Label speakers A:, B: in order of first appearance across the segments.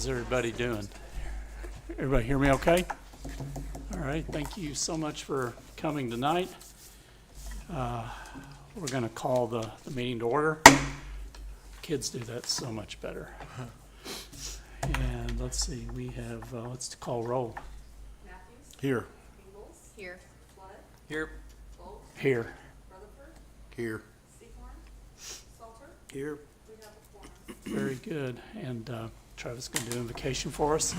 A: How's everybody doing? Everybody hear me okay? All right, thank you so much for coming tonight. We're going to call the meeting to order. Kids do that so much better. And let's see, we have, let's call roll.
B: Matthews,
C: Here.
B: Ingalls,
D: Here.
B: Flood,
C: Here.
B: Bolt,
A: Here.
B: Rutherford,
C: Here.
B: Seaborn, Salter.
C: Here.
B: We have a quorum.
A: Very good. And Travis going to do invocation for us.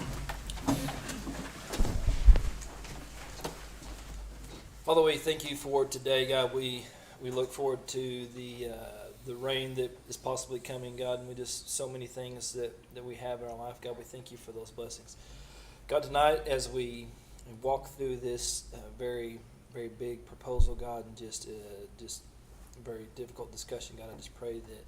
E: Father, we thank you for today, God. We look forward to the rain that is possibly coming, God, and we just so many things that we have in our life, God. We thank you for those blessings, God. Tonight, as we walk through this very very big proposal, God, and just very difficult discussion, God, I just pray that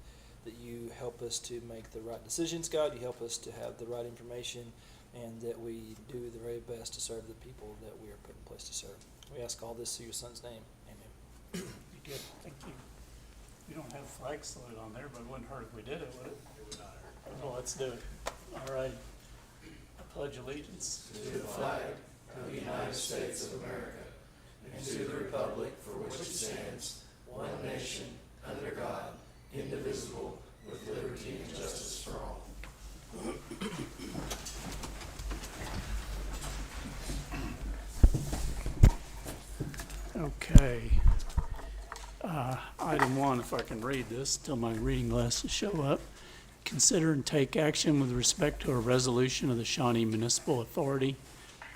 E: you help us to make the right decisions, God. You help us to have the right information, and that we do the very best to serve the people that we are put in place to serve. We ask all this through your Son's name. Amen.
A: You good, thank you. We don't have flag salute on there, but it wouldn't hurt if we did it, would it? It would not hurt. Well, let's do it. All right. I pledge allegiance
F: to the flag of the United States of America and to the republic for which it stands, one nation, under God, indivisible, with liberty and justice for all.
A: Okay. Item 1, if I can read this till my reading glasses show up. Consider and take action with respect to a resolution of the Shawnee Municipal Authority,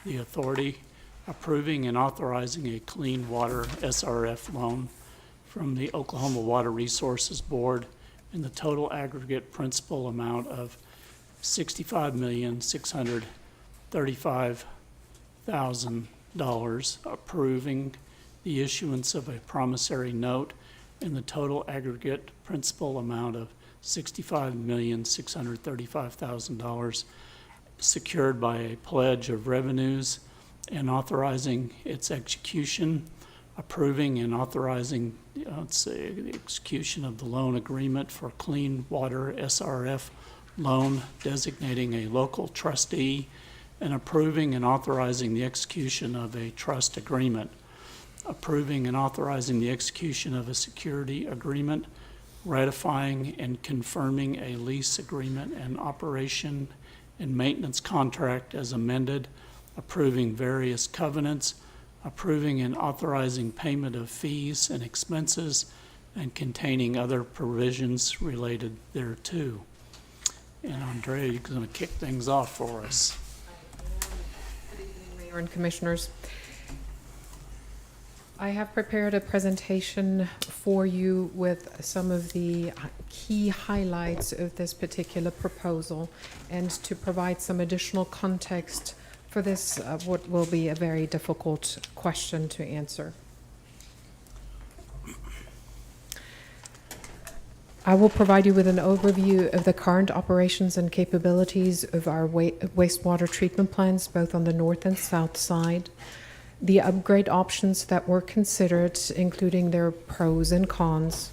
A: the authority approving and authorizing a clean water SRF loan from the Oklahoma Water Resources Board in the total aggregate principal amount of $65,635,000, approving the issuance of a promissory note in the total aggregate principal amount of $65,635,000 secured by a pledge of revenues, and authorizing its execution, approving and authorizing the execution of the loan agreement for Clean Water SRF loan, designating a local trustee, and approving and authorizing the execution of a trust agreement, approving and authorizing the execution of a security agreement, ratifying and confirming a lease agreement and operation and maintenance contract as amended, approving various covenants, approving and authorizing payment of fees and expenses, and containing other provisions related thereto. And Andrea, you're going to kick things off for us.
D: Good evening, Mayor and Commissioners. I have prepared a presentation for you with some of the key highlights of this particular proposal, and to provide some additional context for this, what will be a very difficult question to answer. I will provide you with an overview of the current operations and capabilities of our wastewater treatment plants, both on the north and south side, the upgrade options that were considered, including their pros and cons,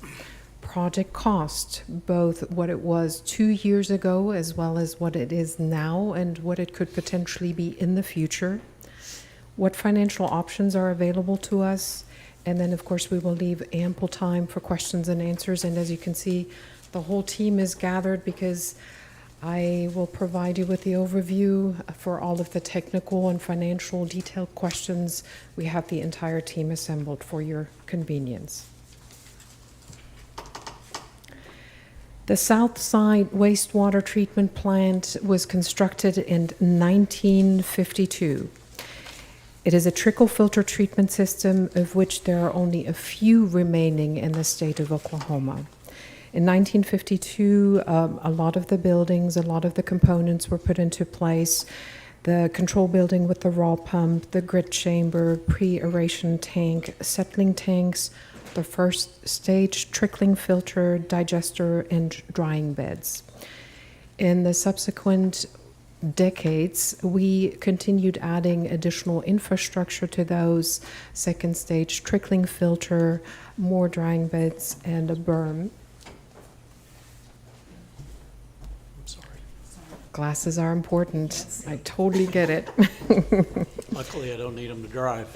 D: project cost, both what it was 2 years ago as well as what it is now and what it could potentially be in the future, what financial options are available to us, and then of course we will leave ample time for questions and answers. And as you can see, the whole team is gathered because I will provide you with the overview for all of the technical and financial detailed questions. We have the entire team assembled for your convenience. The Southside Wastewater Treatment Plant was constructed in 1952. It is a trickle filter treatment system, of which there are only a few remaining in the state of Oklahoma. In 1952, a lot of the buildings, a lot of the components were put into place. The control building with the raw pump, the grit chamber, pre-aeration tank, settling tanks, the first stage trickling filter, digester, and drying beds. In the subsequent decades, we continued adding additional infrastructure to those: second stage trickling filter, more drying beds, and a berm. Glasses are important. I totally get it.
A: Luckily, I don't need them to drive.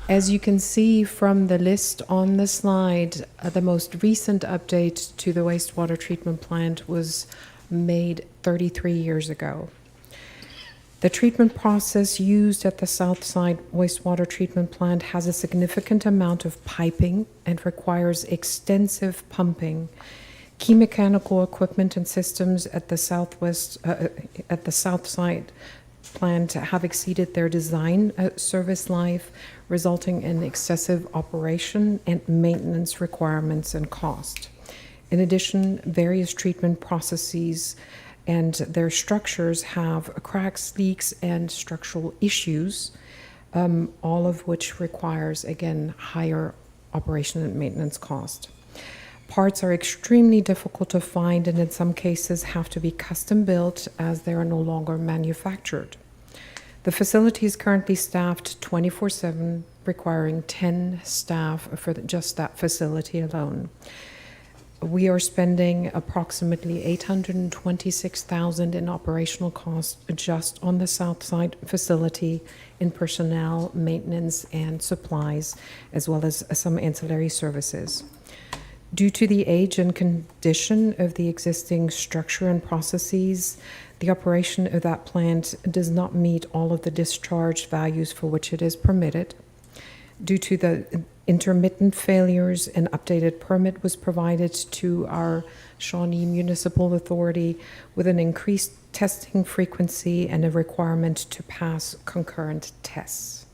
D: As you can see from the list on the slide, the most recent update to the wastewater treatment plant was made 33 years ago. The treatment process used at the Southside wastewater treatment plant has a significant amount of piping and requires extensive pumping. Key mechanical equipment and systems at the Southside plant have exceeded their design service life, resulting in excessive operation and maintenance requirements and cost. In addition, various treatment processes and their structures have cracks, leaks, and structural issues, all of which requires, again, higher operation and maintenance cost. Parts are extremely difficult to find and in some cases have to be custom built as they are no longer manufactured. The facility is currently staffed 24/7, requiring 10 staff for just that facility alone. We are spending approximately $826,000 in operational costs just on the Southside facility in personnel, maintenance, and supplies, as well as some ancillary services. Due to the age and condition of the existing structure and processes, the operation of that plant does not meet all of the discharge values for which it is permitted. Due to the intermittent failures, an updated permit was provided to our Shawnee Municipal Authority with an increased testing frequency and a requirement to pass concurrent tests.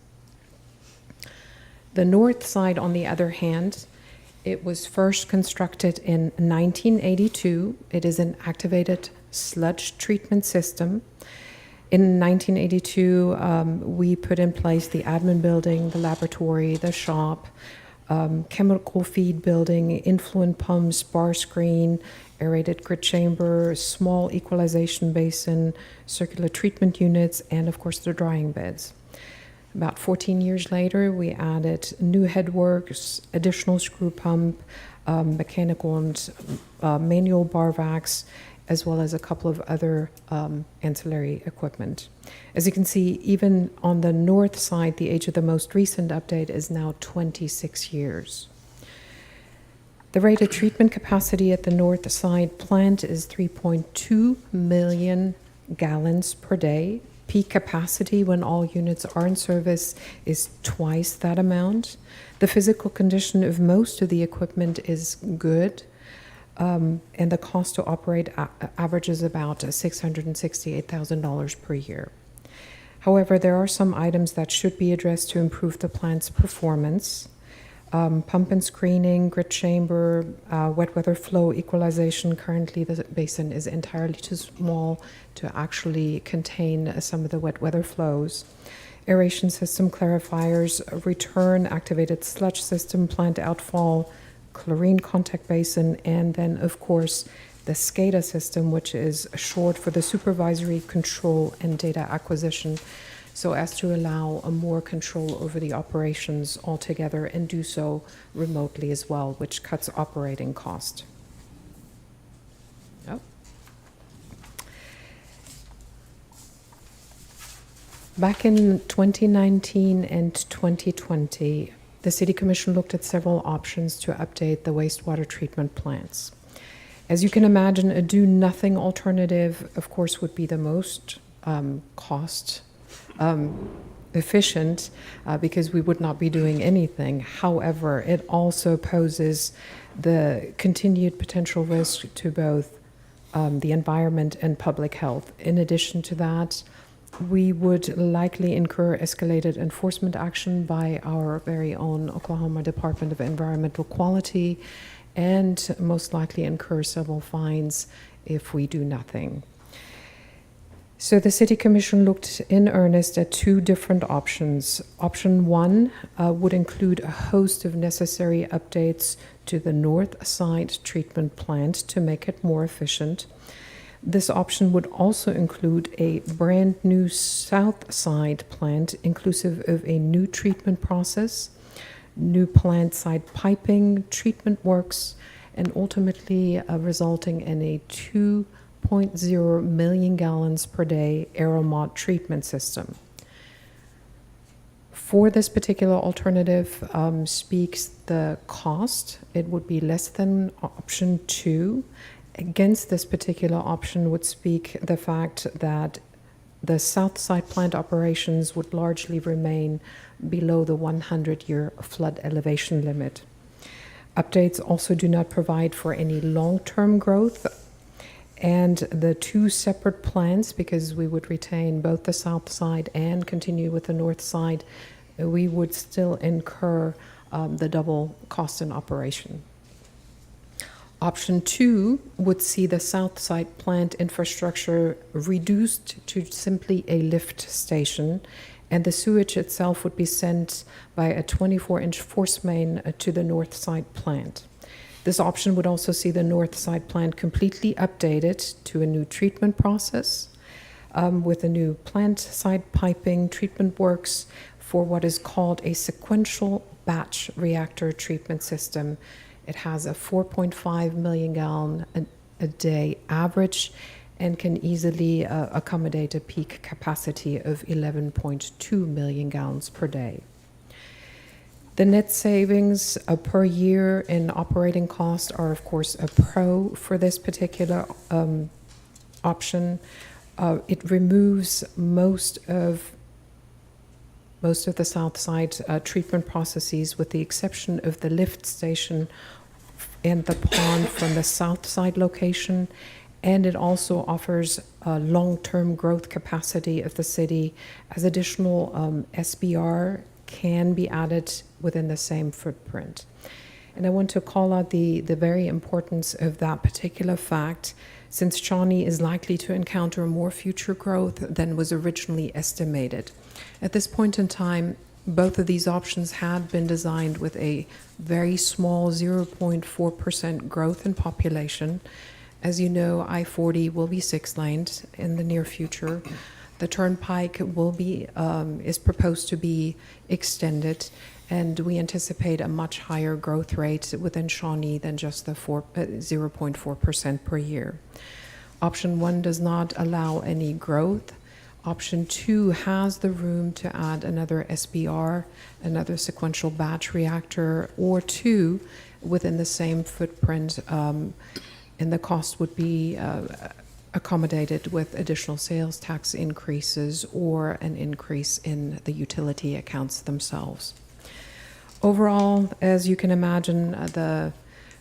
D: The north side, on the other hand, it was first constructed in 1982. It is an activated sludge treatment system. In 1982, we put in place the admin building, the laboratory, the shop, chemical feed building, influent pumps, bar screen, aerated grit chamber, small equalization basin, circular treatment units, and of course the drying beds. About 14 years later, we added new headworks, additional screw pump, mechanical and manual bar vacs, as well as a couple of other ancillary equipment. As you can see, even on the north side, the age of the most recent update is now 26 years. The rated treatment capacity at the north side plant is 3.2 million gallons per day. Peak capacity when all units are in service is twice that amount. The physical condition of most of the equipment is good, and the cost to operate averages about $668,000 per year. However, there are some items that should be addressed to improve the plant's performance. Pump and screening, grit chamber, wet weather flow equalization. Currently, the basin is entirely too small to actually contain some of the wet weather flows. Aeration system clarifiers, return activated sludge system, plant outfall, chlorine contact basin, and then, of course, the SCADA system, which is short for the supervisory control and data acquisition, so as to allow a more control over the operations altogether and do so remotely as well, which cuts operating cost. Oh. Back in 2019 and 2020, the City Commission looked at several options to update the wastewater treatment plants. As you can imagine, a do-nothing alternative, of course, would be the most cost efficient because we would not be doing anything. However, it also poses the continued potential risk to both the environment and public health. In addition to that, we would likely incur escalated enforcement action by our very own Oklahoma Department of Environmental Quality and most likely incur several fines if we do nothing. So the City Commission looked in earnest at two different options. Option one would include a host of necessary updates to the north side treatment plant to make it more efficient. This option would also include a brand new south side plant, inclusive of a new treatment process, new plant side piping, treatment works, and ultimately resulting in a 2 3.0 million gallons per day Aeromod treatment system. For this particular alternative speaks the cost. It would be less than option 2. Against this particular option would speak the fact that the south side plant operations would largely remain below the 100-year flood elevation limit. Updates also do not provide for any long-term growth, and the two separate plants, because we would retain both the south side and continue with the north side, we would still incur the double cost in operation. Option 2 would see the south side plant infrastructure reduced to simply a lift station, and the sewage itself would be sent by a 24-inch force main to the north side plant. This option would also see the north side plant completely updated to a new treatment process with a new plant side piping treatment works for what is called a sequential batch reactor treatment system. It has a 4.5 million gallon a day average and can easily accommodate a peak capacity of 11.2 million gallons per day. The net savings per year in operating costs are, of course, a pro for this particular option. It removes most of the south side treatment processes, with the exception of the lift station and the pond from the south side location. And it also offers long-term growth capacity of the city, as additional SBR can be added within the same footprint. And I want to call out the very importance of that particular fact, since Shawnee is likely to encounter more future growth than was originally estimated. At this point in time, both of these options had been designed with a very small 0.4% growth in population. As you know, I-40 will be 6-laned in the near future. The turnpike is proposed to be extended, and we anticipate a much higher growth rate within Shawnee than just the 0.4% per year. Option 1 does not allow any growth. Option 2 has the room to add another SBR, another sequential batch reactor, or 2 within the same footprint, and the cost would be accommodated with additional sales tax increases or an increase in the utility accounts themselves. Overall, as you can imagine,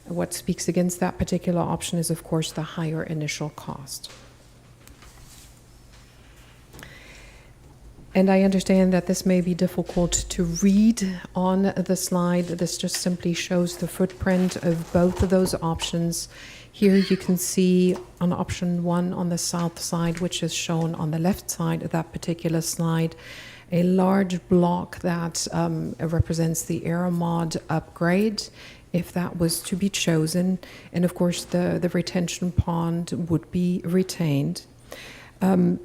D: what speaks against that particular option is, of course, the higher initial cost. And I understand that this may be difficult to read on the slide. This just simply shows the footprint of both of those options. Here you can see on option 1 on the south side, which is shown on the left side of that particular slide, a large block that represents the Aeromod upgrade, if that was to be chosen. And of course, the retention pond would be retained.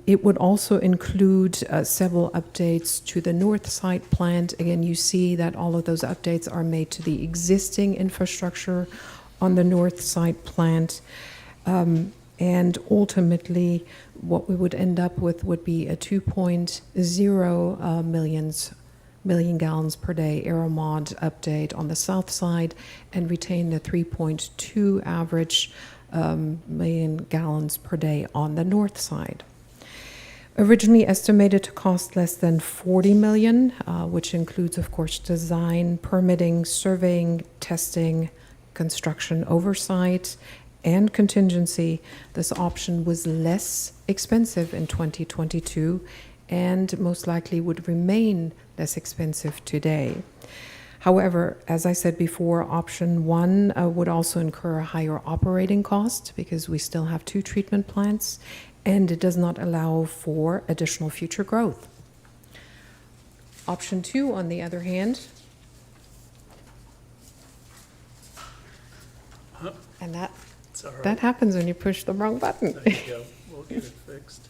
D: It would also include several updates to the north side plant. Again, you see that all of those updates are made to the existing infrastructure on the north side plant. And ultimately, what we would end up with would be a 2.0 million gallons per day Aeromod update on the south side, and retain the 3.2 average million gallons per day on the north side. Originally estimated to cost less than $40 million, which includes, of course, design, permitting, surveying, testing, construction oversight, and contingency. This option was less expensive in 2022 and most likely would remain less expensive today. However, as I said before, option 1 would also incur a higher operating cost because we still have 2 treatment plants, and it does not allow for additional future growth. Option 2, on the other hand, and
A: It's all right.
D: that happens when you push the wrong button.
A: There you go. We'll get it fixed.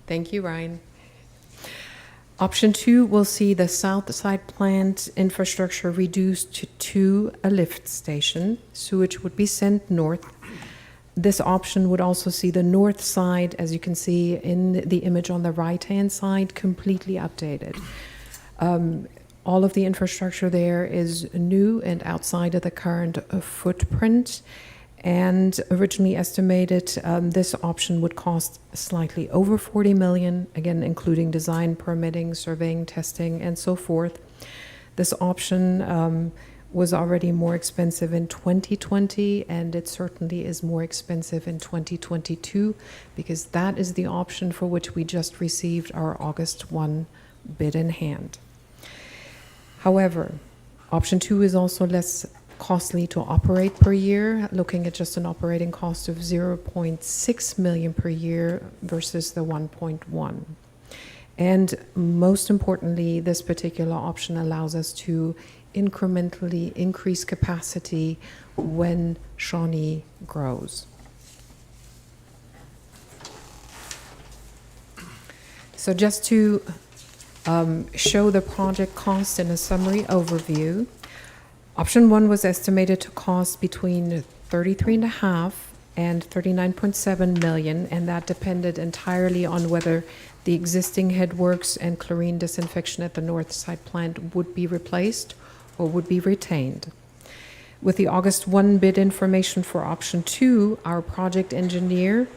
D: Thank you, Ryan. Option 2 will see the south side plant infrastructure reduced to a lift station. Sewage would be sent north. This option would also see the north side, as you can see in the image on the right-hand side, completely updated. All of the infrastructure there is new and outside of the current footprint. And originally estimated, this option would cost slightly over 40 million, again, including design, permitting, surveying, testing, and so forth. This option was already more expensive in 2020, and it certainly is more expensive in 2022, because that is the option for which we just received our August 1 bid in hand. However, option 2 is also less costly to operate per year, looking at just an operating cost of 0.6 million per year versus the 1.1. And most importantly, this particular option allows us to incrementally increase capacity when Shawnee grows. So just to show the project cost in a summary overview, Option 1 was estimated to cost between 33.5 and 39.7 million, and that depended entirely on whether the existing headworks and chlorine disinfection at the north side plant would be replaced or would be retained. With the August 1 bid information for option 2, our project engineer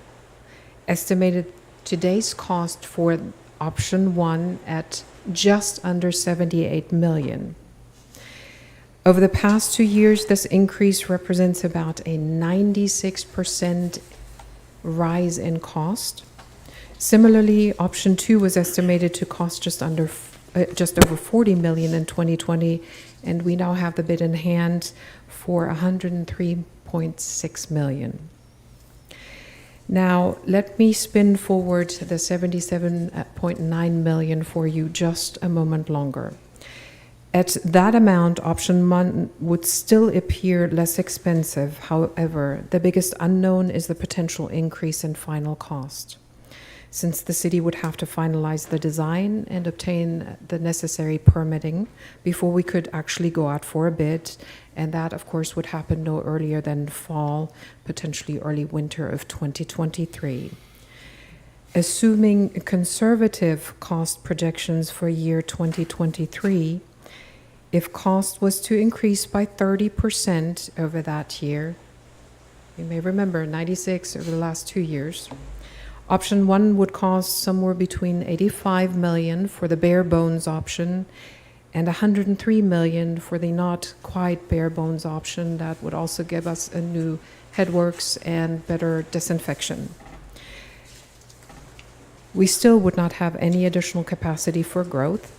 D: estimated today's cost for option 1 at just under 78 million. Over the past 2 years, this increase represents about a 96% rise in cost. Similarly, option 2 was estimated to cost just over 40 million in 2020, and we now have the bid in hand for 103.6 million. Now, let me spin forward the 77.9 million for you just a moment longer. At that amount, option 1 would still appear less expensive. However, the biggest unknown is the potential increase in final cost, since the city would have to finalize the design and obtain the necessary permitting before we could actually go out for a bid. And that, of course, would happen no earlier than fall, potentially early winter of 2023. Assuming conservative cost projections for year 2023, if cost was to increase by 30% over that year, you may remember 96 over the last 2 years, option 1 would cost somewhere between 85 million for the bare bones option and 103 million for the not quite bare bones option. That would also give us a new headworks and better disinfection. We still would not have any additional capacity for growth.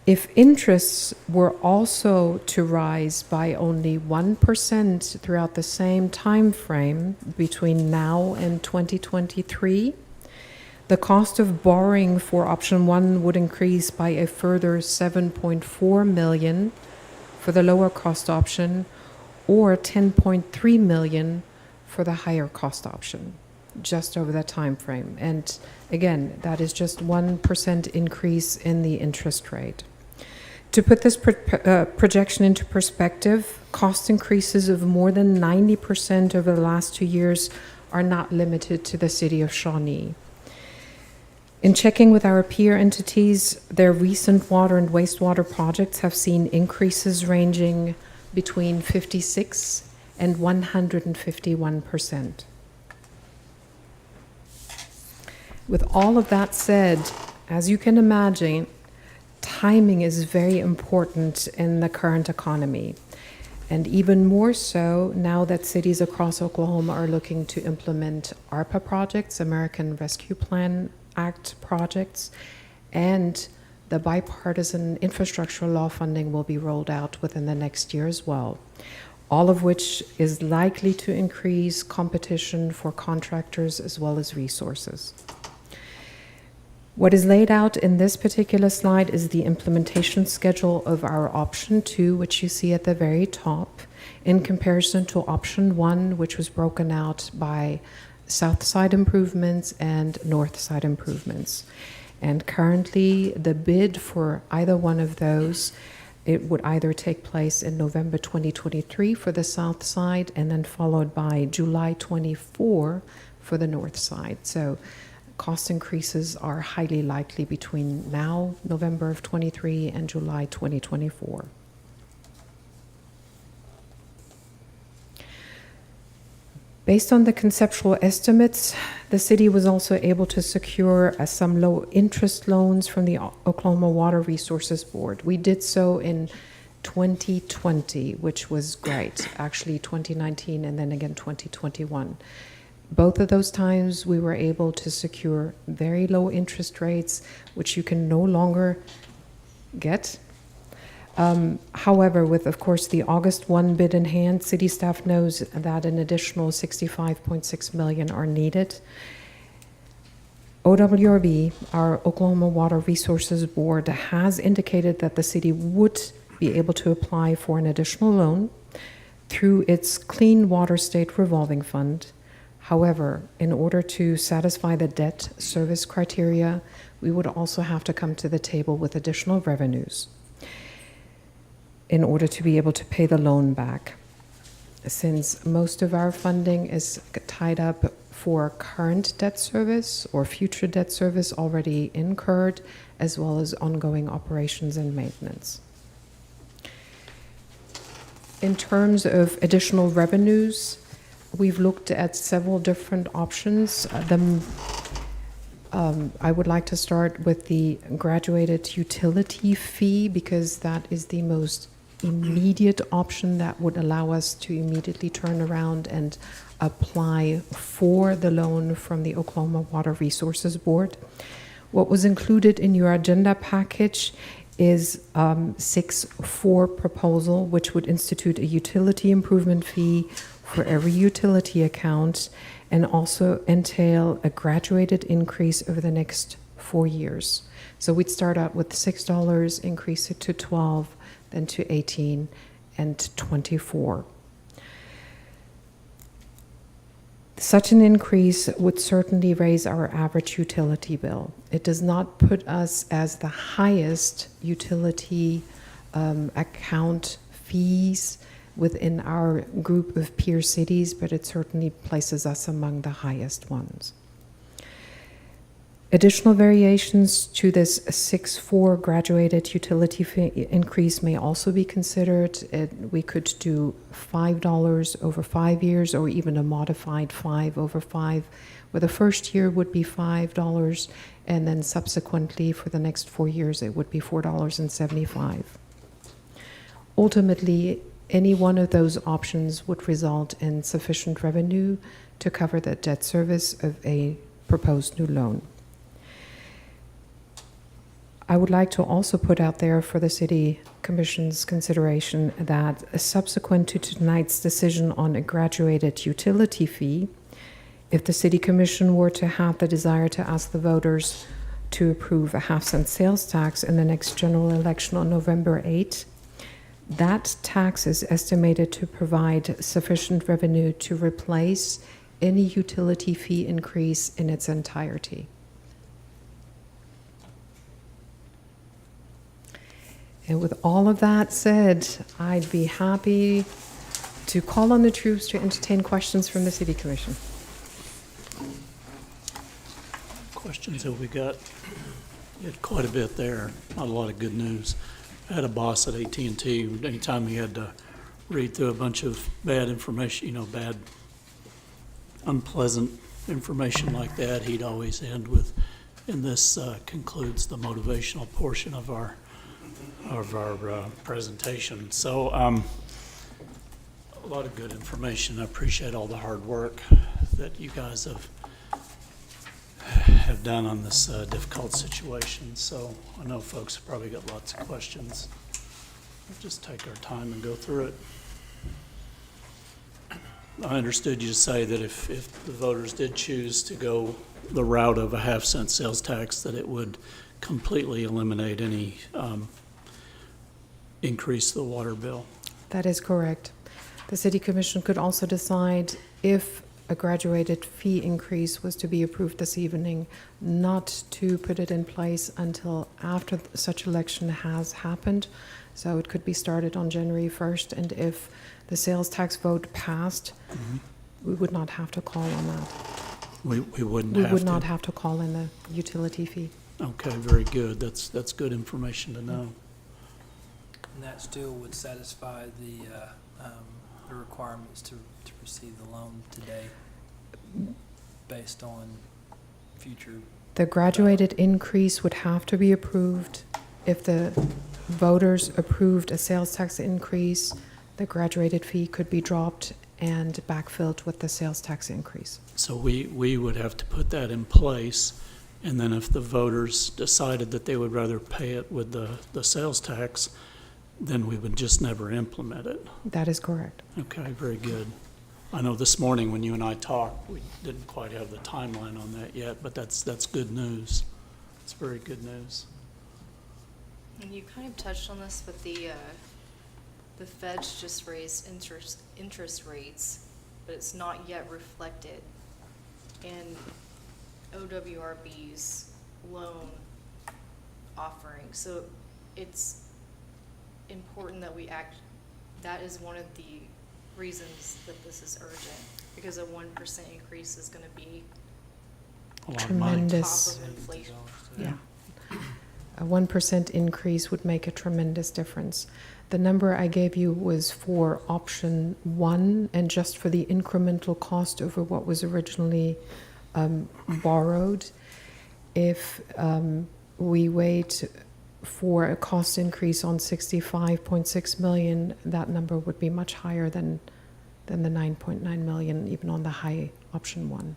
D: If interests were also to rise by only 1% throughout the same time frame between now and 2023, the cost of borrowing for option 1 would increase by a further 7.4 million for the lower cost option, or 10.3 million for the higher cost option, just over that time frame. And again, that is just 1% increase in the interest rate. To put this projection into perspective, cost increases of more than 90% over the last 2 years are not limited to the city of Shawnee. In checking with our peer entities, their recent water and wastewater projects have seen increases ranging between 56 and 151%. With all of that said, as you can imagine, timing is very important in the current economy, and even more so now that cities across Oklahoma are looking to implement ARPA projects, American Rescue Plan Act projects, and the bipartisan infrastructure law funding will be rolled out within the next year as well, all of which is likely to increase competition for contractors as well as resources. What is laid out in this particular slide is the implementation schedule of our option 2, which you see at the very top, in comparison to option 1, which was broken out by south side improvements and north side improvements. And currently, the bid for either one of those, it would either take place in November 2023 for the south side and then followed by July 24 for the north side. So cost increases are highly likely between now, November of 23, and July 2024. Based on the conceptual estimates, the city was also able to secure some low-interest loans from the Oklahoma Water Resources Board. We did so in 2020, which was great. Actually, 2019 and then again 2021. Both of those times, we were able to secure very low interest rates, which you can no longer get. However, with, of course, the August 1 bid in hand, city staff knows that an additional $65.6 million are needed. OWRB, our Oklahoma Water Resources Board, has indicated that the city would be able to apply for an additional loan through its Clean Water State Revolving Fund. However, in order to satisfy the debt service criteria, we would also have to come to the table with additional revenues in order to be able to pay the loan back. Since most of our funding is tied up for current debt service or future debt service already incurred, as well as ongoing operations and maintenance. In terms of additional revenues, we've looked at several different options. I would like to start with the graduated utility fee because that is the most immediate option that would allow us to immediately turn around and apply for the loan from the Oklahoma Water Resources Board. What was included in your agenda package is 6.4 proposal, which would institute a utility improvement fee for every utility account and also entail a graduated increase over the next 4 years. So we'd start out with $6, increase it to 12, then to 18 and 24. Such an increase would certainly raise our average utility bill. It does not put us as the highest utility account fees within our group of peer cities, but it certainly places us among the highest ones. Additional variations to this 6.4 graduated utility fee increase may also be considered. We could do $5 over 5 years or even a modified 5 over 5, where the first year would be $5 and then subsequently for the next 4 years it would be $4.75. Ultimately, any one of those options would result in sufficient revenue to cover the debt service of a proposed new loan. I would like to also put out there for the City Commission's consideration that subsequent to tonight's decision on a graduated utility fee, if the City Commission were to have the desire to ask the voters to approve a half-cent sales tax in the next general election on November 8, that tax is estimated to provide sufficient revenue to replace any utility fee increase in its entirety. And with all of that said, I'd be happy to call on the troops to entertain questions from the City Commission.
A: Questions that we got? You had quite a bit there, not a lot of good news. I had a boss at AT&T, anytime he had to read through a bunch of bad information, bad, unpleasant information like that, he'd always end with, and this concludes the motivational portion of our presentation. So a lot of good information. I appreciate all the hard work that you guys have done on this difficult situation. So I know folks have probably got lots of questions. We'll just take our time and go through it. I understood you to say that if the voters did choose to go the route of a half-cent sales tax, that it would completely eliminate any increase the water bill.
D: That is correct. The City Commission could also decide if a graduated fee increase was to be approved this evening, not to put it in place until after such election has happened. So it could be started on January 1st, and if the sales tax vote passed, we would not have to call on that.
A: We wouldn't
D: We
A: have
D: would
A: to?
D: not have to call in the utility fee.
A: Okay, very good. That's good information to know.
E: And that still would satisfy the requirements to receive the loan today based on future.
D: The graduated increase would have to be approved. If the voters approved a sales tax increase, the graduated fee could be dropped and backfilled with the sales tax increase.
A: So we would have to put that in place, and then if the voters decided that they would rather pay it with the sales tax, then we would just never implement it.
D: That is correct.
A: Okay, very good. I know this morning when you and I talked, we didn't quite have the timeline on that yet, but that's good news. It's very good news.
C: And you kind of touched on this, but the Feds just raised interest rates, but it's not yet reflected in OWRB's loan offering. So it's important that we act. That is one of the reasons that this is urgent, because a 1% increase is going to be
A: A lot of money.
D: Tremendous.
C: top of inflation.
D: Yeah. A 1% increase would make a tremendous difference. The number I gave you was for option 1 and just for the incremental cost over what was originally borrowed. If we wait for a cost increase on 65.6 million, that number would be much higher than the 9.9 million, even on the high option 1.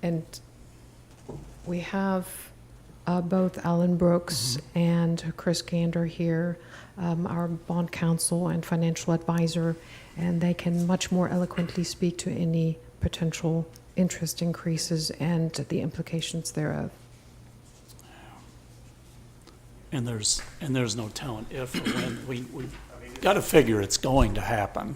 D: And we have both Alan Brooks and Chris Gander here, our bond counsel and financial advisor, and they can much more eloquently speak to any potential interest increases and the implications thereof.
A: And there's no telling if or when. We got to figure it's going to happen.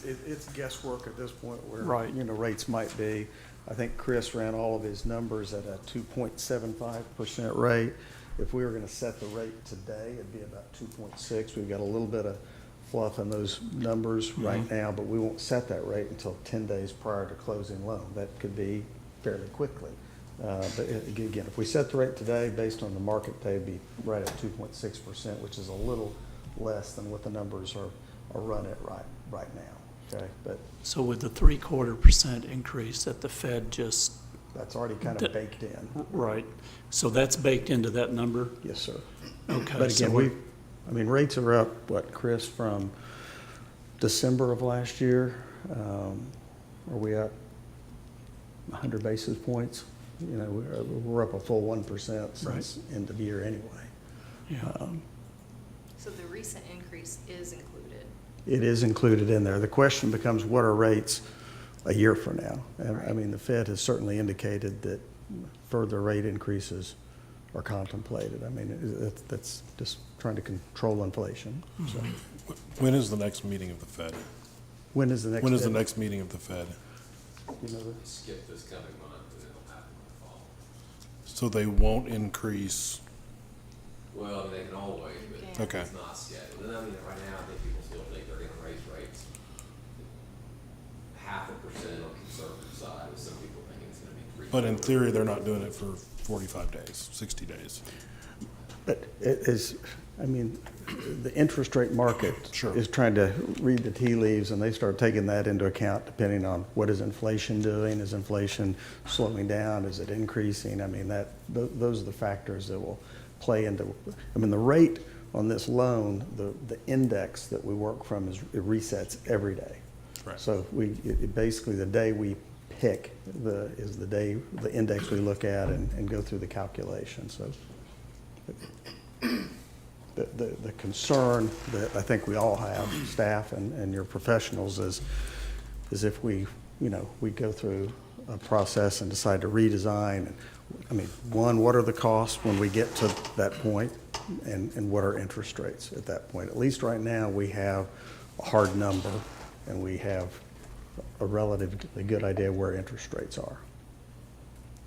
G: It's guesswork at this point where,
A: Right.
G: rates might be. I think Chris ran all of his numbers at a 2.75% rate. If we were going to set the rate today, it'd be about 2.6. We've got a little bit of fluff in those numbers right now, but we won't set that rate until 10 days prior to closing loan. That could be fairly quickly. But again, if we set the rate today, based on the market today, it'd be right at 2.6%, which is a little less than what the numbers are run at right now. Okay, but
A: So with the 0.75% increase that the Fed just,
G: that's already kind of baked in.
A: right, so that's baked into that number?
G: Yes, sir.
A: Okay.
G: But
A: so
G: again, rates are up, what, Chris, from December of last year? Are we up 100 basis points? We're up a full 1% since end of year anyway.
A: Yeah.
C: So the recent increase is included.
G: It is included in there. The question becomes, what are rates a year from now? And I mean, the Fed has certainly indicated that further rate increases are contemplated. I mean, that's just trying to control inflation. So,
H: When is the next meeting of the Fed?
G: when is the next?
H: When is the
G: Fed?
H: next meeting of the Fed?
G: You know,
I: Skip this coming month and it'll happen in the fall.
H: So they won't increase,
I: Well, they can always, but
C: Okay.
H: Okay.
I: it's not scheduled. And I mean, right now, I think people still think they're gonna raise rates 0.5% on the conservative side, with some people thinking it's gonna be 3.
H: but in theory, they're not doing it for 45 days, 60 days.
G: But it is, I mean, the interest rate market
H: Sure.
G: is trying to read the tea leaves, and they start taking that into account depending on what is inflation doing. Is inflation slowing down? Is it increasing? I mean, those are the factors that will play into, I mean, the rate on this loan, the index that we work from it resets every day.
H: Right.
G: So basically the day we pick is the day, the index we look at and go through the calculation. So the concern that I think we all have, staff and your professionals, is if we go through a process and decide to redesign. And, I mean, one, what are the costs when we get to that point, and what are interest rates at that point? At least right now, we have a hard number, and we have a relatively good idea where interest rates are.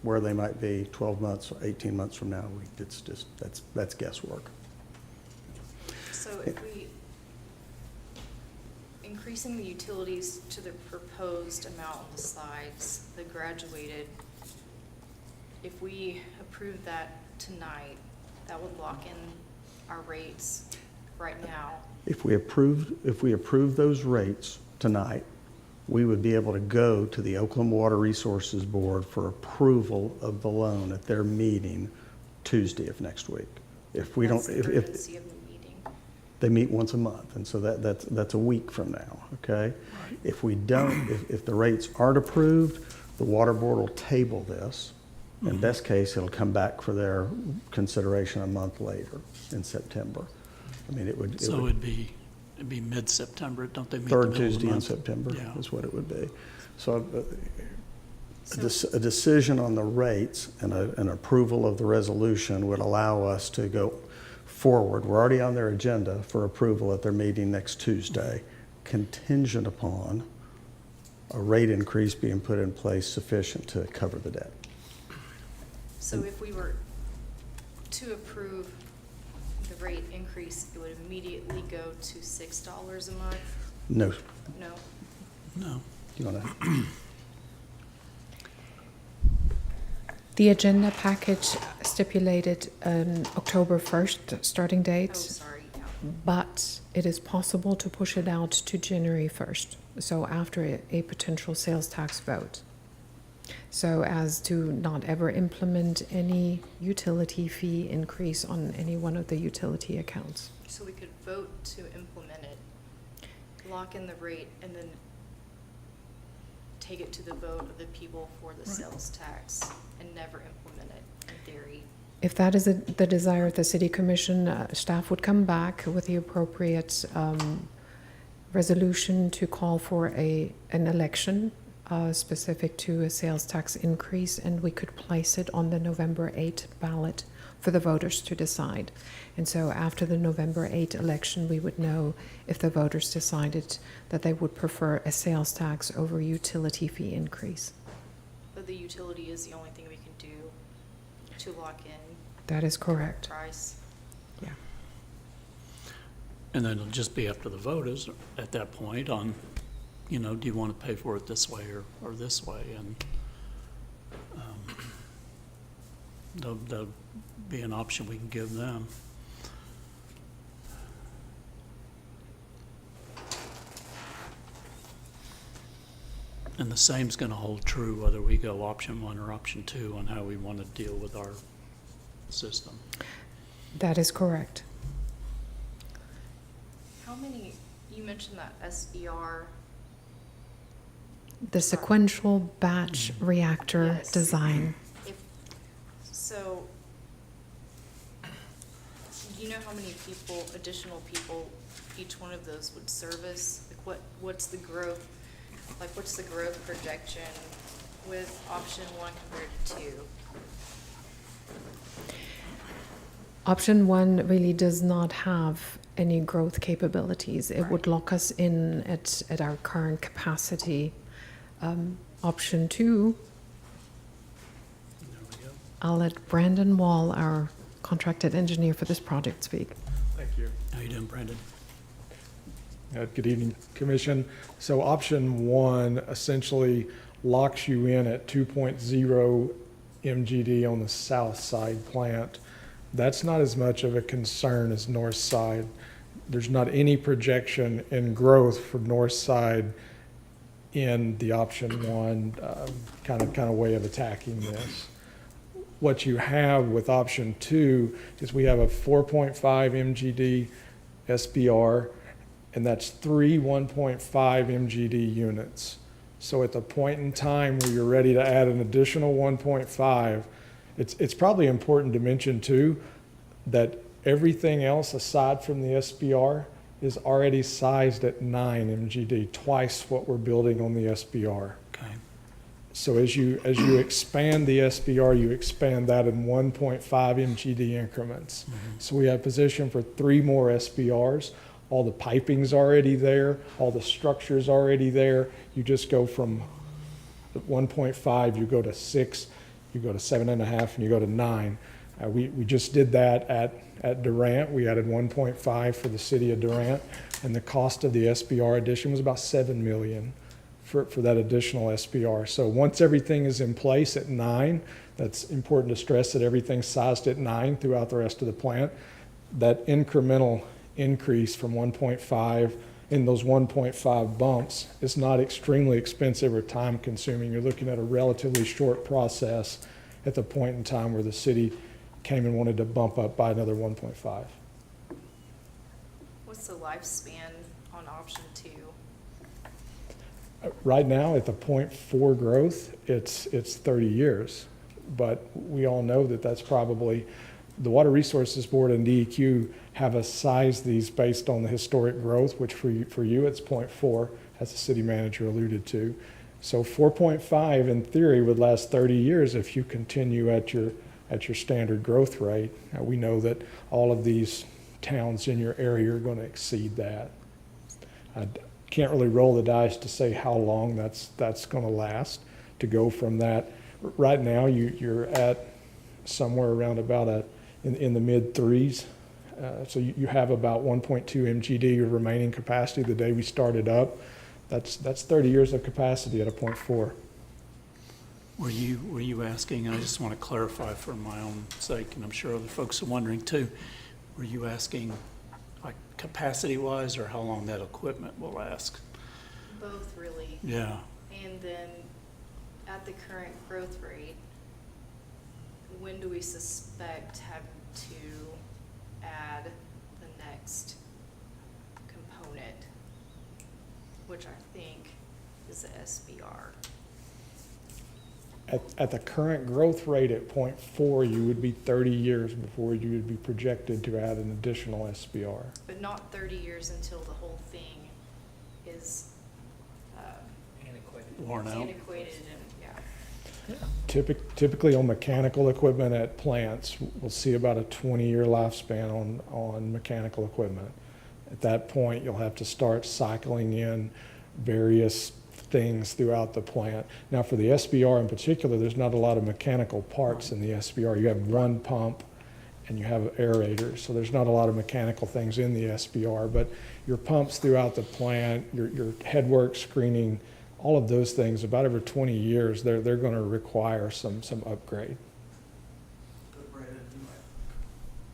G: Where they might be 12 months or 18 months from now, it's just, that's guesswork.
C: So if we, increasing the utilities to the proposed amount on the slides, the graduated, if we approve that tonight, that would lock in our rates right now.
G: If we approve those rates tonight, we would be able to go to the Oklahoma Water Resources Board for approval of the loan at their meeting Tuesday of next week. If we don't,
C: That's the urgency of the meeting.
G: they meet once a month, and so that's a week from now, okay? If we don't, if the rates aren't approved, the Water Board will table this. In best case, it'll come back for their consideration a month later in September. I mean,
A: So it'd be mid-September, don't they meet the
G: third
A: middle of the
G: Tuesday in
A: month?
G: September
A: Yeah.
G: is what it would be. So
C: So-
G: a decision on the rates and an approval of the resolution would allow us to go forward. We're already on their agenda for approval at their meeting next Tuesday, contingent upon a rate increase being put in place sufficient to cover the debt.
C: So if we were to approve the rate increase, it would immediately go to $6 a month?
G: No,
C: No?
A: No.
G: you want to?
D: The agenda package stipulated an October 1st starting
C: Oh,
D: date,
C: sorry, yeah.
D: but it is possible to push it out to January 1st, so after a potential sales tax vote. So as to not ever implement any utility fee increase on any one of the utility accounts.
C: So we could vote to implement it, lock in the rate, and then take it to the vote of the people for the sales tax and never implement it, in theory.
D: If that is the desire of the city commission, staff would come back with the appropriate resolution to call for an election specific to a sales tax increase, and we could place it on the November 8 ballot for the voters to decide. And so after the November 8 election, we would know if the voters decided that they would prefer a sales tax over utility fee increase.
C: But the utility is the only thing we can do to lock in
D: That is correct.
C: price.
D: Yeah.
A: And then it'll just be up to the voters at that point on, do you want to pay for it this way or this way? And that'll be an option we can give them. And the same's going to hold true whether we go option 1 or option 2 on how we want to deal with our system.
D: That is correct.
C: How many, you mentioned that SBR,
D: The sequential batch reactor
C: Yes.
D: design.
C: so, do you know how many people, additional people, each one of those would service? Like what's the growth, what's the growth projection with option 1 compared to 2?
D: Option 1 really does not have any growth capabilities. It would lock us in at our current capacity. Option 2,
A: There we go.
D: I'll let Brandon Wall, our contracted engineer for this project, speak.
J: Thank you.
A: How you doing, Brandon?
J: Good evening, Commission. So option 1 essentially locks you in at 2.0 MGD on the south side plant. That's not as much of a concern as north side. There's not any projection in growth for north side in the option 1 kind of way of attacking this. What you have with option 2 is we have a 4.5 MGD SBR, and that's 3 1.5 MGD units. So at the point in time where you're ready to add an additional 1.5, it's probably important to mention too that everything else aside from the SBR is already sized at 9 MGD, twice what we're building on the SBR.
A: Okay.
J: So as you expand the SBR, you expand that in 1.5 MGD increments. So we have position for 3 more SBRs. all the piping's already there, all the structure's already there. You just go from 1.5, you go to 6, you go to 7.5, and you go to 9. We just did that at Durant. We added 1.5 for the city of Durant, and the cost of the SBR addition was about $7 million for that additional SBR. So once everything is in place at 9, that's important to stress that everything's sized at 9 throughout the rest of the plant. That incremental increase from 1.5 in those 1.5 bumps is not extremely expensive or time consuming. You're looking at a relatively short process at the point in time where the city came and wanted to bump up by another 1.5.
C: What's the lifespan on option 2?
J: Right now, at the 0.4 growth, it's 30 years. But we all know that that's probably, the Water Resources Board and DEQ have us size these based on the historic growth, which for you it's 0.4, as the city manager alluded to. So 4.5 in theory would last 30 years if you continue at your standard growth rate. Now, we know that all of these towns in your area are going to exceed that. I can't really roll the dice to say how long that's going to last to go from that. Right now, you're at somewhere around about in the mid 3s. So you have about 1.2 MGD of remaining capacity the day we started up. That's 30 years of capacity at a 0.4.
A: Were you asking, and I just want to clarify for my own sake, and I'm sure other folks are wondering too, were you asking like capacity-wise or how long that equipment will last?
C: Both, really.
A: Yeah.
C: And then at the current growth rate, when do we suspect having to add the next component, which I think is the SBR?
J: At the current growth rate at 0.4, you would be 30 years before you would be projected to add an additional SBR.
C: But not 30 years until the whole thing is
A: Worn out.
C: antiquated and, yeah.
J: Typically on mechanical equipment at plants, we'll see about a 20-year lifespan on mechanical equipment. At that point, you'll have to start cycling in various things throughout the plant. Now for the SBR in particular, there's not a lot of mechanical parts in the SBR. You have one pump and you have aerators, so there's not a lot of mechanical things in the SBR, but your pumps throughout the plant, your headwork screening, all of those things, about every 20 years, they're going to require some upgrade.
G: But Brandon,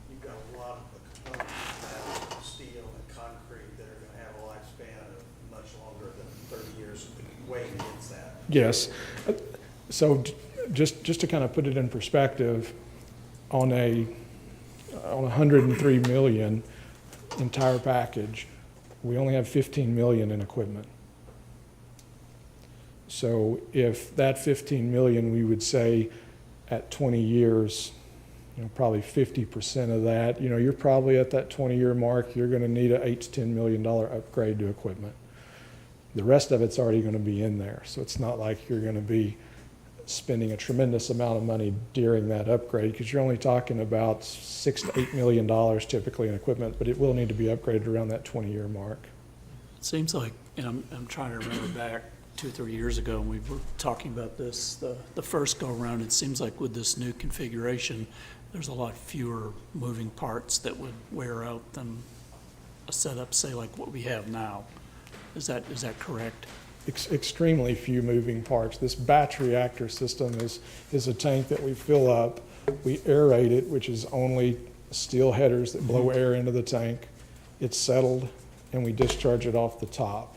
G: you've got a lot of the components now, steel and concrete, that are going to have a lifespan of much longer than 30 years, weighing against that.
J: Yes. So just to kind of put it in perspective, on a 103 million entire package, we only have 15 million in equipment. So if that 15 million, we would say at 20 years, probably 50% of that, you're probably at that 20-year mark, you're going to need an $8 to $10 million upgrade to equipment. The rest of it's already going to be in there. So it's not like you're going to be spending a tremendous amount of money during that upgrade, because you're only talking about $6 to $8 million typically in equipment, but it will need to be upgraded around that 20-year mark.
A: It seems like, and I'm trying to remember back 2 or 3 years ago, and we were talking about this, the first go-around, it seems like with this new configuration, there's a lot fewer moving parts that would wear out than a setup, say, like what we have now. Is that correct?
J: Extremely few moving parts. This batch reactor system is a tank that we fill up, we aerate it, which is only steel headers that blow air into the tank. It's settled, and we discharge it off the top.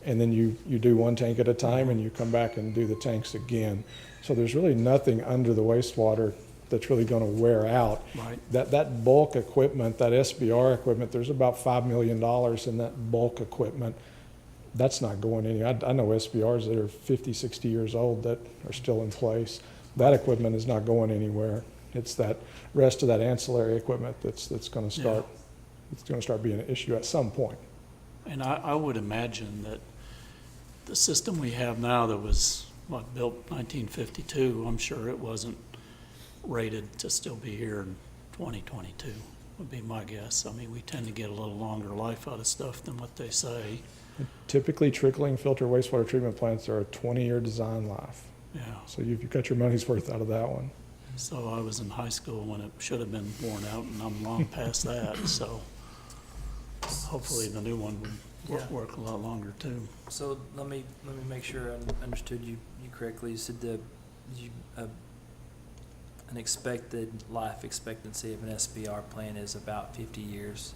J: And then you do one tank at a time, and you come back and do the tanks again. So there's really nothing under the wastewater that's really going to wear out.
A: Right.
J: That bulk equipment, that SBR equipment, there's about $5 million in that bulk equipment. That's not going anywhere. I know SBRs that are 50, 60 years old that are still in place. That equipment is not going anywhere. It's that rest of that ancillary equipment that's going to start. It's going to start being an issue at some point.
A: And I would imagine that the system we have now that was, built 1952, I'm sure it wasn't rated to still be here in 2022. would be my guess. I mean, we tend to get a little longer life out of stuff than what they say.
J: Typically, trickling filter wastewater treatment plants are a 20-year design life.
A: Yeah.
J: So you've got your money's worth out of that one.
A: So I was in high school when it should have been worn out, and I'm long past that, so hopefully the new one would
E: Yeah.
A: work a lot longer too.
E: So let me make sure I understood you correctly. You said an expected life expectancy of an SBR plant is about 50 years.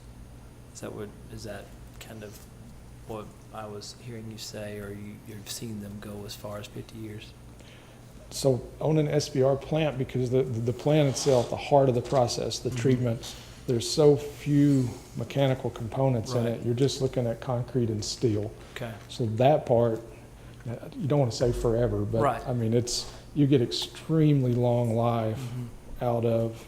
E: Is that kind of what I was hearing you say, or you've seen them go as far as 50 years?
J: So on an SBR plant, because the plant itself, the heart of the process, the treatment, there's so few mechanical components in
E: Right.
J: it. You're just looking at concrete and steel.
E: Okay.
J: So that part, you don't want to say forever, but
E: Right.
J: I mean, you get extremely long life out of.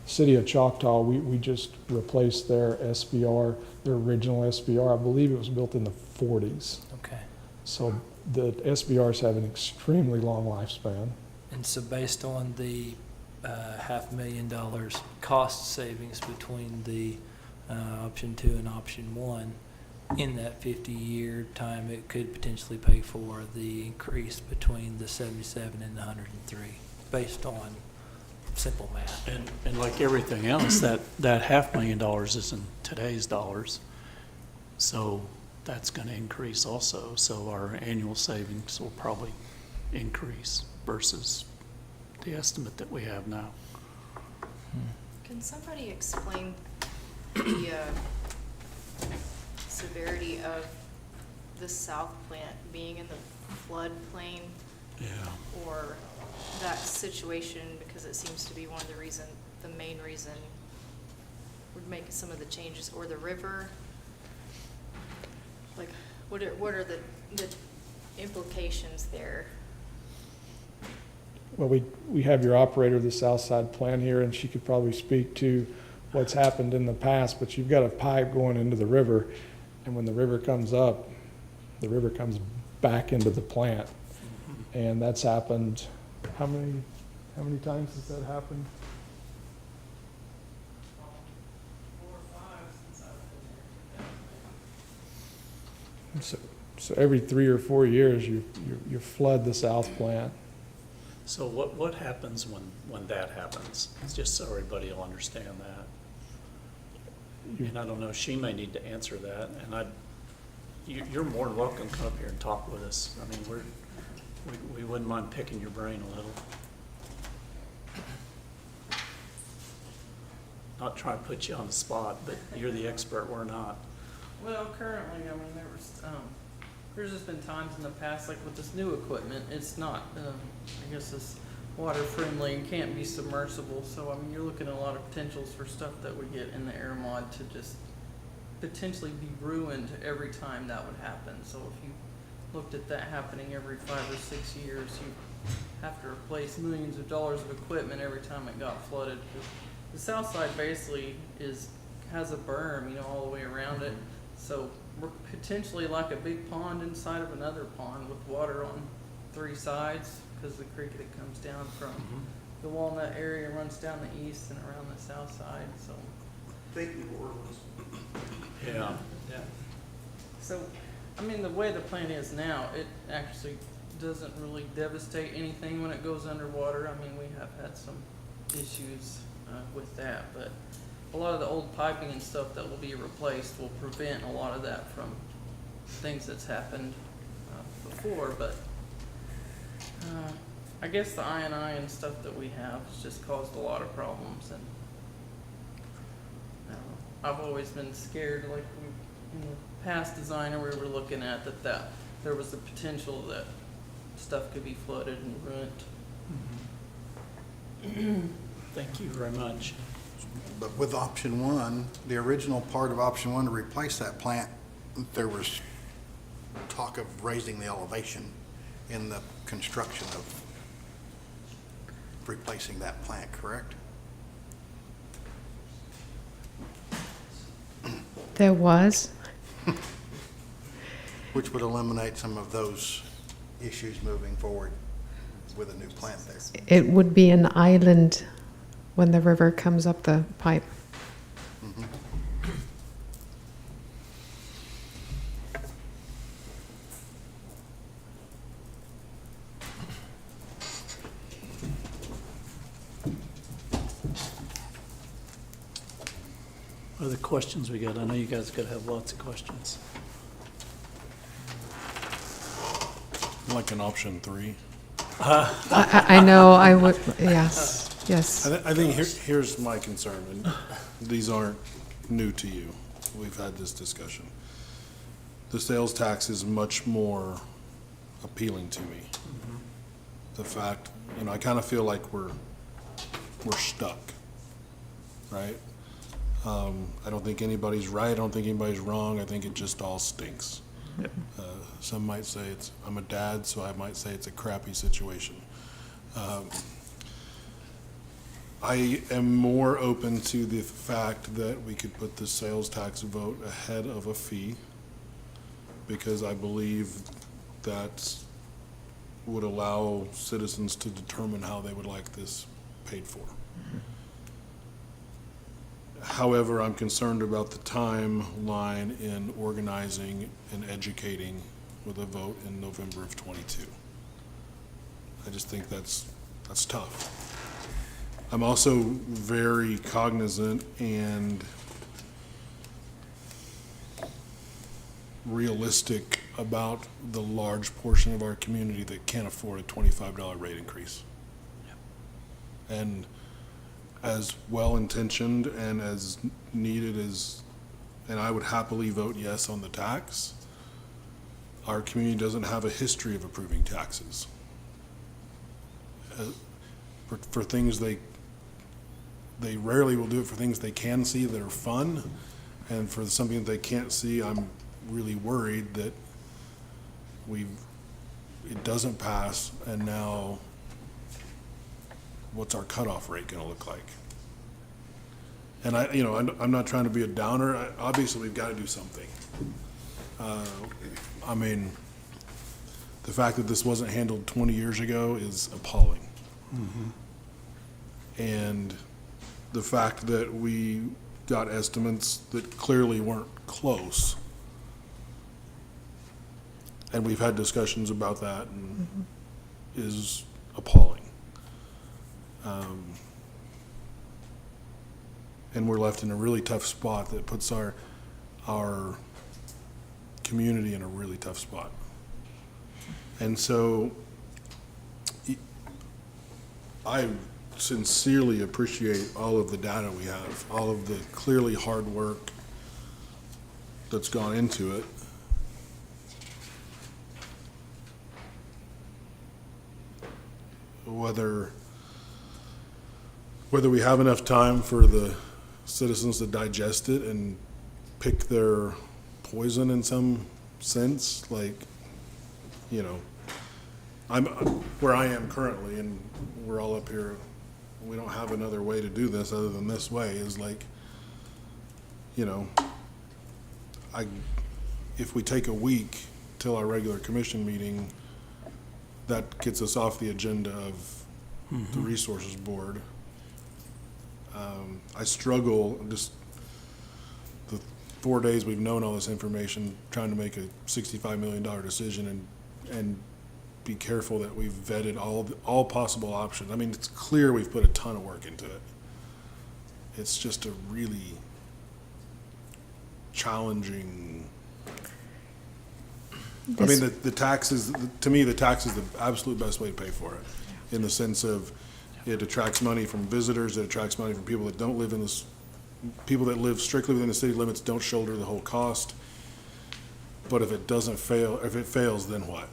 J: City of Choctaw, we just replaced their SBR, their original SBR. I believe it was built in the 40s.
E: Okay.
J: So the SBRs have an extremely long lifespan.
E: And so based on the $500,000 cost savings between the option 2 and option 1, in that 50-year time, it could potentially pay for the increase between the 77 and the 103, based on simple math.
A: And like everything else, that $500,000 is in today's dollars. So that's gonna increase also. So our annual savings will probably increase versus the estimate that we have now.
C: Can somebody explain the severity of the south plant being in the floodplain,
A: Yeah.
C: or that situation, because it seems to be one of the main reason would make some of the changes, or the river? Like, what are the implications there?
J: Well, we have your operator of the south side plant here, and she could probably speak to what's happened in the past, but you've got a pipe going into the river, and when the river comes up, the river comes back into the plant. And that's happened, how many times has that happened?
K: 4 or 5 since I've been there.
J: So every 3 or 4 years, you flood the south plant.
A: So what happens when that happens? Just so everybody will understand that. And I don't know, she may need to answer that, and you're more than welcome to come up here and talk with us. I mean, we wouldn't mind picking your brain a little. Not trying to put you on the spot, but you're the expert, we're not.
K: Well, currently, I mean, there's just been times in the past, like with this new equipment, it's not, I guess it's water friendly and can't be submersible. So, I mean, you're looking at a lot of potentials for stuff that we get in the air mod to just potentially be ruined every time that would happen. So if you looked at that happening every 5 or 6 years, you have to replace millions of dollars of equipment every time it got flooded. 'Cause the south side basically has a berm, all the way around it. So we're potentially like a big pond inside of another pond with water on 3 sides, because the creek that comes down from the Walnut area runs down the east and around the south side. So
A: Yeah.
E: Yeah.
K: So, I mean, the way the plant is now, it actually doesn't really devastate anything when it goes underwater. I mean, we have had some issues with that, but a lot of the old piping and stuff that will be replaced will prevent a lot of that from things that's happened before. But I guess the I&I and stuff that we have has just caused a lot of problems, and I don't know. I've always been scared, like in the past designer we were looking at, that there was the potential that stuff could be flooded and ruined.
A: Thank you very much.
L: But with option 1, the original part of option 1 to replace that plant, there was talk of raising the elevation in the construction of replacing that plant, correct?
D: There was.
L: Which would eliminate some of those issues moving forward with a new plant there.
D: It would be an island when the river comes up the pipe.
A: Other questions we got? I know you guys could have lots of questions.
H: Like an option 3.
D: I know, I would, yes, yes.
H: I think here's my concern, and these aren't new to you. We've had this discussion. The sales tax is much more appealing to me. The fact, I kind of feel like we're stuck, right? I don't think anybody's right. I don't think anybody's wrong. I think it just all stinks. Some might say I'm a dad, so I might say it's a crappy situation. I am more open to the fact that we could put the sales tax vote ahead of a fee, because I believe that would allow citizens to determine how they would like this paid for. However, I'm concerned about the timeline in organizing and educating with a vote in November of '22. I just think that's tough. I'm also very cognizant and realistic about the large portion of our community that can't afford a $25 rate increase. And as well-intentioned and as needed as, and I would happily vote yes on the tax, our community doesn't have a history of approving taxes. For things they rarely will do it for things they can see that are fun, and for something that they can't see, I'm really worried that it doesn't pass, and now what's our cutoff rate going to look like? And I'm not trying to be a downer. Obviously, we've got to do something. I mean, the fact that this wasn't handled 20 years ago is appalling. And the fact that we got estimates that clearly weren't close, and we've had discussions about that, and is appalling. And we're left in a really tough spot that puts our community in a really tough spot. And so I sincerely appreciate all of the data we have, all of the clearly hard work that's gone into it. Whether we have enough time for the citizens to digest it and pick their poison in some sense, I'm where I am currently, and we're all up here, we don't have another way to do this other than this way, is if we take a week till our regular commission meeting, that gets us off the agenda of the resources board. I struggle, just the 4 days we've known all this information, trying to make a $65 million decision and be careful that we've vetted all possible options. I mean, it's clear we've put a ton of work into it. It's just a really challenging. I mean, the tax is, to me, the tax is the absolute best way to pay for it, in the sense of it attracts money from visitors, it attracts money from people that don't live in this, people that live strictly within the city limits don't shoulder the whole cost. But if it doesn't fail, if it fails, then what?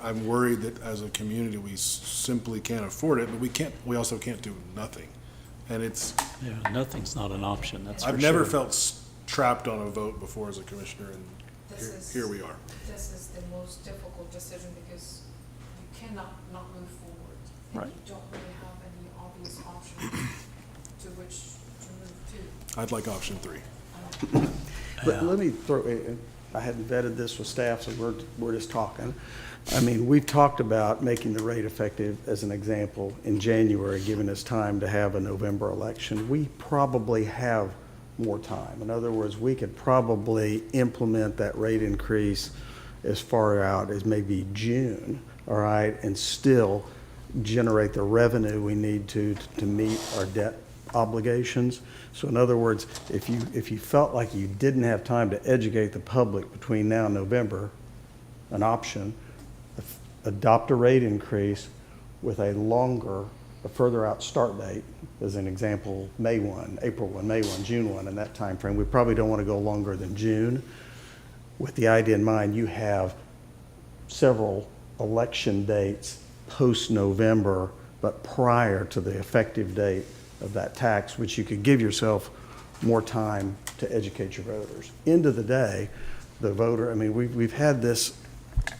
H: I'm worried that as a community, we simply can't afford it, but we also can't do nothing. And
A: Yeah, nothing's not an option, that's for sure.
H: I've never felt trapped on a vote before as a commissioner, and here we are.
D: This is the most difficult decision because you cannot not move forward.
A: Right.
D: And you don't really have any obvious options to which to move to.
H: I'd like option 3.
G: But let me I hadn't vetted this with staff, so we're just talking. I mean, we've talked about making the rate effective, as an example, in January, giving us time to have a November election. We probably have more time. In other words, we could probably implement that rate increase as far out as maybe June, all right, and still generate the revenue we need to meet our debt obligations. So in other words, if you felt like you didn't have time to educate the public between now and November, an option, adopt a rate increase with a further out start date, as an example, May 1, April 1, May 1, June 1, in that time frame. We probably don't want to go longer than June. With the idea in mind, you have several election dates post-November, but prior to the effective date of that tax, which you could give yourself more time to educate your voters. End of the day, the voter, I mean, we've had this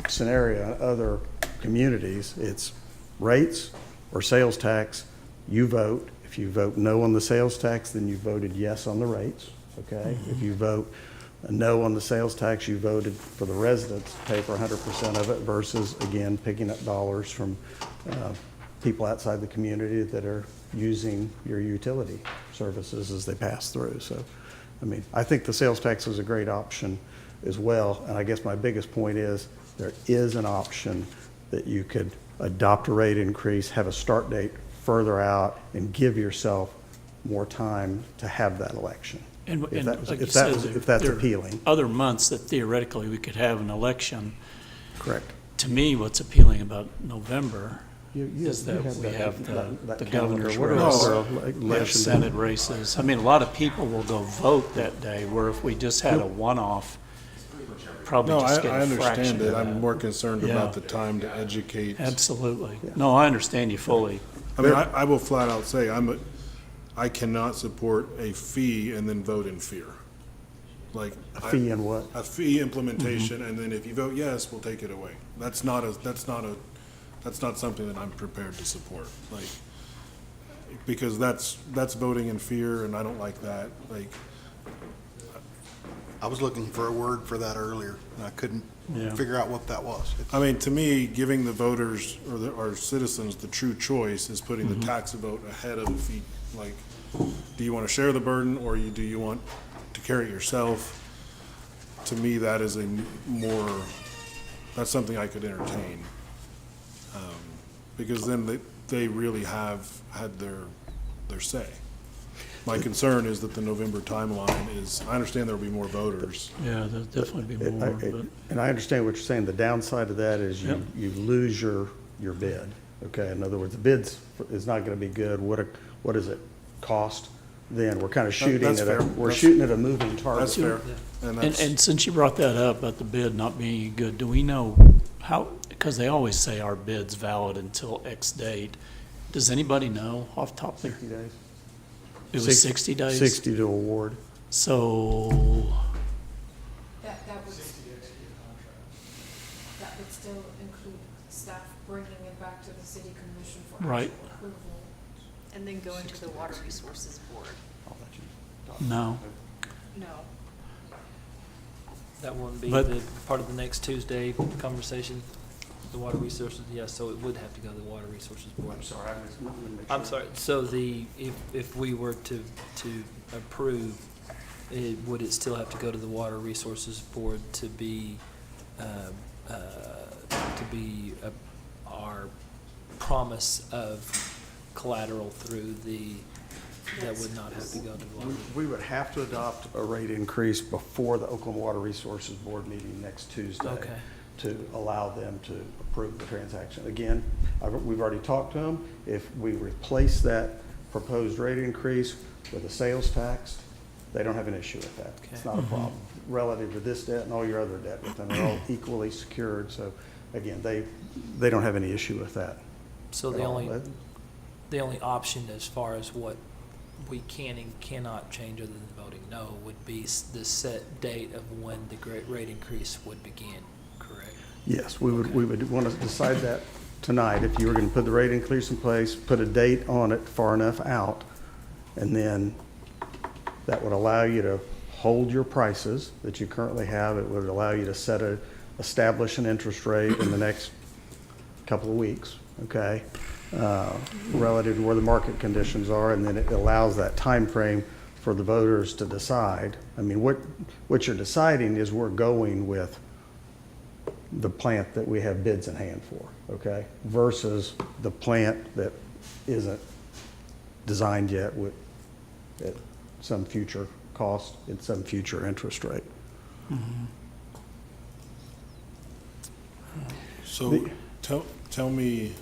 G: scenario in other communities. It's rates or sales tax, you vote. If you vote no on the sales tax, then you voted yes on the rates, okay? If you vote no on the sales tax, you voted for the residents to pay for 100% of it versus, again, picking up dollars from people outside the community that are using your utility services as they pass through. So, I mean, I think the sales tax is a great option as well. And I guess my biggest point is there is an option that you could adopt a rate increase, have a start date further out, and give yourself more time to have that election.
A: And
G: If
A: like you said,
G: if that's
A: there are
G: appealing.
A: other months that theoretically we could have an election.
G: Correct.
A: To me, what's appealing about November
G: You
A: is that we have
G: that
A: the
G: calendar.
A: governor's
G: What are
A: race,
G: other
A: we have
G: election
A: Senate races. I mean, a lot of people will go vote that day, where if we just had a one-off, probably
H: No,
A: just get
H: I
A: a fraction
H: understand
A: of
H: it.
A: that.
H: I'm more concerned
A: Yeah.
H: about the time to educate.
A: Absolutely. No, I understand you fully.
H: I mean, I will flat out say, I cannot support a fee and then vote in fear. Like.
G: A fee and what?
H: A fee implementation, and then if you vote yes, we'll take it away. That's not something that I'm prepared to support, like, because that's voting in fear, and I don't like that, like.
L: I was looking for a word for that earlier, and I couldn't
A: Yeah.
L: figure out what that was.
H: I mean, to me, giving the voters or our citizens the true choice is putting the tax vote ahead of the fee. Like, do you want to share the burden, or do you want to carry it yourself? To me, that is that's something I could entertain. Because then they really have had their say. My concern is that the November timeline is, I understand there'll be more voters.
A: Yeah, there'll definitely be more, but.
G: And I understand what you're saying. The downside of that is
A: Yep.
G: you lose your bid, okay? In other words, the bid is not going to be good. What does it cost then? We're kind of shooting
H: That's fair.
G: we're
H: That's-
G: shooting at a moving target.
H: That's fair. And that's,
A: And since you brought that up about the bid not being good, do we know how, because they always say our bid's valid until X date. Does anybody know off the top of their,
G: 60 days?
A: it was 60 days?
G: 60 to award.
A: So,
B: That would still include staff bringing it back to the city commission for
A: Right.
B: actual approval.
C: And then going to the Water Resources Board.
G: I'll let you talk.
A: no.
C: No.
E: That wouldn't be
A: But-
E: the part of the next Tuesday conversation, the water resources, yes, so it would have to go to the Water Resources Board.
G: I'm sorry,
E: I'm sorry, so if we were to approve, would it still have to go to the Water Resources Board to be our promise of collateral through that would not have to go to the water?
G: We would have to adopt a rate increase before the Oklahoma Water Resources Board meeting next Tuesday.
E: Okay.
G: To allow them to approve the transaction. Again, we've already talked to them. If we replace that proposed rate increase with a sales tax, they don't have an issue with that. It's not a problem. Relative to this debt and all your other debt with them, they're all equally secured. So again, they don't have any issue with that.
E: So
G: at
E: the
G: all.
E: the only option as far as what we can and cannot change other than voting no would be the set date of when the rate increase would begin, correct?
G: Yes, we would want to decide that tonight. If you were going to put the rate increase in place, put a date on it far enough out, and then that would allow you to hold your prices that you currently have. It would allow you to establish an interest rate in the next couple of weeks, okay? Relative to where the market conditions are, and then it allows that time frame for the voters to decide. I mean, what you're deciding is we're going with the plant that we have bids in hand for, okay? Versus the plant that isn't designed yet at some future cost and some future interest rate.
H: So tell me,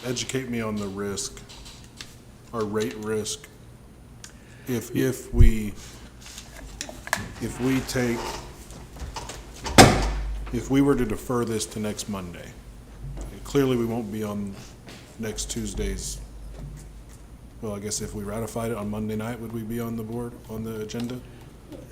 H: educate me on the risk, or rate risk, if we were to defer this to next Monday. Clearly, we won't be on next Tuesday's, well, I guess if we ratified it on Monday night, would we be on the board, on the agenda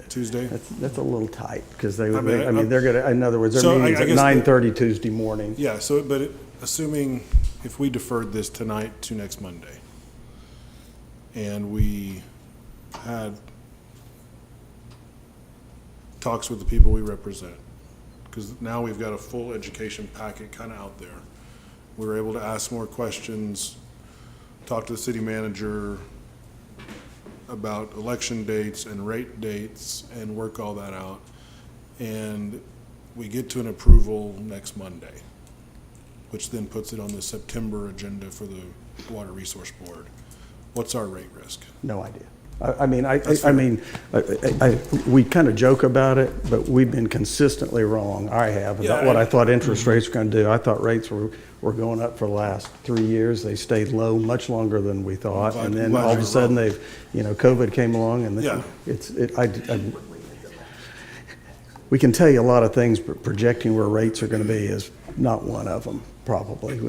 H: Tuesday?
G: That's a little tight, because
H: I mean,
G: they're gonna, in other words, their
H: So I
G: meeting's at
H: guess
G: 9:30 Tuesday morning.
H: Yeah, so, but assuming if we deferred this tonight to next Monday, and we had talks with the people we represent, because now we've got a full education packet kind of out there. We were able to ask more questions, talk to the city manager about election dates and rate dates, and work all that out. And we get to an approval next Monday, which then puts it on the September agenda for the Water Resource Board. What's our rate risk?
G: No idea. We kind of joke about it, but we've been consistently wrong, I have, about what I thought interest rates were going to do. I thought rates were going up for the last 3 years. They stayed low much longer than we thought. And then all of a sudden, COVID came along, and we can tell you a lot of things, but projecting where rates are going to be is not one of them, probably.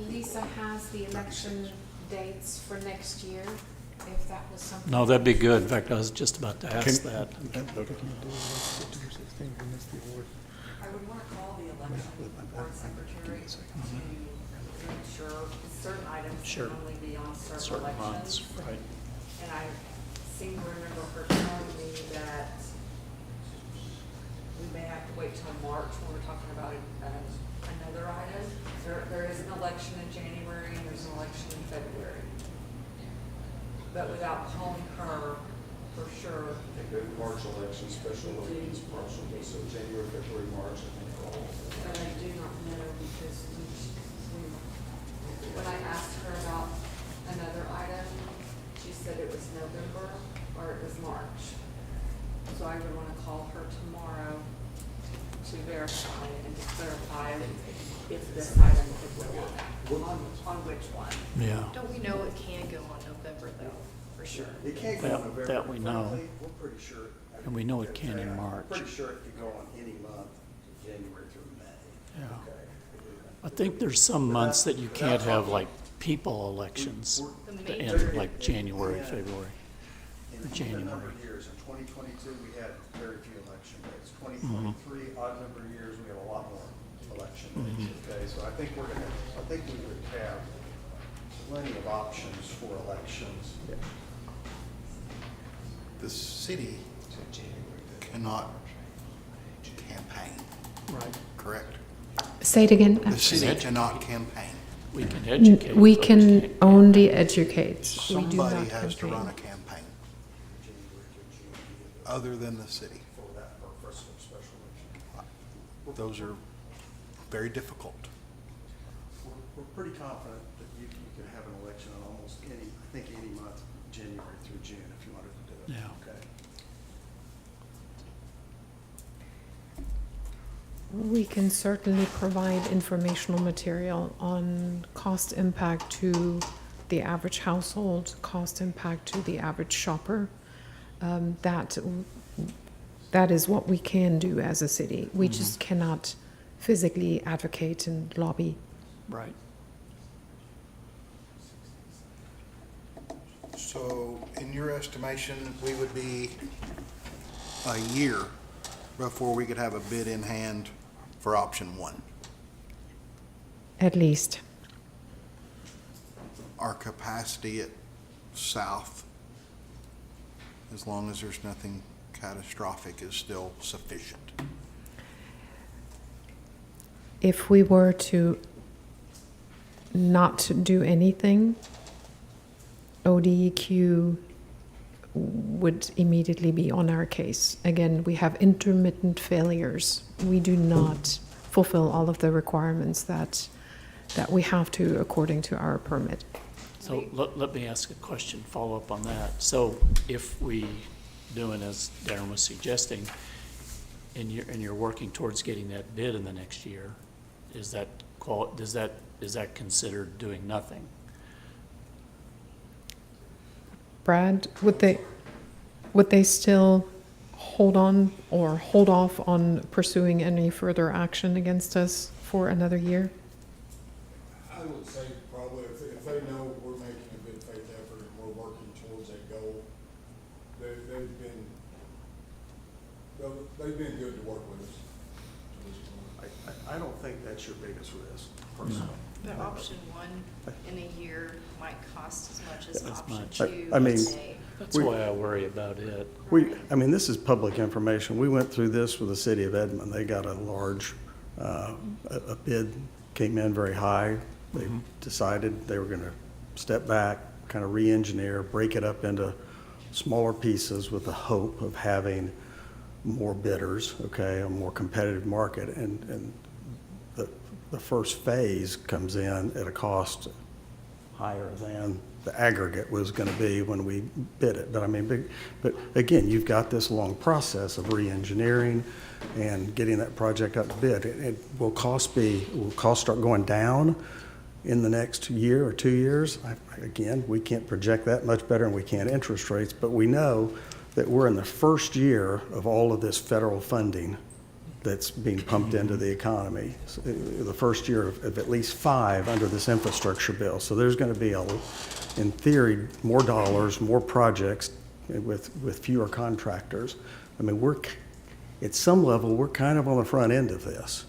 B: Lisa has the election dates for next year, if that was something.
A: No, that'd be good. In fact, I was just about to ask that.
M: I would want to call the election board secretary to make sure certain items
A: Sure.
M: can only be on certain
A: Certain months,
M: elections.
A: right.
M: And I seem to remember her telling me that we may have to wait till March when we're talking about another item. There is an election in January and there's an election in February. But without calling her for sure.
F: March election, special elections, partial, so January, February, March, I think all.
M: But I do not know because when I asked her about another item, she said it was November or it was March. So I would want to call her tomorrow to verify and to clarify if this item could go on which one.
A: Yeah.
C: Don't we know it can go on November though, for sure?
G: It can't
A: go in November, that we know.
G: frankly, we're pretty sure.
A: And we know it can in March.
G: Pretty sure it could go on any month, January through May.
A: Yeah.
G: Okay.
A: I think there's some months that you can't have like people elections to end like January, February,
G: In
A: or
G: the
A: January.
G: number of years, in 2022, we had very few election dates. 2023, odd number of years, we have a lot more election dates. Okay, so I think we would have plenty of options for elections.
L: The city cannot campaign,
A: Right.
L: correct?
D: Say it again.
L: The city cannot campaign.
A: We can educate.
D: We
A: but
D: can
A: can't-
D: only educate. We do
L: Somebody
D: not
L: has to
D: campaign.
L: run a campaign, other than the city.
G: For that purpose of special election.
L: Those are very difficult.
G: We're pretty confident that you could have an election on almost any month, January through June, if you wanted to do it.
A: Yeah.
G: Okay.
D: We can certainly provide informational material on cost impact to the average household, cost impact to the average shopper. That is what we can do as a city. We just cannot physically advocate and lobby.
A: Right.
L: So in your estimation, we would be a year before we could have a bid in hand for option one.
D: At least.
L: Our capacity at south, as long as there's nothing catastrophic, is still sufficient.
D: If we were to not do anything, ODEQ would immediately be on our case. Again, we have intermittent failures. We do not fulfill all of the requirements that we have to according to our permit.
A: So let me ask a question, follow up on that. So if we doing as Darren was suggesting, and you're working towards getting that bid in the next year, is that is that considered doing nothing?
D: Brad, would they still hold on or hold off on pursuing any further action against us for another year?
N: I would say probably if they know we're making a good faith effort and we're working towards that goal, they've been good to work with us to this point.
G: I don't think that's your biggest risk, personally.
C: But option one in a year might cost as much as
A: As
C: option
A: much.
C: two
G: I mean,
C: today.
A: That's why I worry about it.
G: This is public information. We went through this with the city of Edmond. They got a large, a bid came in very high. They decided they were gonna step back, kind of re-engineer, break it up into smaller pieces with the hope of having more bidders, okay, a more competitive market. And the first phase comes in at a cost higher than the aggregate was going to be when we bid it. But again, you've got this long process of re-engineering and getting that project up to bid. Will costs start going down in the next year or 2 years? Again, we can't project that much better than we can interest rates, but we know that we're in the first year of all of this federal funding that's being pumped into the economy. So, the first year of at least 5 under this infrastructure bill. So there's going to be, in theory, more dollars, more projects with fewer contractors. At some level, we're kind of on the front end of this.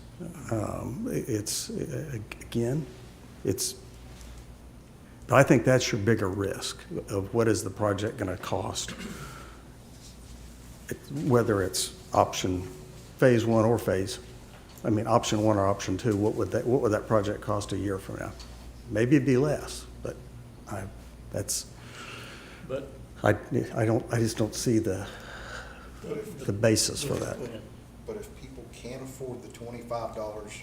G: I think that's your bigger risk of what is the project going to cost, whether it's phase one or option one or option two. What would that project cost a year from now? Maybe it'd be less, but I just don't see the basis for that.
L: But if people can't afford the $25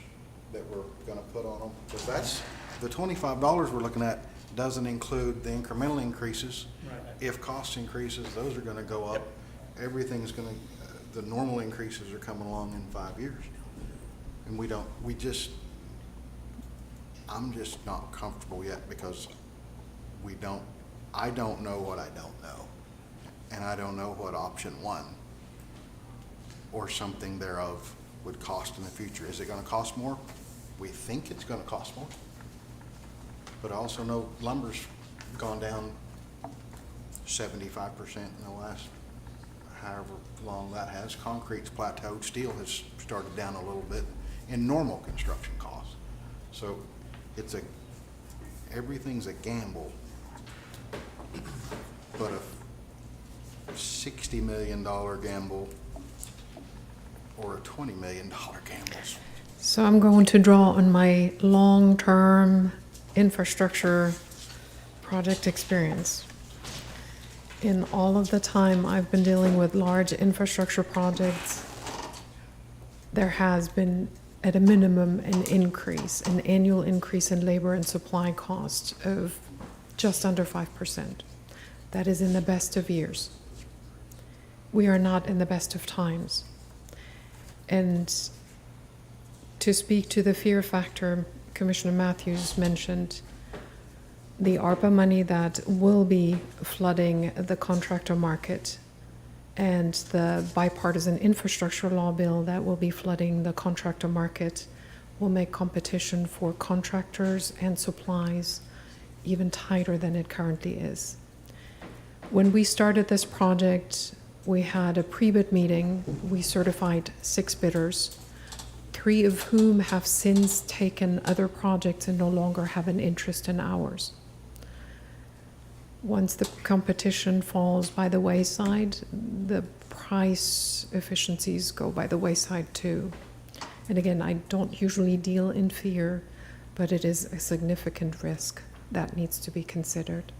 L: that we're gonna put on them, because that's, the $25 we're looking at doesn't include the incremental increases.
A: Right.
L: If cost increases, those are gonna go up. Everything's gonna, the normal increases are coming along in 5 years. And I'm just not comfortable yet because I don't know what I don't know. And I don't know what option one or something thereof would cost in the future. Is it gonna cost more? We think it's gonna cost more. But I also know lumber's gone down 75% in the last however long that has. Concrete's plateaued. Steel has started down a little bit in normal construction costs. So everything's a gamble. But a $60 million gamble or a $20 million gamble.
D: So I'm going to draw on my long-term infrastructure project experience. In all of the time I've been dealing with large infrastructure projects, there has been, at a minimum, an annual increase in labor and supply cost of just under 5%. That is in the best of years. We are not in the best of times. And to speak to the fear factor Commissioner Matthews mentioned, the ARPA money that will be flooding the contractor market and the bipartisan infrastructure law bill that will be flooding the contractor market will make competition for contractors and supplies even tighter than it currently is. When we started this project, we had a pre-bid meeting. We certified 6 bidders, 3 of whom have since taken other projects and no longer have an interest in ours. Once the competition falls by the wayside, the price efficiencies go by the wayside too. And again, I don't usually deal in fear, but it is a significant risk that needs to be considered.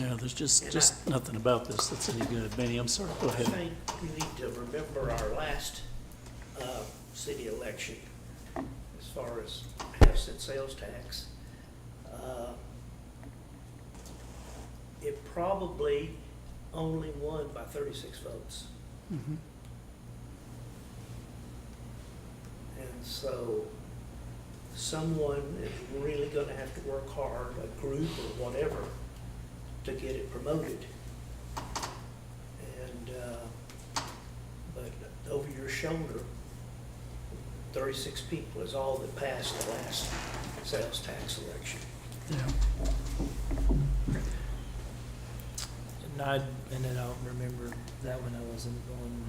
A: Yeah, there's just nothing about this that's any good. Benny, I'm sorry, go
O: I
A: ahead.
O: think we need to remember our last city election as far as half-cent sales tax. It probably only won by 36 votes.
A: Mhm.
O: And so someone is really going to have to work hard, a group or whatever, to get it promoted. And, but over your shoulder, 36 people is all that passed the last sales tax election.
A: Yeah.
E: And I don't remember that when I wasn't going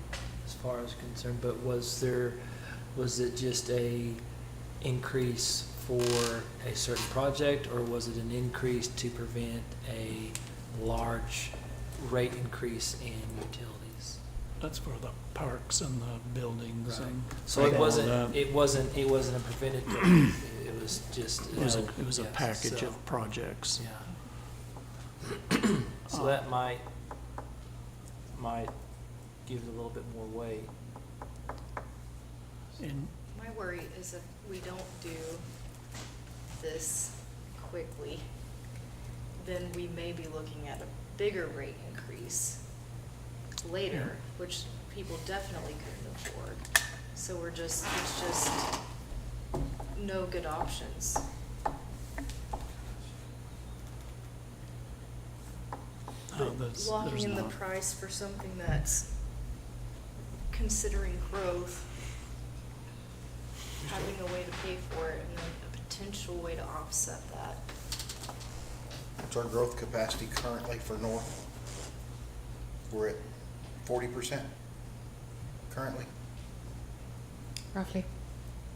E: as far as concerned, but was it just a increase for a certain project, or was it an increase to prevent a large rate increase in utilities?
A: That's for the parks and the buildings
E: Right.
A: and.
E: So it
A: all
E: wasn't,
A: that.
E: it wasn't a preventative, it was just.
A: It was a
E: yes,
A: package
E: so,
A: of projects.
E: Yeah. So that might give it a little bit more weight.
A: And
C: My worry is if we don't do this quickly, then we may be looking at a bigger rate increase later, which people definitely couldn't afford. So it's just no good options.
A: no, there's
C: Locking in the
A: not.
C: price for something that's considering growth, having a way to pay for it, and then a potential way to offset that.
L: What's our growth capacity currently for North? We're at 40% currently.
D: Roughly.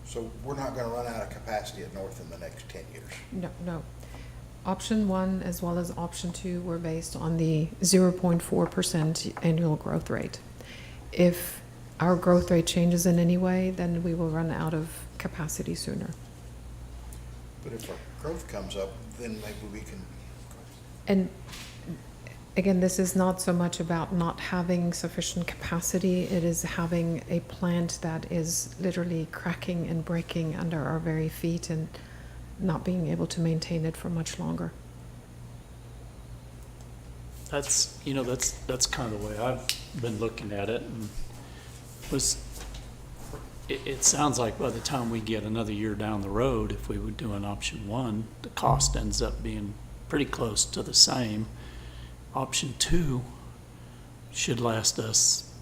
L: So we're not gonna run out of capacity at North in the next 10 years.
D: No. Option 1 as well as option 2 were based on the 0.4% annual growth rate. If our growth rate changes in any way, then we will run out of capacity sooner.
L: But if our growth comes up, then maybe we can,
D: And again, this is not so much about not having sufficient capacity, it is having a plant that is literally cracking and breaking under our very feet and not being able to maintain it for much longer.
A: That's kind of the way I've been looking at it, and it sounds like by the time we get another year down the road, if we would do an option 1, the cost ends up being pretty close to the same. Option 2 should last us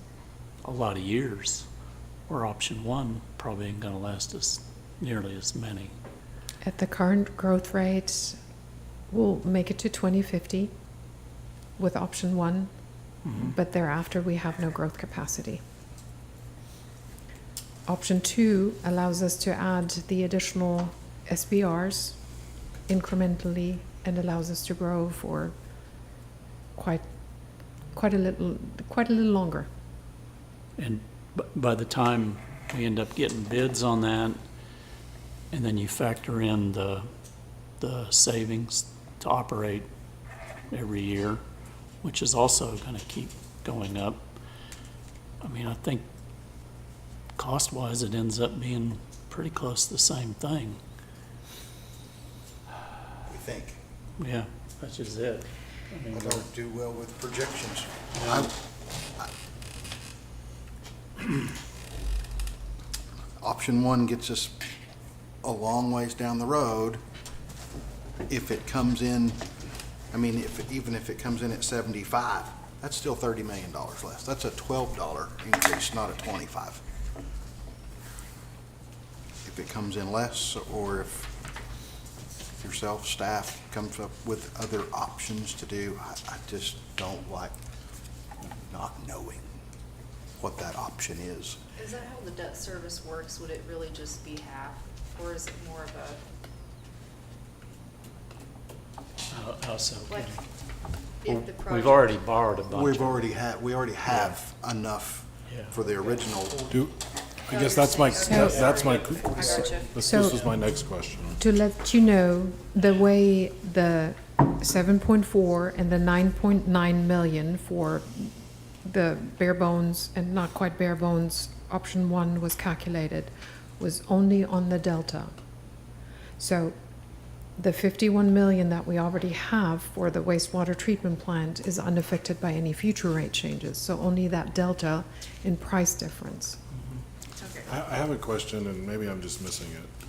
A: a lot of years, where option 1 probably ain't gonna last us nearly as many.
D: At the current growth rate, we'll make it to 2050 with option 1, but thereafter we have no growth capacity. Option 2 allows us to add the additional SBRs incrementally and allows us to grow for quite a little longer.
A: And by the time we end up getting bids on that, and then you factor in the savings to operate every year, which is also going to keep going up. I mean, I think cost-wise, it ends up being pretty close to the same thing.
L: we think.
A: Yeah, that's just it. I mean,
L: I don't do well with projections. Option 1 gets us a long ways down the road. If it comes in, I mean, even if it comes in at 75, that's still $30 million less. That's a $12 increase, not a 25. If it comes in less, or if yourself, staff, comes up with other options to do, I just don't like not knowing what that option is.
C: Is that how the debt service works? Would it really just be half, or is it more of a,
A: how so?
C: like,
A: Well,
C: if the project?
A: we've already borrowed a bunch.
L: We already have enough
A: Yeah.
L: for the original.
H: I guess that's my,
C: So-
H: that's my,
C: I gotcha.
H: this
D: So-
H: was my next question.
D: To let you know, the way the 7.4 and the 9.9 million for the bare bones and not quite bare bones, option one was calculated, was only on the delta. So the 51 million that we already have for the wastewater treatment plant is unaffected by any future rate changes. So only that delta in price difference.
H: I have a question, and maybe I'm just missing it.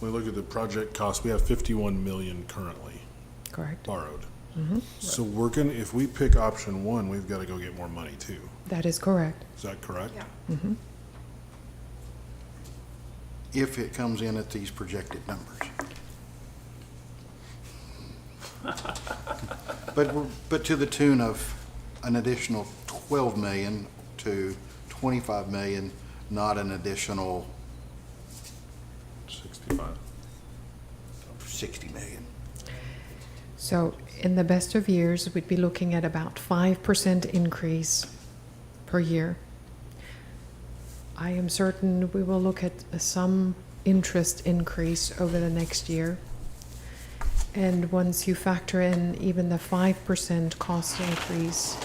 H: When we look at the project cost, we have 51 million currently
D: Correct.
H: borrowed.
D: Mhm.
H: So we're gonna, if we pick option one, we've gotta go get more money too.
D: That is correct.
H: Is that correct?
C: Yeah.
D: Mhm.
L: If it comes in at these projected numbers. But to the tune of an additional 12 million to 25 million, not an additional
H: 65.
L: 60 million.
D: So in the best of years, we'd be looking at about 5% increase per year. I am certain we will look at some interest increase over the next year. And once you factor in even the 5% cost increase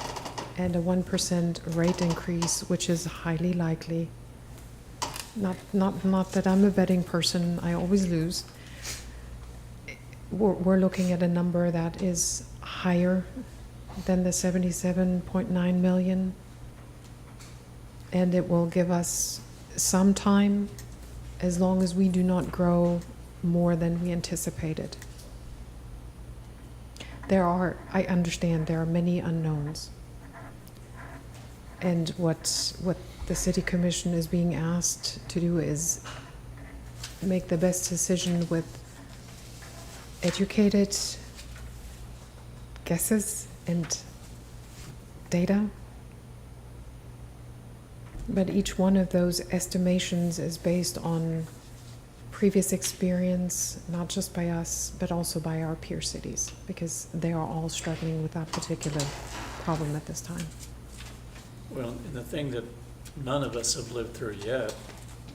D: and a 1% rate increase, which is highly likely, not that I'm a betting person, I always lose, we're looking at a number that is higher than the 77.9 million. And it will give us some time, as long as we do not grow more than we anticipated. I understand there are many unknowns. And what the city commission is being asked to do is make the best decision with educated guesses and data. But each one of those estimations is based on previous experience, not just by us, but also by our peer cities, because they are all struggling with that particular problem at this time.
A: Well, and the thing that none of us have lived through yet,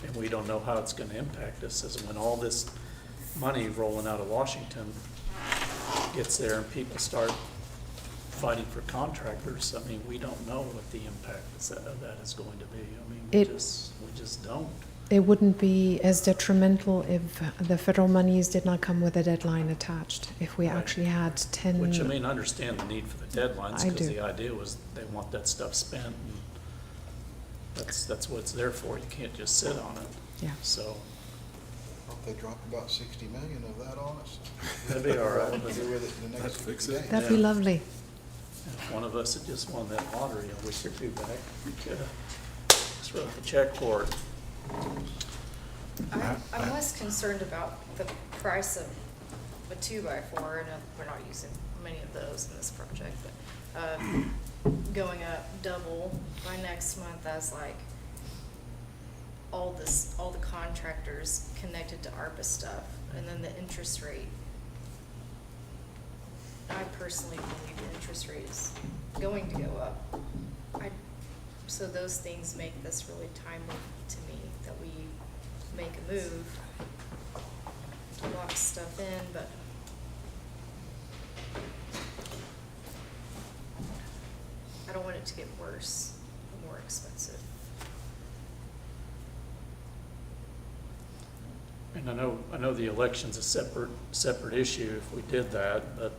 A: and we don't know how it's gonna impact us, is when all this money rolling out of Washington gets there and people start fighting for contractors. I mean, we don't know what the impact of that is going to be. I mean, we just don't.
D: It wouldn't be as detrimental if the federal monies did not come with a deadline attached. If we
A: Right.
D: actually had 10...
A: Which, I mean, I understand the need for the deadlines,
D: I
A: because
D: do.
A: the idea was they want that stuff spent, and that's what it's there for. You can't just sit on it.
D: Yeah.
A: So,
L: Hope they drop about 60 million of that on us.
A: that'd be all right.
L: What do we do with it in the next
H: That'd fix
L: 60
H: it.
L: days?
D: That'd be
A: Yeah.
D: lovely.
A: If one of us had just won that lottery a week or two back, we could have just wrote the check for it.
C: I'm less concerned about the price of a 2x4, and we're not using many of those in this project, but going up double by next month as like all the contractors connected to ARPA stuff, and then the interest rate. I personally believe the interest rate is going to go up. So those things make this really timely to me, that we make a move to lock stuff in, but I don't want it to get worse or more expensive.
A: And I know the election's a separate issue if we did that, but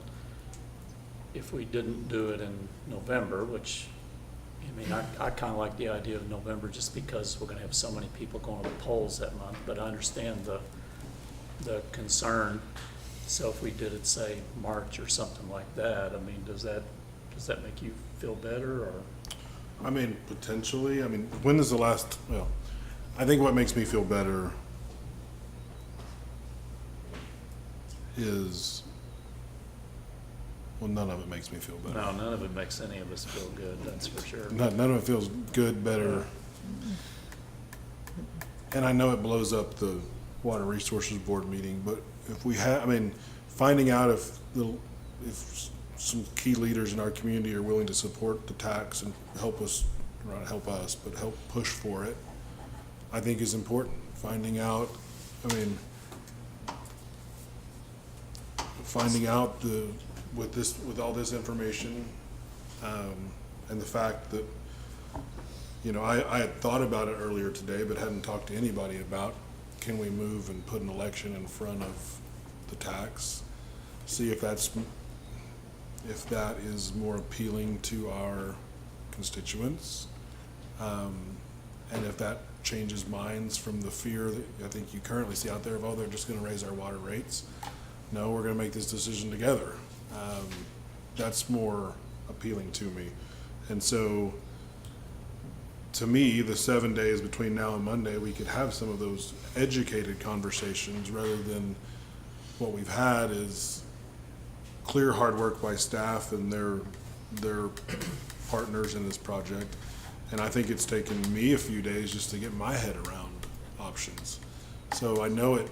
A: if we didn't do it in November, which, I mean, I kind of like the idea of November just because we're gonna have so many people going to the polls that month, but I understand the concern. So if we did it, say, March or something like that, I mean, does that make you feel better, or?
H: I mean, potentially. I mean, when is the last, well, I think what makes me feel better is, well, none of it makes me feel better.
A: No, none of it makes any of us feel good, that's for sure.
H: None of it feels good, better. And I know it blows up the Water Resources Board meeting, but if we have, I mean, finding out if some key leaders in our community are willing to support the tax and help us, not help us, but help push for it, I think is important. Finding out, I mean, finding out with all this information, and the fact that, I had thought about it earlier today, but hadn't talked to anybody about, can we move and put an election in front of the tax? See if that is more appealing to our constituents. And if that changes minds from the fear that I think you currently see out there of, they're just gonna raise our water rates. No, we're gonna make this decision together. That's more appealing to me. And so, to me, the 7 days between now and Monday, we could have some of those educated conversations rather than what we've had is clear hard work by staff and their partners in this project. And I think it's taken me a few days just to get my head around options. So I know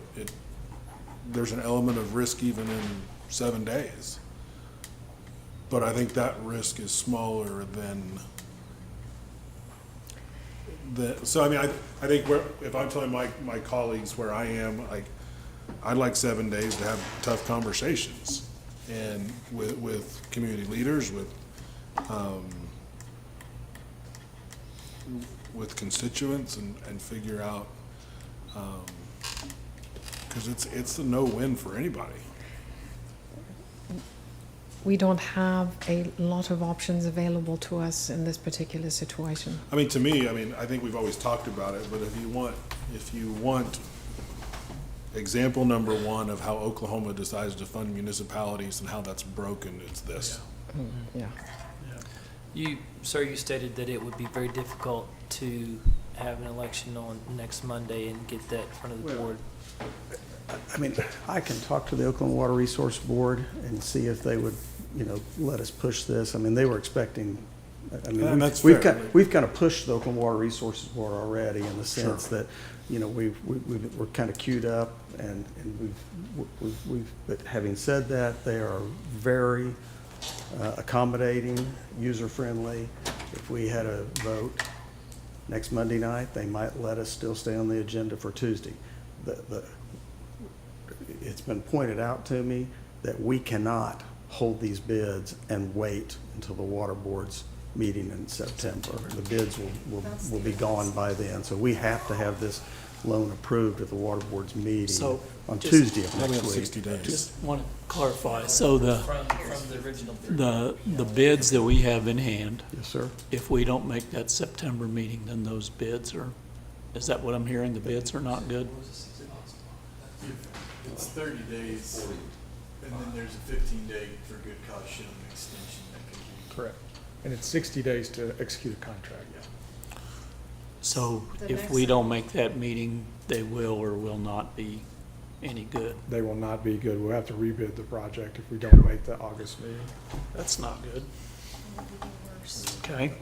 H: there's an element of risk even in 7 days. But I think that risk is smaller than so I mean, I think if I'm telling my colleagues where I am, like, I'd like 7 days to have tough conversations and with community leaders, with constituents and figure out, because it's a no-win for anybody.
D: We don't have a lot of options available to us in this particular situation.
H: I mean, to me, I think we've always talked about it, but if you want example number one of how Oklahoma decides to fund municipalities and how that's broken, it's this.
D: Yeah.
E: You stated that it would be very difficult to have an election on next Monday and get that in front of the board.
G: I can talk to the Oklahoma Water Resource Board and see if they would, let us push this. They were expecting,
H: And that's
G: we've
H: fair.
G: we've kind of pushed the Oklahoma Water Resources Board already in the sense that, we're kind of queued up and but having said that, they are very accommodating, user-friendly. If we had a vote next Monday night, they might let us still stay on the agenda for Tuesday. It's been pointed out to me that we cannot hold these bids and wait until the water board's meeting in September. The bids will be gone by then. So we have to have this loan approved at the water board's meeting
A: So,
G: on
A: just-
G: Tuesday of
H: That'll be
G: next
H: up
G: week.
H: 60 days.
A: Just want to clarify, so
E: From the original.
A: the bids that we have in hand,
G: Yes, sir.
A: if we don't make that September meeting, then those bids is that what I'm hearing? The bids are not good?
F: It's 30 days, and then there's a 15-day for good cause shown extension that can be.
J: Correct. And it's 60 days to execute a contract.
A: So
B: The
A: if
B: next
A: we
B: one.
A: don't make that meeting, they will or will not be any good.
J: They will not be good. We'll have to rebid the project if we don't make the August meeting.
A: That's not good. Okay.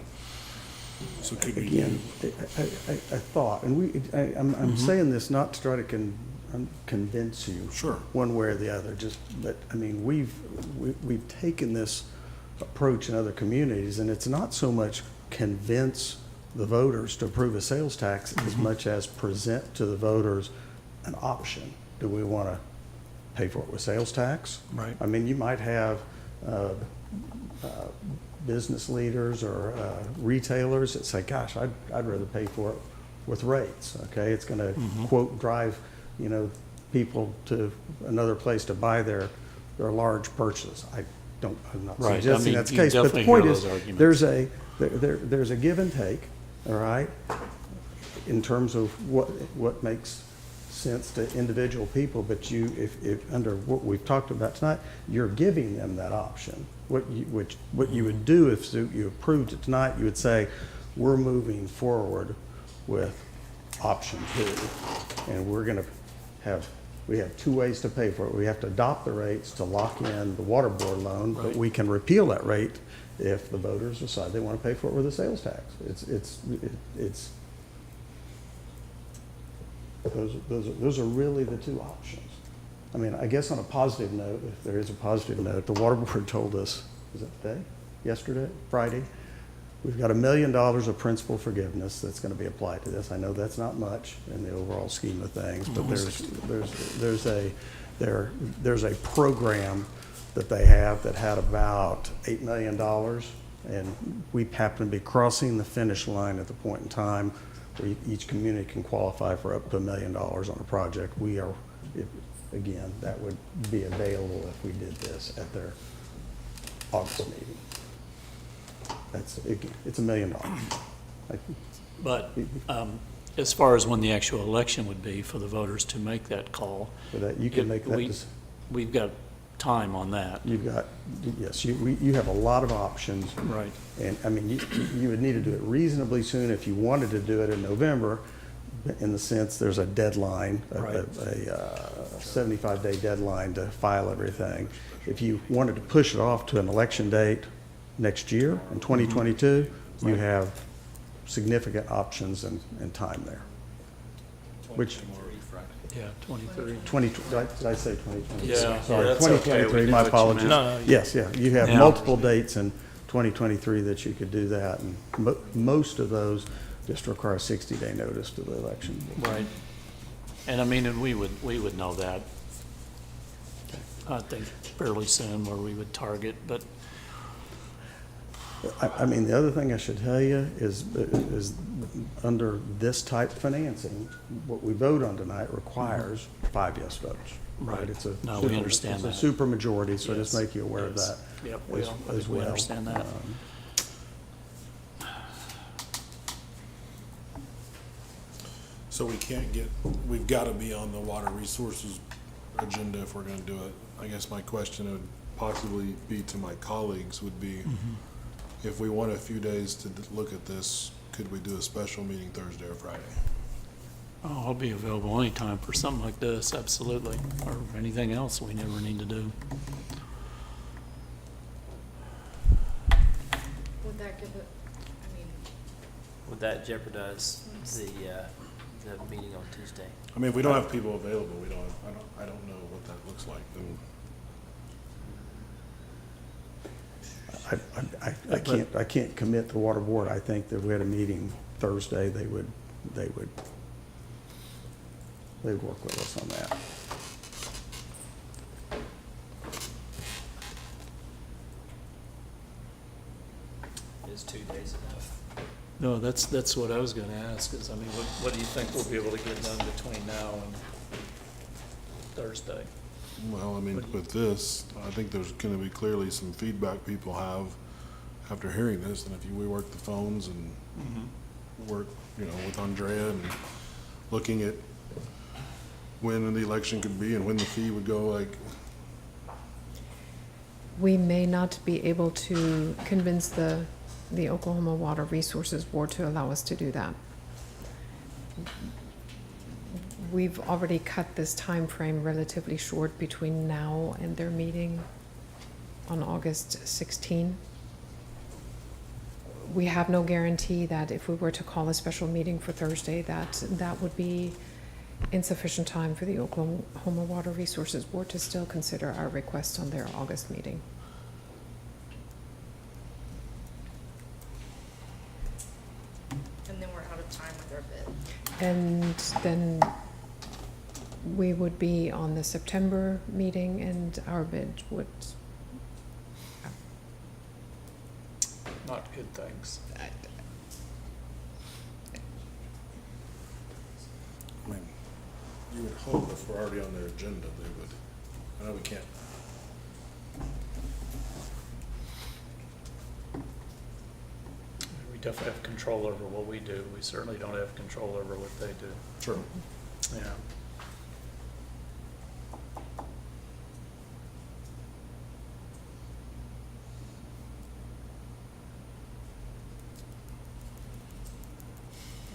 H: So could we
G: Again, I thought, and I'm saying this not to try to convince you.
H: Sure.
G: One way or the other, but we've taken this approach in other communities, and it's not so much convince the voters to approve a sales tax as much as present to the voters an option. Do we want to pay for it with sales tax?
A: Right.
G: You might have business leaders or retailers that say, gosh, I'd rather pay for it with rates, okay? It's going to, quote, drive, people to another place to buy their large purchase. I'm not
A: Right.
G: suggesting that's the
A: you
G: case, but the
A: definitely
G: point
A: hear
G: is,
A: those arguments.
G: there's a give and take, all right, in terms of what makes sense to individual people, but if under what we've talked about tonight, you're giving them that option. What you would do if you approved it tonight, you would say, we're moving forward with option 2, and we have 2 ways to pay for it. We have to adopt the rates to lock in the water board loan, but we can repeal that rate if the voters decide they want to pay for it with a sales tax. Those are really the 2 options. I guess on a positive note, if there is a positive note, the water board told us, was it today? Yesterday? Friday? We've got $1 million of principal forgiveness that's going to be applied to this. I know that's not much in the overall scheme of things, but there's there's a program that they have that had about $8 million, and we happen to be crossing the finish line at the point in time where each community can qualify for up to $1 million on a project. We are, again, that would be available if we did this at their August meeting. It's $1 million.
A: But as far as when the actual election would be for the voters to make that call.
G: For that, you can make that.
A: We've got time on that.
G: You've got, yes, you have a lot of options.
A: Right.
G: And, I mean, you would need to do it reasonably soon if you wanted to do it in November, in the sense there's a deadline,
A: Right.
G: a 75-day deadline to file everything. If you wanted to push it off to an election date next year, in 2022, you
A: Right.
G: have significant options and time there. Which,
A: Yeah, 23.
G: 20, did I say 2022?
A: Yeah,
G: Sorry,
A: that's okay. We
G: 2023,
A: knew
G: my
A: what you
G: apologies.
A: meant. No,
G: Yes, yeah, you have
A: Yeah.
G: multiple dates in 2023 that you could do that, and most of those just require a 60-day notice to the election.
A: Right. And I mean, and we would know that, I think, fairly soon where we would target, but
G: I mean, the other thing I should tell you is under this type financing, what we vote on tonight requires 5 yes votes.
A: Right.
G: It's a
A: No, we understand
G: it's
A: that.
G: a super majority, so just
A: Yes,
G: make you aware of
A: yes.
G: that.
A: Yep,
G: as-
A: I
G: as
A: think we
G: well.
A: understand that.
H: So we've got to be on the water resources agenda if we're going to do it. I guess my question would possibly be to my colleagues would be, if we want a few days to look at this, could we do a special meeting Thursday or Friday?
A: Oh, I'll be available anytime for something like this, absolutely, or anything else we never need to do.
C: Would that give it, I mean,
E: Would that jeopardize the meeting on Tuesday?
H: I mean, if we don't have people available, I don't know what that looks like. Then
G: I can't commit the water board. I think that if we had a meeting Thursday, they would work with us on that.
E: Is 2 days enough?
A: No, that's what I was gonna ask, is, I mean, what do you think we'll be able to get done between now and Thursday?
H: Well, I mean, with this, I think there's going to be clearly some feedback people have after hearing this, and if we work the phones and work, with Andrea and looking at when the election could be and when the fee would go, like,
D: We may not be able to convince the Oklahoma Water Resources Board to allow us to do that. We've already cut this time frame relatively short between now and their meeting on August 16. We have no guarantee that if we were to call a special meeting for Thursday, that would be insufficient time for the Oklahoma Water Resources Board to still consider our request on their August meeting.
C: and then we're out of time with our bid.
D: And then we would be on the September meeting and our bid would,
A: Not good things.
H: I mean, you would hope if we're already on their agenda, they would. I know we can't.
A: We definitely have control over what we do. We certainly don't have control over what they do.
H: True.
A: Yeah.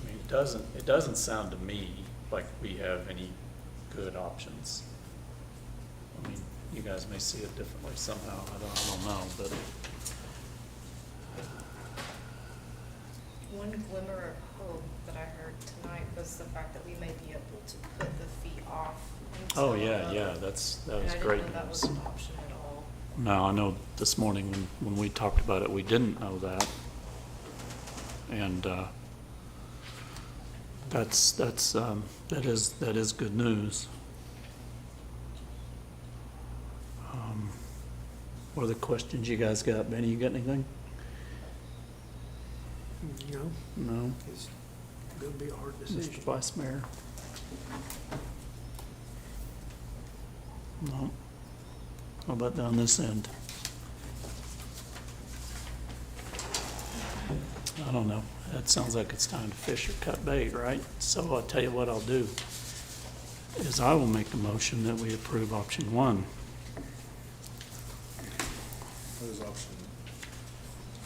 A: I mean, it doesn't sound to me like we have any good options. I mean, you guys may see it differently somehow, I don't know, but
C: One glimmer of hope that I heard tonight was the fact that we may be able to put the fee off until.
A: oh, yeah, that was great
C: And I didn't know that was
A: news.
C: an option at all.
A: No, I know this morning when we talked about it, we didn't know that. And that is good news. What are the questions you guys got? Benny, you got anything?
O: No,
A: No?
O: it's gonna be a hard
A: Mr.
O: decision.
A: Vice Mayor? No? How about down this end? I don't know. That sounds like it's time to fish or cut bait, right? So I'll tell you what I'll do, is I will make a motion that we approve option one.
H: What is option?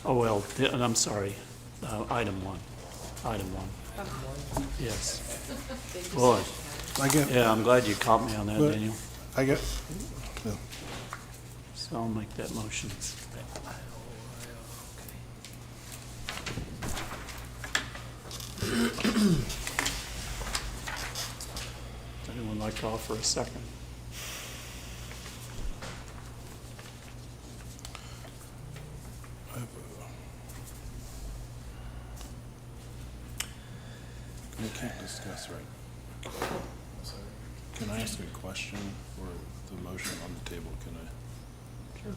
A: Oh, well, I'm sorry, item one. Item one, yes.
C: Big
A: Boy,
C: decision.
H: I get,
A: yeah, I'm glad you caught me on that,
H: But-
A: Daniel.
H: I get,
A: So I'll make that motion. Anyone like to offer a second?
H: I have we can't discuss, right? Can I ask a question or the motion on the table, can I?
A: Sure.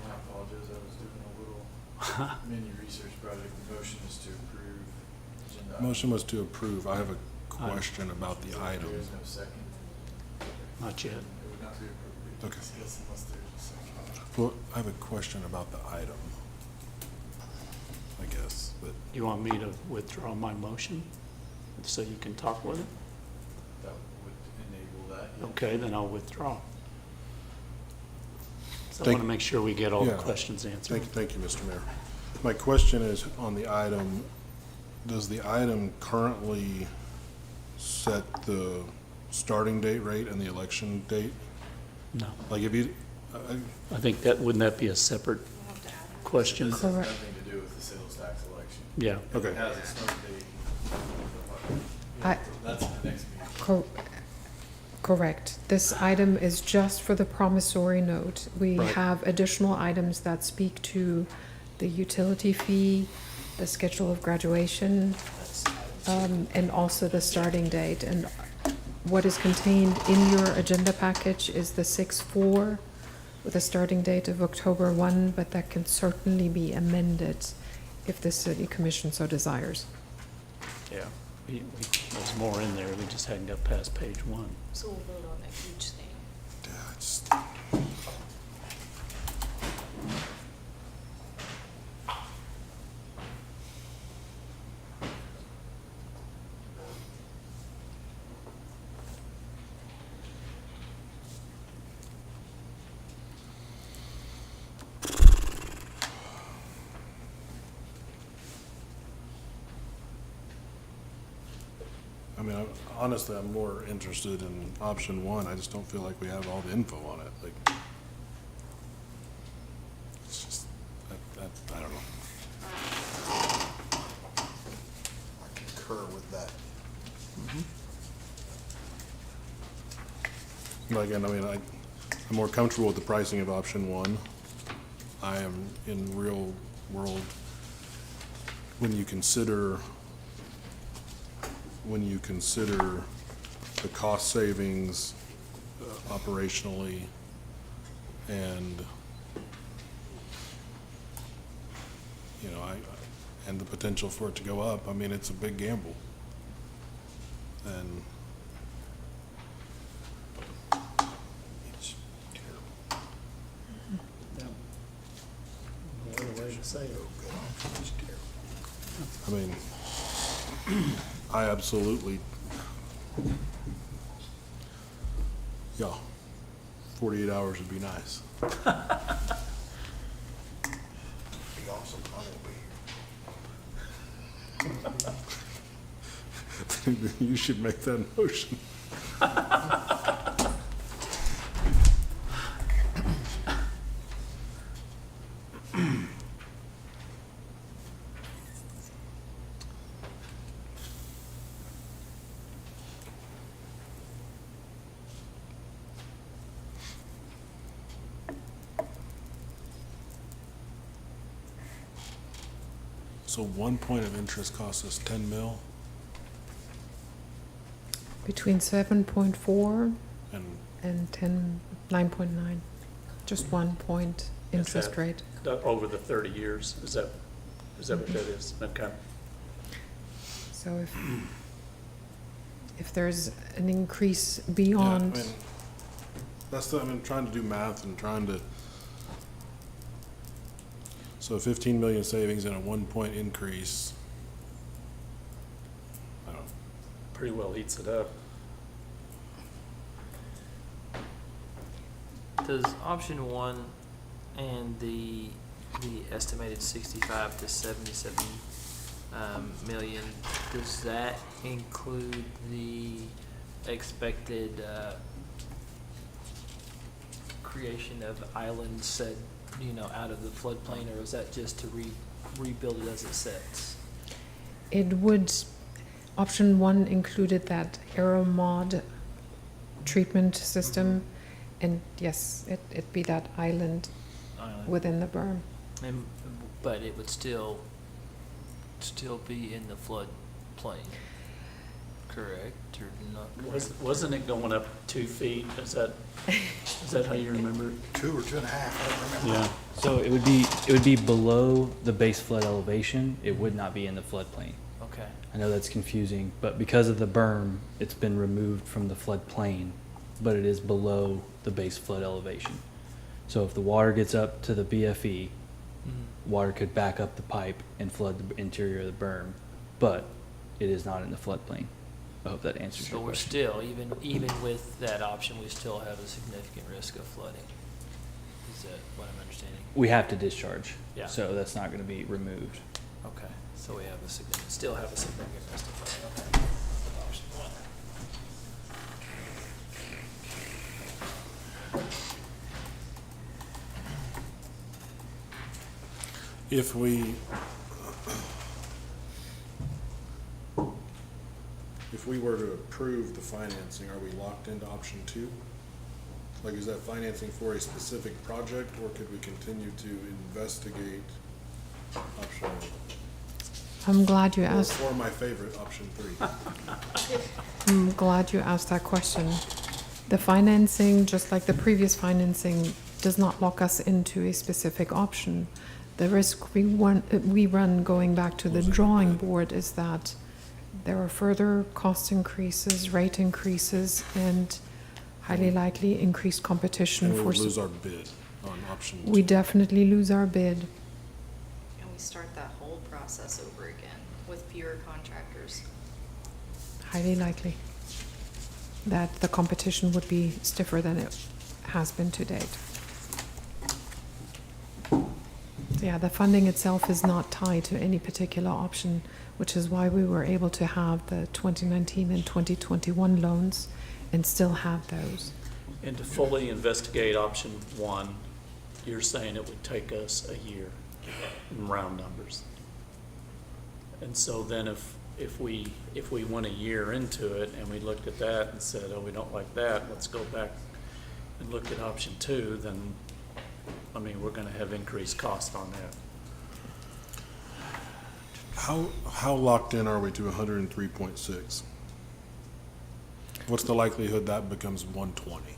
F: I apologize, I was doing a little mini research project. The motion is to approve agenda. item.
H: Motion was to approve. I have a question about the item.
F: There is no second.
A: Not yet.
F: It would not be appropriate to
H: Okay.
F: discuss unless there's a second.
H: Well, I have a question about the item, I guess, but
A: You want me to withdraw my motion so you can talk with it?
F: That would enable that. yeah.
A: Okay, then I'll withdraw. So I
H: Thank-
A: want to make sure we get all the
H: Yeah.
A: questions answered.
H: thank you, Mr. Mayor. My question is on the item, does the item currently set the starting date rate and the election date?
A: No,
H: Like if you,
A: I think that, wouldn't that be a separate
C: We'll have to add it.
A: question?
F: This has
D: Correct.
F: nothing to do with the sales tax election.
A: Yeah,
H: okay.
F: It has a start date.
D: I-
F: That's in the next meeting.
D: Correct. This item is just for the promissory note. We
A: Right.
D: have additional items that speak to the utility fee, the schedule of graduation, and also the starting date. And what is contained in your agenda package is the 6/4 with a starting date of October 1, but that can certainly be amended if the city commission so desires.
A: yeah. There's more in there, we just hadn't got past page one.
C: So we'll vote on each thing.
H: Yeah, it's- I mean, honestly, I'm more interested in option one. I just don't feel like we have all the info on it. Like, it's just, I don't know.
L: I concur with that.
H: Again, I mean, I'm more comfortable with the pricing of option one. I am in real world, when you consider the cost savings operationally and, you know, and the potential for it to go up, I mean, it's a big gamble. And
L: It's terrible.
A: What a way to say it.
L: It's terrible.
H: I mean, I absolutely, yeah, 48 hours would be nice.
L: Be awesome. I won't be here.
H: You should make that motion. So 1 point of interest costs us 10 mil,
D: Between 7.4
H: and
D: and 9.9. Just 1 point interest
A: that-
D: rate.
A: Over the 30 years, is that what that is? Okay.
D: So if there's an increase
H: Yeah,
D: beyond,
H: I mean, I'm trying to do math and trying to, so 15 million savings and a 1 point increase. I don't,
A: Pretty well eats it up.
E: Does option one and the estimated 65 to 77 million, does that include the expected creation of islands set, out of the floodplain, or is that just to rebuild it as it sits?
D: it would, option 1 included that aeromod treatment system, and yes, it'd be that island within the berm.
E: And, but it would still be in the floodplain, correct, or not?
A: Wasn't it going up 2 feet? Is that how you remember it?
L: 2 or 2.5, I don't remember.
A: Yeah.
P: So it would be below the base flood elevation. It would not be in the floodplain.
E: Okay.
P: I know that's confusing, but because of the berm, it's been removed from the floodplain, but it is below the base flood elevation. So if the water gets up to the BFE, water could back up the pipe and flood the interior of the berm, but it is not in the floodplain. I hope that answers
E: So
P: your
E: we're
P: question.
E: still, even with that option, we still have a significant risk of flooding. Is that what I'm understanding?
P: We have to discharge,
E: Yeah.
P: so that's not going to be removed.
E: Okay, so we have still have a significant risk of flooding, okay. Option one.
H: if we were to approve the financing, are we locked into option 2? Like, is that financing for a specific project, or could we continue to investigate option 1?
D: I'm glad you asked.
H: Or my favorite, option 3.
D: I'm glad you asked that question. The financing, just like the previous financing, does not lock us into a specific option. The risk we run going back to the drawing board is that there are further cost increases, rate increases, and highly likely increased competition
H: And we
D: for.
H: would lose our bid on option 2.
D: We definitely lose our bid.
C: And we start that whole process over again with fewer contractors.
D: Highly likely that the competition would be stiffer than it has been to date. Yeah, the funding itself is not tied to any particular option, which is why we were able to have the 2019 and 2021 loans and still have those.
A: And to fully investigate option 1, you're saying it would take us a year in round numbers. And so then if we went a year into it and we looked at that and said, oh, we don't like that, let's go back and look at option 2, then, I mean, we're gonna have increased cost on that.
H: How locked in are we to 103.6? What's the likelihood that becomes 120?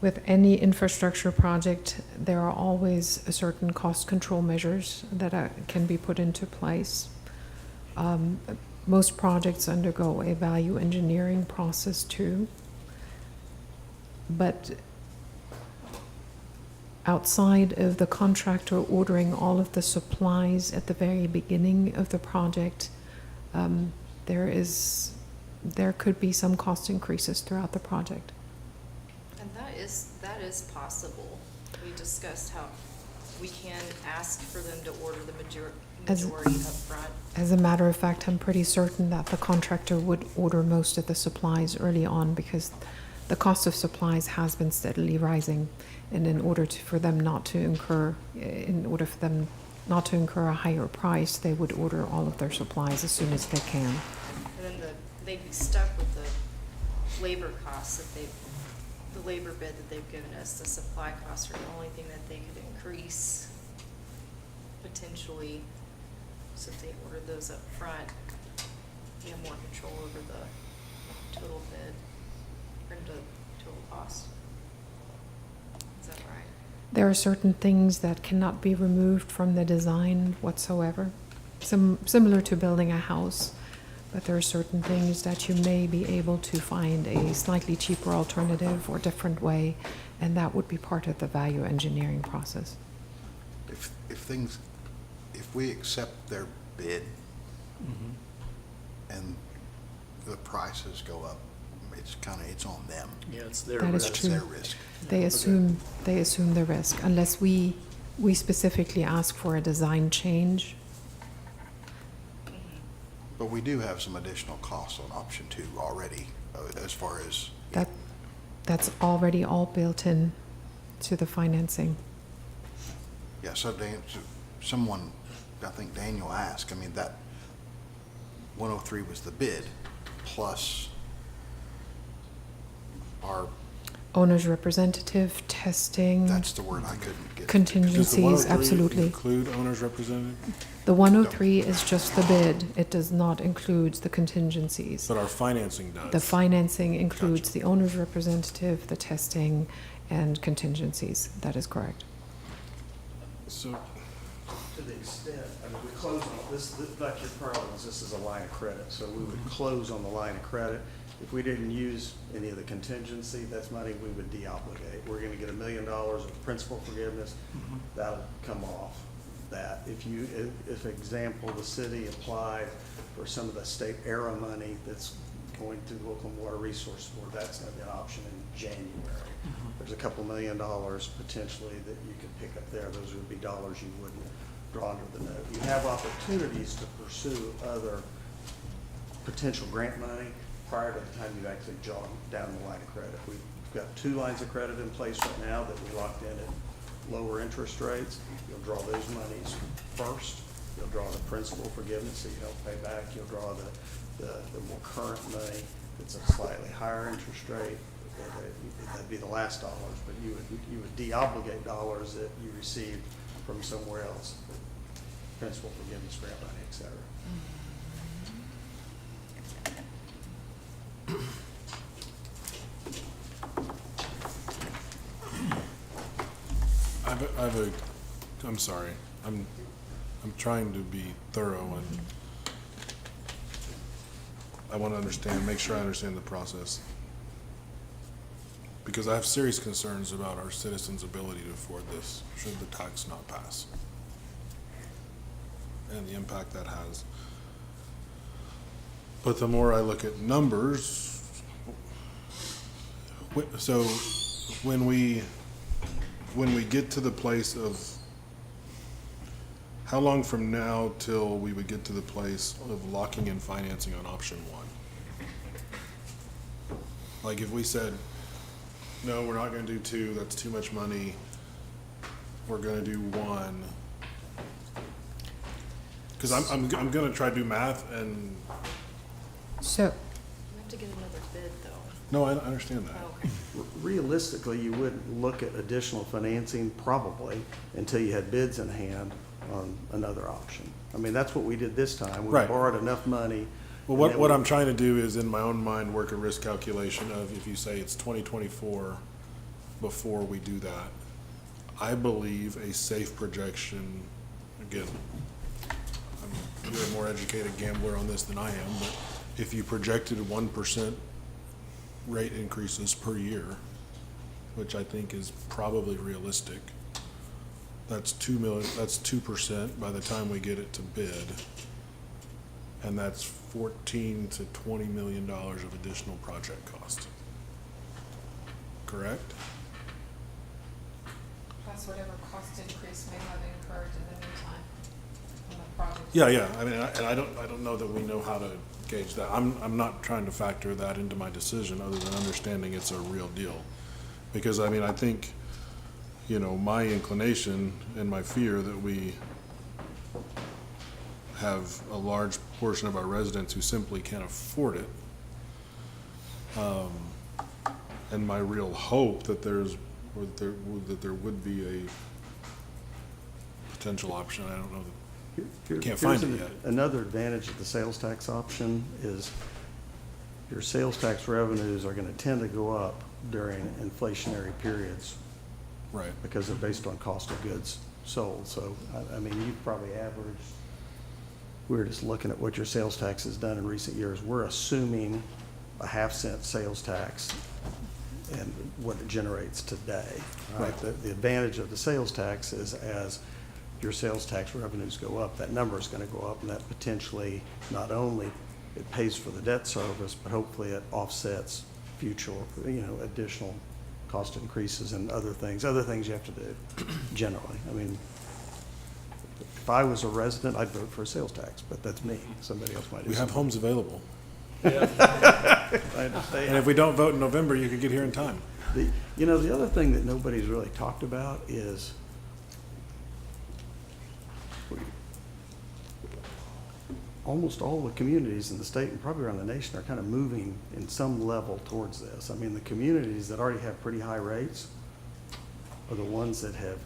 D: With any infrastructure project, there are always a certain cost control measures that can be put into place. Most projects undergo a value engineering process too. But outside of the contractor ordering all of the supplies at the very beginning of the project, there could be some cost increases throughout the project.
C: And that is possible. We discussed how we can ask for them to order the majority up front.
D: As a matter of fact, I'm pretty certain that the contractor would order most of the supplies early on because the cost of supplies has been steadily rising, and in order for them not to incur a higher price, they would order all of their supplies as soon as they can.
C: And then they'd be stuck with the labor costs the labor bid that they've given us. The supply costs are the only thing that they could increase potentially. So if they order those up front, we have more control over total bid, or into total cost. Is that right?
D: There are certain things that cannot be removed from the design whatsoever, similar to building a house. But there are certain things that you may be able to find a slightly cheaper alternative or different way, and that would be part of the value engineering process.
L: If we accept their bid and the prices go up, it's on them.
A: Yeah, it's their
D: That is
A: risk.
D: true.
L: Their risk.
D: They assume the risk unless we specifically ask for a design change.
L: But we do have some additional costs on option 2 already, as far as.
D: That's already all built in to the financing.
L: Yeah, so someone, I think Daniel asked, I mean, that 103 was the bid plus our,
D: Owner's representative, testing,
L: that's the word I couldn't get.
D: contingencies, absolutely.
H: Include owner's representative?
D: The 103 is just the bid. It does not include the contingencies.
H: But our financing does.
D: The financing includes the owner's representative, the testing, and contingencies. That is correct.
H: So,
G: To the extent, I mean, we close on, this, like your problems, this is a line of credit, so we would close on the line of credit. If we didn't use any of the contingency, that's money we would de-obligate. We're gonna get $1 million of principal forgiveness, that'll come off that. If example, the city applied for some of the state ERA money that's going through the Oklahoma Water Resource Board, that's gonna be an option in January. There's a couple $1 million potentially that you could pick up there. Those would be dollars you wouldn't draw under the note. You have opportunities to pursue other potential grant money prior to the time you actually draw down the line of credit. We've got 2 lines of credit in place right now that we locked in at lower interest rates. You'll draw those monies first. You'll draw the principal forgiveness, so you don't pay back. You'll draw the more current money that's a slightly higher interest rate. That'd be the last dollars, but you would de-obligate dollars that you received from somewhere else, principal forgiveness, grant money, et cetera.
H: I'm sorry. I'm trying to be thorough and I want to understand, make sure I understand the process. Because I have serious concerns about our citizens' ability to afford this should the tax not pass. And the impact that has. But the more I look at numbers, so when we get to the place of, how long from now till we would get to the place of locking in financing on option 1? Like if we said, no, we're not gonna do 2, that's too much money, we're gonna do 1. Cause I'm gonna try to do math and.
D: So,
C: We have to get another bid, though.
H: No, I understand that.
C: Oh, okay.
G: Realistically, you wouldn't look at additional financing probably until you had bids in hand on another option. I mean, that's what we did this time. We
H: Right.
G: borrowed enough money.
H: Well,
G: and then
H: what I'm trying to do is in my own mind work a risk calculation of if you say it's 2024 before we do that. I believe a safe projection, again, you're a more educated gambler on this than I am, but if you projected 1% rate increases per year, which I think is probably realistic, that's 2 million, that's 2% by the time we get it to bid. And that's $14 to $20 million of additional project cost. Correct?
B: Plus whatever cost increase may have incurred in the meantime on the project.
H: Yeah. I mean, I don't know that we know how to gauge that. I'm not trying to factor that into my decision other than understanding it's a real deal. Because, I mean, I think, you know, my inclination and my fear that we have a large portion of our residents who simply can't afford it. And my real hope that there would be a potential option. I don't know. Can't find it yet.
G: Another advantage of the sales tax option is your sales tax revenues are gonna tend to go up during inflationary periods
H: Right.
G: because they're based on cost of goods sold. So, I mean, you've probably averaged, we were just looking at what your sales tax has done in recent years. We're assuming a 1/2 cent sales tax and what it generates today. Right? The advantage of the sales tax is as your sales tax revenues go up, that number is gonna go up, and that potentially not only it pays for the debt service, but hopefully it offsets future, additional cost increases and other things you have to do generally. I mean, if I was a resident, I'd vote for a sales tax, but that's me. Somebody else might do
H: We have
G: something.
H: homes available.
G: I understand.
H: And if we don't vote in November, you could get here in time.
G: The other thing that nobody's really talked about is almost all the communities in the state and probably around the nation are kind of moving in some level towards this. I mean, the communities that already have pretty high rates are the ones that have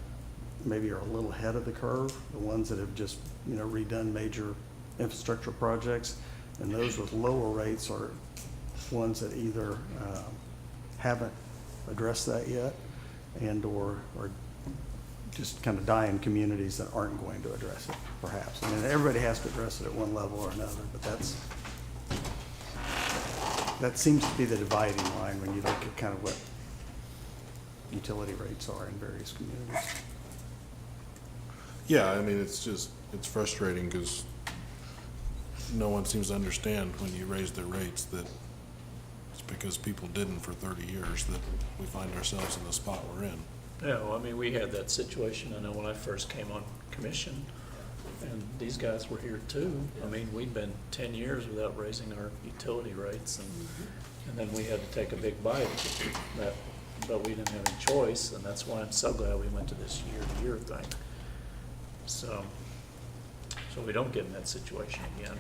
G: maybe are a little ahead of the curve, the ones that have just, redone major infrastructure projects. And those with lower rates are ones that either haven't addressed that yet and/or are just kind of dying communities that aren't going to address it, perhaps. I mean, everybody has to address it at one level or another, but that seems to be the dividing line when you look at kind of what utility rates are in various communities.
H: Yeah, I mean, it's frustrating because no one seems to understand when you raise their rates that it's because people didn't for 30 years that we find ourselves in the spot we're in.
A: Yeah, well, I mean, we had that situation, I know when I first came on commission, and these guys were here too. I mean, we'd been 10 years without raising our utility rates, and then we had to take a big bite, but we didn't have any choice, and that's why I'm so glad we went to this year-to-year thing. So we don't get in that situation again.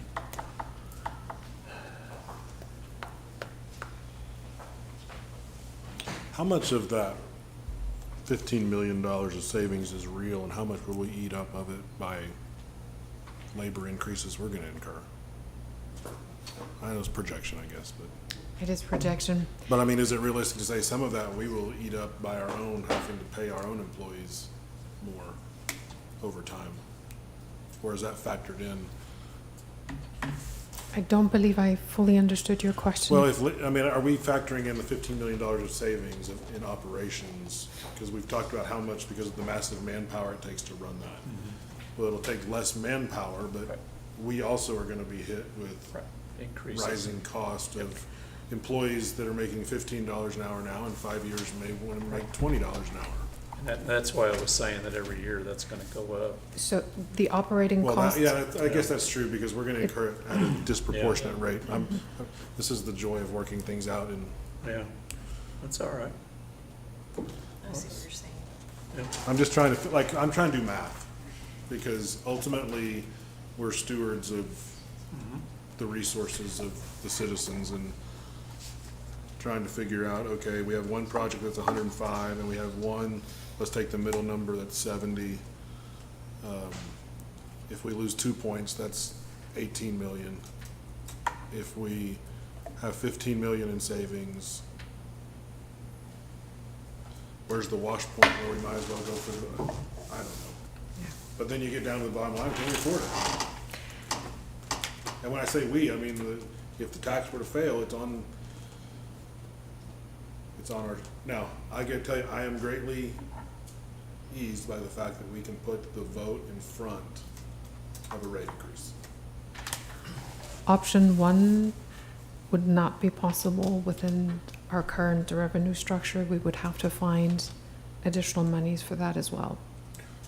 H: How much of that $15 million of savings is real, and how much will we eat up of it by labor increases we're gonna incur? I know it's projection, I guess, but.
D: It is projection.
H: But I mean, is it realistic to say some of that we will eat up by our own, having to pay our own employees more over time? Or is that factored in?
D: I don't believe I fully understood your question.
H: Well, are we factoring in the $15 million of savings in operations? Because we've talked about how much, because of the massive manpower it takes to run that. Mm-hmm. Well, it'll take less manpower, but we also are gonna be hit with
A: Increases.
H: rising cost of employees that are making $15 an hour now, in 5 years may want to make $20 an hour.
A: And that's why I was saying that every year that's gonna go up.
D: So the operating
H: Well,
D: costs.
H: I guess that's true, because we're gonna incur it at a disproportionate rate. This is the joy of working things out, and
A: Yeah, that's all right.
C: I see what you're saying.
A: Yeah.
H: I'm just trying to, I'm trying to do math, because ultimately, we're stewards of the resources of the citizens, and trying to figure out, okay, we have one project that's 105, and we have one, let's take the middle number, that's 70. If we lose 2 points, that's 18 million. If we have 15 million in savings, where's the wash point where we might as well go for the, I don't know.
D: Yeah.
H: But then you get down to the bottom line, can we afford it? And when I say we, I mean, if the tax were to fail, it's on our, now, I gotta tell you, I am greatly eased by the fact that we can put the vote in front of a rate increase.
D: Option one would not be possible within our current revenue structure. We would have to find additional monies for that as well.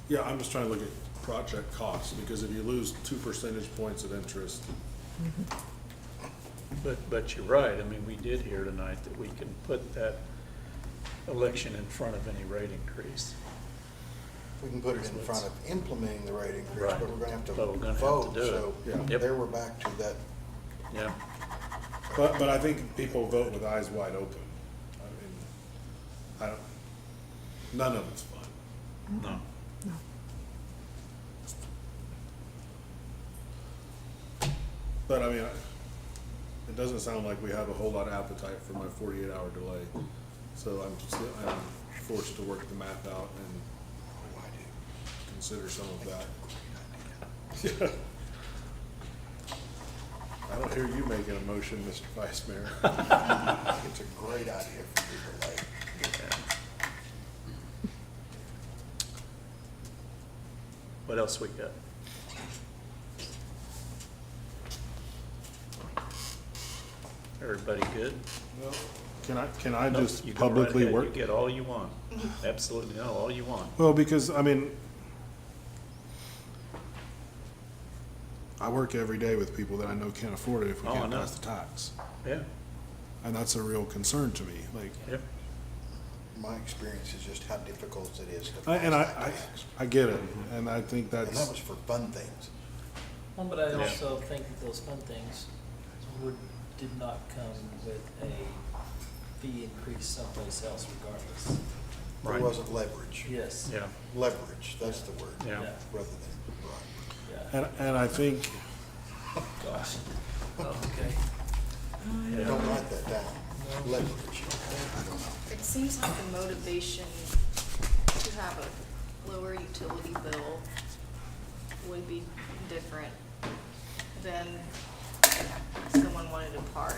H: Yeah, I'm just trying to look at project costs, because if you lose 2 percentage points of interest,
A: But you're right, I mean, we did hear tonight that we can put that election in front of any rate increase.
L: We can put it in front of implementing the rate increase,
A: Right.
L: but we're gonna have to
A: But we're gonna have to
L: vote,
A: do it.
L: so
A: Yep.
L: there we're back to that.
A: Yeah,
H: but I think people vote with eyes wide open. I mean, none of it's fun.
A: no.
D: No.
H: But I mean, it doesn't sound like we have a whole lot of appetite for my 48-hour delay. So I'm forced to work the math out and consider some of that. Yeah. I don't hear you making a motion, Mr. Vice Mayor.
L: It's a great idea for you to delay.
Q: What else we got? Everybody good?
H: Can I
Q: Nope,
H: just
Q: you go right
H: publicly
Q: ahead.
H: work?
Q: You get all you want. Absolutely, no, all you want.
H: Well, because, I mean, I work every day with people that I know can't afford it if we
Q: Oh, I
H: can't
Q: know.
H: pass the tax.
Q: Yeah,
H: And that's a real concern to me, like,
Q: yep.
L: My experience is just how difficult it is to pass
H: and
L: that
H: I
L: tax.
H: get it, and I think
L: And that
H: that's,
L: was for fun things.
E: Well, but I
Q: Yeah.
E: also think that those fun things did not come with a fee increase someplace else regardless.
L: There
Q: Right.
L: wasn't leverage.
E: Yes.
Q: Yeah,
L: Leverage, that's the word.
Q: yeah.
L: Rather than bribery.
E: Yeah.
H: and I think,
E: Gosh. Okay.
L: Don't write that down. Leverage. I don't know.
C: It seems like the motivation to have a lower utility bill would be different than someone wanted to park.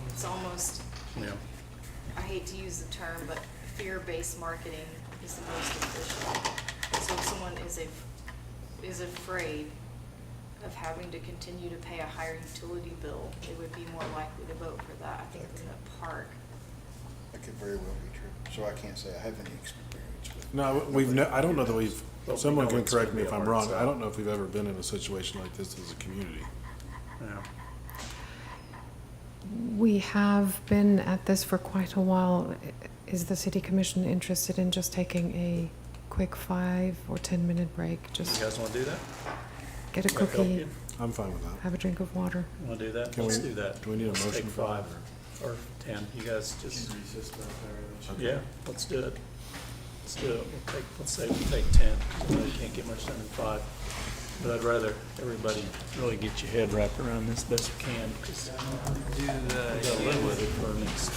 C: It's almost,
Q: Yeah.
C: I hate to use the term, but fear-based marketing is the most efficient. So if someone is afraid of having to continue to pay a higher utility bill, they would be more likely to vote for that, I think, than a park.
L: That could very well be true. So I can't say I have any experience with.
H: no, I don't know that we've,
Q: But we
H: someone
Q: know
H: can
Q: it's
H: correct
Q: gonna
H: me
Q: be
H: if
Q: a
H: I'm
Q: hard
H: wrong,
Q: sell.
H: I don't know if we've ever been in a situation like this as a community.
Q: Yeah.
D: We have been at this for quite a while. Is the city commission interested in just taking a quick 5 or 10-minute break?
Q: You
D: Just
Q: guys wanna do that?
D: get a
Q: That help
D: cookie,
Q: you?
H: I'm fine with that.
D: have a drink of water.
Q: Wanna do that?
H: Can
Q: Let's
H: we-
Q: do that.
H: do we need a
Q: Let's
H: motion
Q: take
H: for that,
Q: 5 or 10. You guys just, yeah, let's do it. Let's do it. Let's say we take 10, 'cause I know you can't get much done in 5. But I'd rather everybody really get your head wrapped around this best we can, because we gotta live with it for the next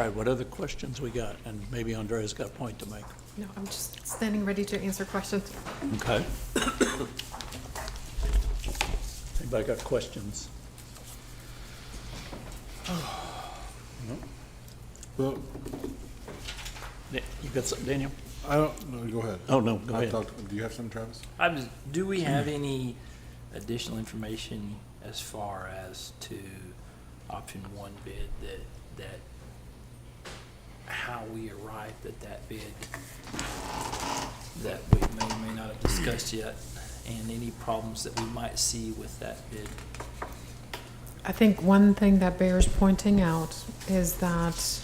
Q: right, what other questions we got? And maybe Andrea's got a point to make.
D: No, I'm just standing ready to answer questions.
Q: Okay. Anybody got questions? No?
H: Well,
Q: You got something, Daniel?
H: I don't, no, go ahead.
Q: Oh, no, go
H: I've
Q: ahead.
H: Do you have something, Travis?
R: Do we have any additional information as far as to option one bid that how we arrived at that bid that we may or may not have discussed yet, and any problems that we might see with that bid?
D: I think one thing that bears pointing out is that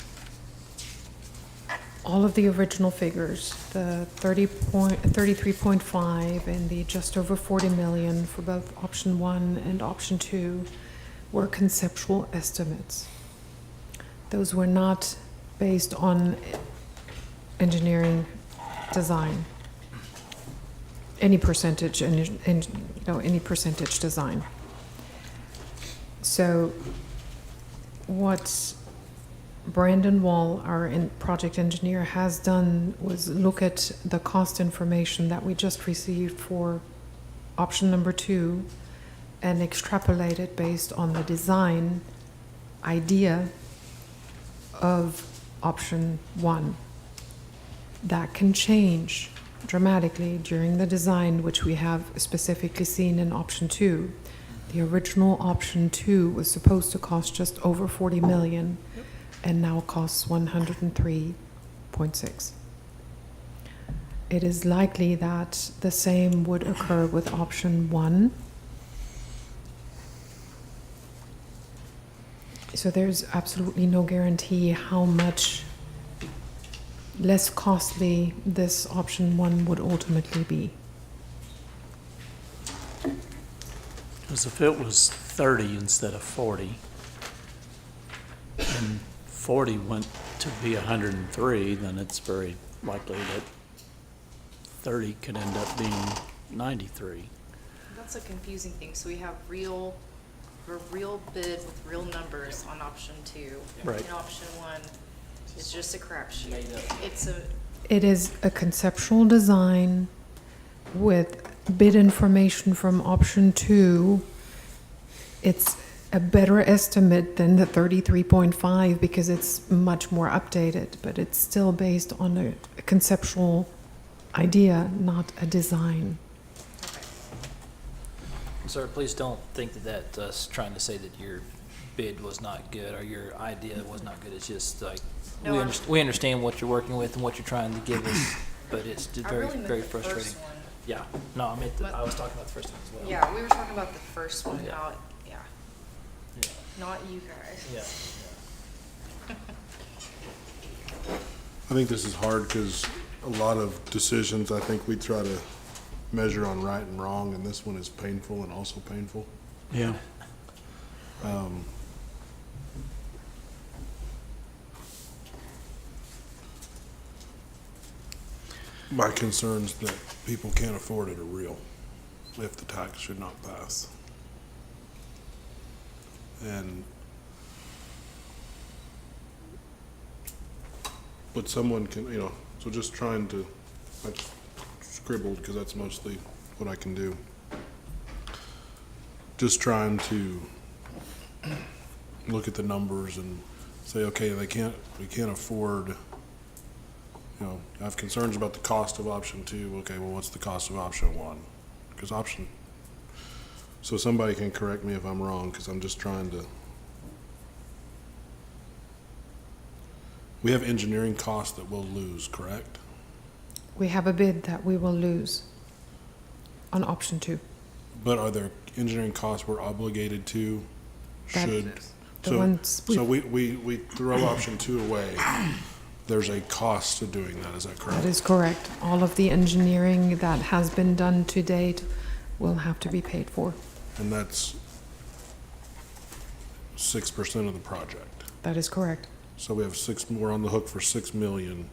D: all of the original figures, the 33.5 and the just over 40 million for both option 1 and option 2 were conceptual estimates. Those were not based on engineering design, any percentage, any percentage design. So what Brandon Wall, our project engineer, has done was look at the cost information that we just received for option number 2 and extrapolate it based on the design idea of option 1. That can change dramatically during the design, which we have specifically seen in option 2. The original option 2 was supposed to cost just over 40 million. And now costs 103.6. It is likely that the same would occur with option 1. So there's absolutely no guarantee how much less costly this option 1 would ultimately be.
A: Because if it was 30 instead of 40, and 40 went to be 103, then it's very likely that 30 could end up being 93.
C: That's a confusing thing. So we have a real bid with real numbers on option 2.
A: Right.
C: And option 1 is just a crapshoot.
D: It is a conceptual design with bid information from option 2. It's a better estimate than the 33.5 because it's much more updated, but it's still based on a conceptual idea, not a design.
R: Sir, please don't think that that's us trying to say that your bid was not good or your idea was not good. It's just like,
C: No,
R: we understand what you're working with and what you're trying to give us, but it's just
C: I
R: very,
C: really meant
R: very
C: the
R: frustrating.
C: first one.
R: Yeah, no, I meant, I was talking about the first one as well.
C: Yeah, we were talking about the first one,
R: Yeah.
C: not, yeah,
R: Yeah.
C: not you guys.
R: Yeah.
H: I think this is hard because a lot of decisions, I think we try to measure on right and wrong, and this one is painful and also painful.
A: Yeah.
H: My concerns that people can't afford it are real if the tax should not pass. And but someone can, so just trying to, I scribbled because that's mostly what I can do. Just trying to look at the numbers and say, okay, we can't afford, I have concerns about the cost of option 2. Okay, well, what's the cost of option 1? Because so somebody can correct me if I'm wrong, because I'm just trying to. We have engineering costs that we'll lose, correct?
D: We have a bid that we will lose on option 2.
H: But are there engineering costs we're obligated to?
D: The
H: We throw option 2 away. There's a cost to doing that, is that correct?
D: That is correct. All of the engineering that has been done to date will have to be paid for.
H: And that's 6% of the project.
D: That is correct.
H: So we're on the hook for 6 million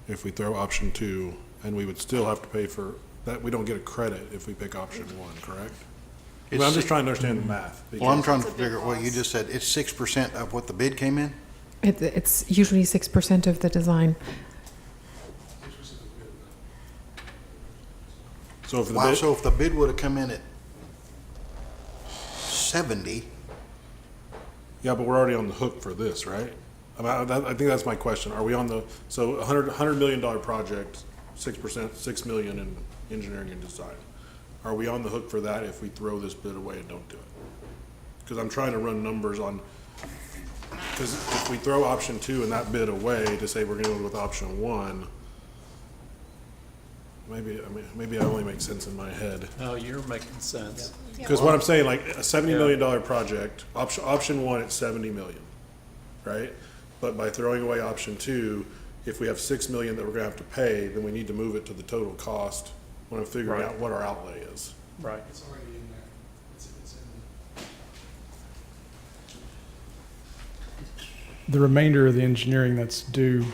H: if we throw option 2, and we would still have to pay for that. We don't get a credit if we pick option 1, correct? I'm just trying to understand the math.
L: Well, I'm trying to figure out what you just said. It's 6% of what the bid came in?
D: It's usually 6% of the design.
H: So if the
L: Wow,
H: bid,
L: so if the bid would've come in at 70,
H: yeah, but we're already on the hook for this, right? I think that's my question. Are we on the, so $100 million project, 6%, $6 million in engineering and design. Are we on the hook for that if we throw this bid away and don't do it? Because I'm trying to run numbers on, because if we throw option 2 and that bid away to say we're gonna go with option 1, maybe I only make sense in my head.
Q: No, you're making sense.
H: Because what I'm saying, like a $70 million project, option 1 at 70 million, right? But by throwing away option 2, if we have 6 million that we're gonna have to pay, then we need to move it to the total cost when I'm figuring
Q: Right.
H: out what our outlay is.
Q: Right.
J: It's already in there. It's in the remainder of the engineering that's due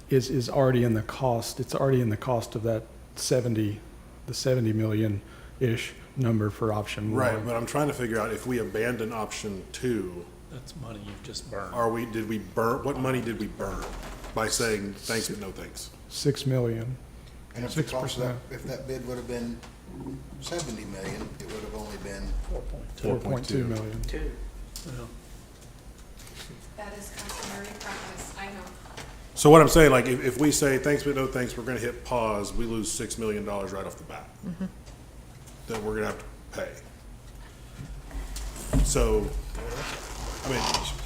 J: is already in the cost. It's already in the cost of that 70 million-ish number for option 1.
H: Right, but I'm trying to figure out if we abandon option 2,
Q: That's money you've just burned.
H: did we burn, what money did we burn by saying thanks but no thanks?
J: 6 million.
L: and if the cost of
J: 6%.
L: that, if that bid would've been 70 million, it would've only been
J: 4.2 million.
Q: Well,
B: That is customary practice, I know.
H: So what I'm saying, like, if we say thanks but no thanks, we're gonna hit pause, we lose $6 million right off the bat. That we're gonna have to pay. So, I mean,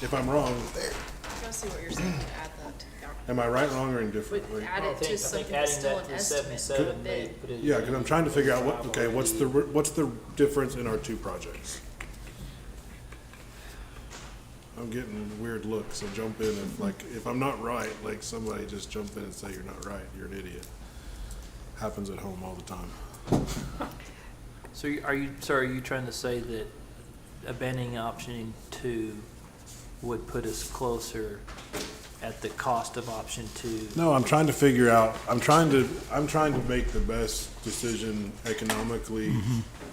H: if I'm wrong,
C: I don't see what you're saying, add that to.
H: am I right, wrong, or
C: Would
H: indifferent? Like,
C: add it to something that's still an estimate of a bid.
H: yeah, because I'm trying to figure out what's the difference in our two projects? I'm getting weird looks, so jump in if I'm not right, like somebody just jump in and say you're not right, you're an idiot. Happens at home all the time.
R: So are you trying to say that abandoning option 2 would put us closer at the cost of option 2?
H: No, I'm trying to figure out, I'm trying to make the best decision economically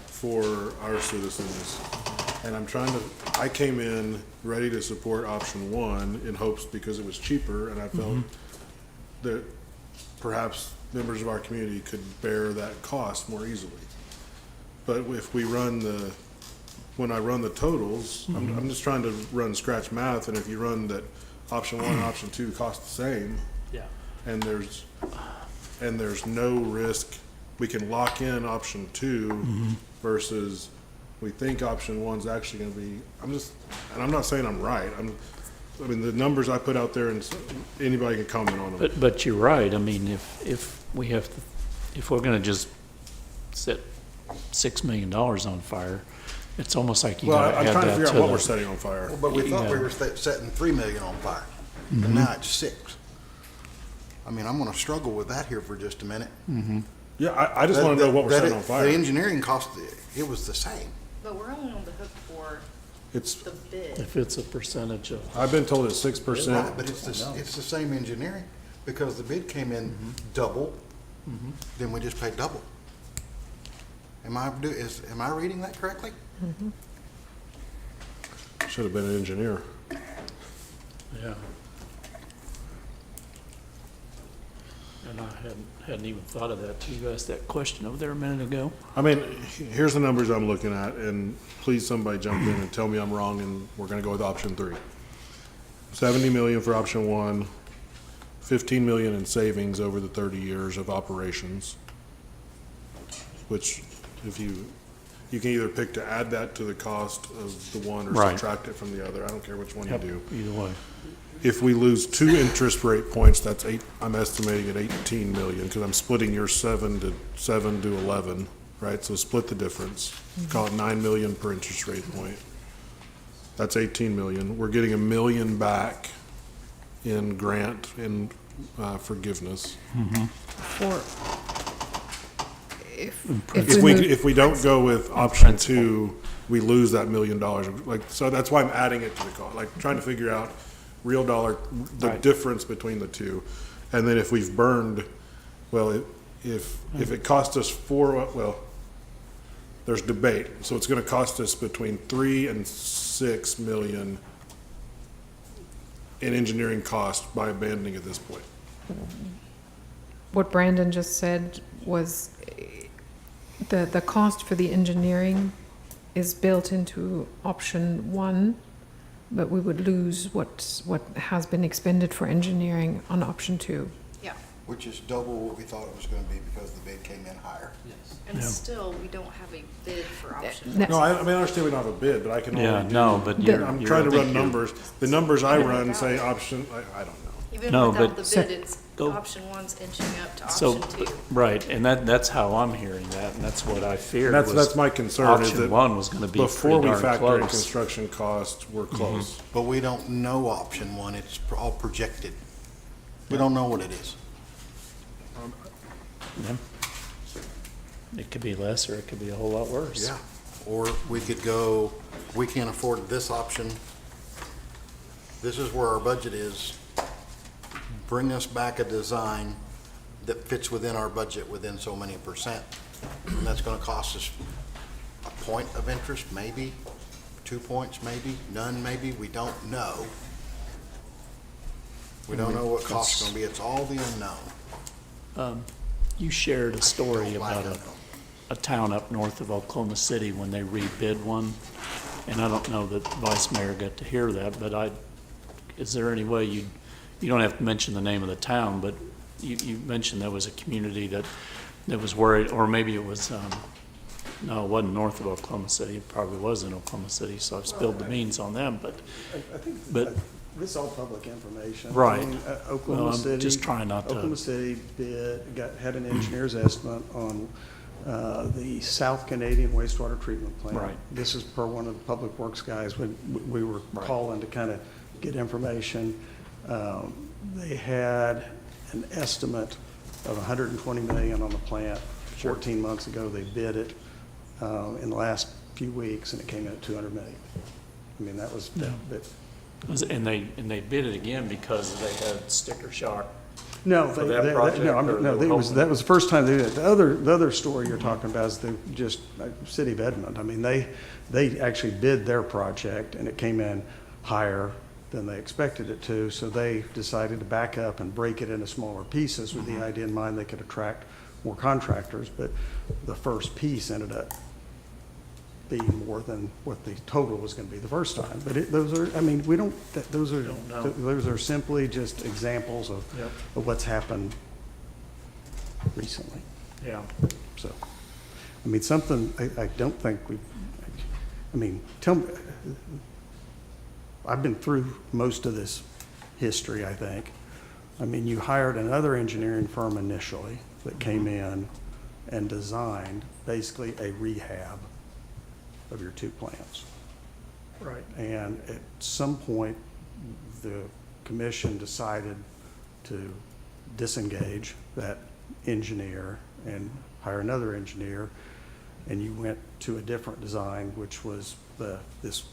H: for our citizens. And I came in ready to support option 1 in hopes because it was cheaper and I felt that perhaps members of our community could bear that cost more easily. But if we when I run the totals, I'm just trying to run scratch math, and if you run that option 1 and option 2 cost the same,
R: Yeah.
H: and there's no risk, we can lock in option 2 versus we think option 1's actually going to be, and I'm not saying I'm right. I mean, the numbers I put out there, and anybody can comment on them.
A: But you're right. I mean, if we're gonna just set $6 million on fire, it's almost like you
H: Well,
A: gotta
H: I'm
A: add
H: trying to
A: that
H: figure out
A: to
H: what we're
A: the,
H: setting on fire.
L: Well, but we thought we
A: Yeah.
L: were setting 3 million on fire, and now it's 6. I mean, I'm gonna struggle with that here for just a minute.
H: Yeah, I just want to know what we're setting on
L: The
H: fire.
L: engineering cost, it was the same.
C: But we're only on the hook for
H: It's,
C: the bid.
A: if it's a percentage of,
H: I've been told it's
L: Right,
H: 6%.
L: but it's the same engineering, because the bid came in double, then we just paid double. Am I reading that correctly?
H: Should have been an engineer.
A: yeah. And I hadn't even thought of that till you asked that question over there a minute ago.
H: I mean, here's the numbers I'm looking at, and please somebody jump in and tell me I'm wrong, and we're gonna go with option 3. 70 million for option 1, 15 million in savings over the 30 years of operations, which if you can either pick to add that to the cost of the one or
A: Right.
H: subtract it from the other. I don't care which one you
A: Yep,
H: do.
A: either way.
H: If we lose 2 interest rate points, that's I'm estimating at 18 million, because I'm splitting your 7 to 11, right? So split the difference. Call it 9 million per interest rate point. That's 18 million. We're getting $1 million back in grant and forgiveness.
D: For,
H: If we don't go with option 2, we lose that $1 million. Like, so that's why I'm adding it to the cost, like trying to figure out real dollar, the
A: Right.
H: difference between the two. And then if we've burned, well, if it cost us there's debate. So it's gonna cost us between 3 and 6 million in engineering cost by abandoning at this point?
D: What Brandon just said was the cost for the engineering is built into option 1, but we would lose what has been expended for engineering on option 2.
C: Yeah,
L: Which is double what we thought it was gonna be because the bid came in higher.
R: Yes.
C: and still, we don't have a bid for option
D: No.
C: one.
H: No, I mean, I understand we don't have a bid, but I can
A: Yeah,
H: only do.
A: no, but you're.
H: I'm
A: you're-
H: trying to
A: I think
H: run
A: you're-
H: numbers. The numbers I
C: Even
H: run
C: without
H: say
C: it.
H: option, I don't know.
C: Even
A: No,
C: without
A: but-
C: the bid, it's,
A: Go-
C: option 1's inching up to
A: So,
C: option 2.
A: right, and that's how I'm hearing that, and that's what I feared.
H: That's
A: was
H: my concern is
A: Option
H: that
A: 1 was gonna be
H: before
A: pretty
H: we
A: darn
H: factor in
A: close.
H: construction costs, we're close.
L: But we don't know option 1, it's all projected. We don't know what it is.
A: Yeah. It could be less, or it could be a whole lot worse.
L: Yeah. Or we could go, we can't afford this option. This is where our budget is. Bring us back a design that fits within our budget within so many percent. And that's gonna cost us a point of interest, maybe, 2 points, maybe, none, maybe, we don't know. We don't know what costs gonna be, it's all the unknown.
A: You shared a story
L: Don't
A: about
L: lie,
A: a town up north of Oklahoma City when they rebid one, and I don't know that the Vice Mayor got to hear that, but is there any way you don't have to mention the name of the town, but you mentioned there was a community that was worried, or maybe it was, no, it wasn't north of Oklahoma City, it probably was in Oklahoma City, so I've spilled the beans on them, but,
G: I think
A: But-
G: this is all public information.
A: Right.
G: I mean,
A: Well,
G: Oklahoma
A: I'm
G: City.
A: just trying not to-
G: Oklahoma City had an engineer's estimate on the South Canadian wastewater treatment plant.
A: Right.
G: This is per one of the Public Works guys when we were calling to kind of get information. They had an estimate of $120 million on the plant. 14 months ago, they bid it in the last few weeks, and it came in at $200 million. I mean, that was,
A: and they bid it again because they had sticker shock.
G: no,
A: For that project,
G: no,
A: or
G: no,
A: they were hoping-
G: that was the first time they did it. The other story you're talking about is the City of Edmond. I mean, they actually bid their project, and it came in higher than they expected it to, so they decided to back up and break it into smaller pieces with the idea in mind they could attract more contractors, but the first piece ended up being more than what the total was gonna be the first time. But those are, I mean, we don't, those are simply just examples of
A: Yep.
G: what's happened recently.
A: Yeah.
G: So, I mean, something, I don't think I mean, tell me, I've been through most of this history, I think. I mean, you hired another engineering firm initially that came in and designed basically a rehab of your 2 plants.
A: Right.
G: And at some point, the commission decided to disengage that engineer and hire another engineer, and you went to a different design, which was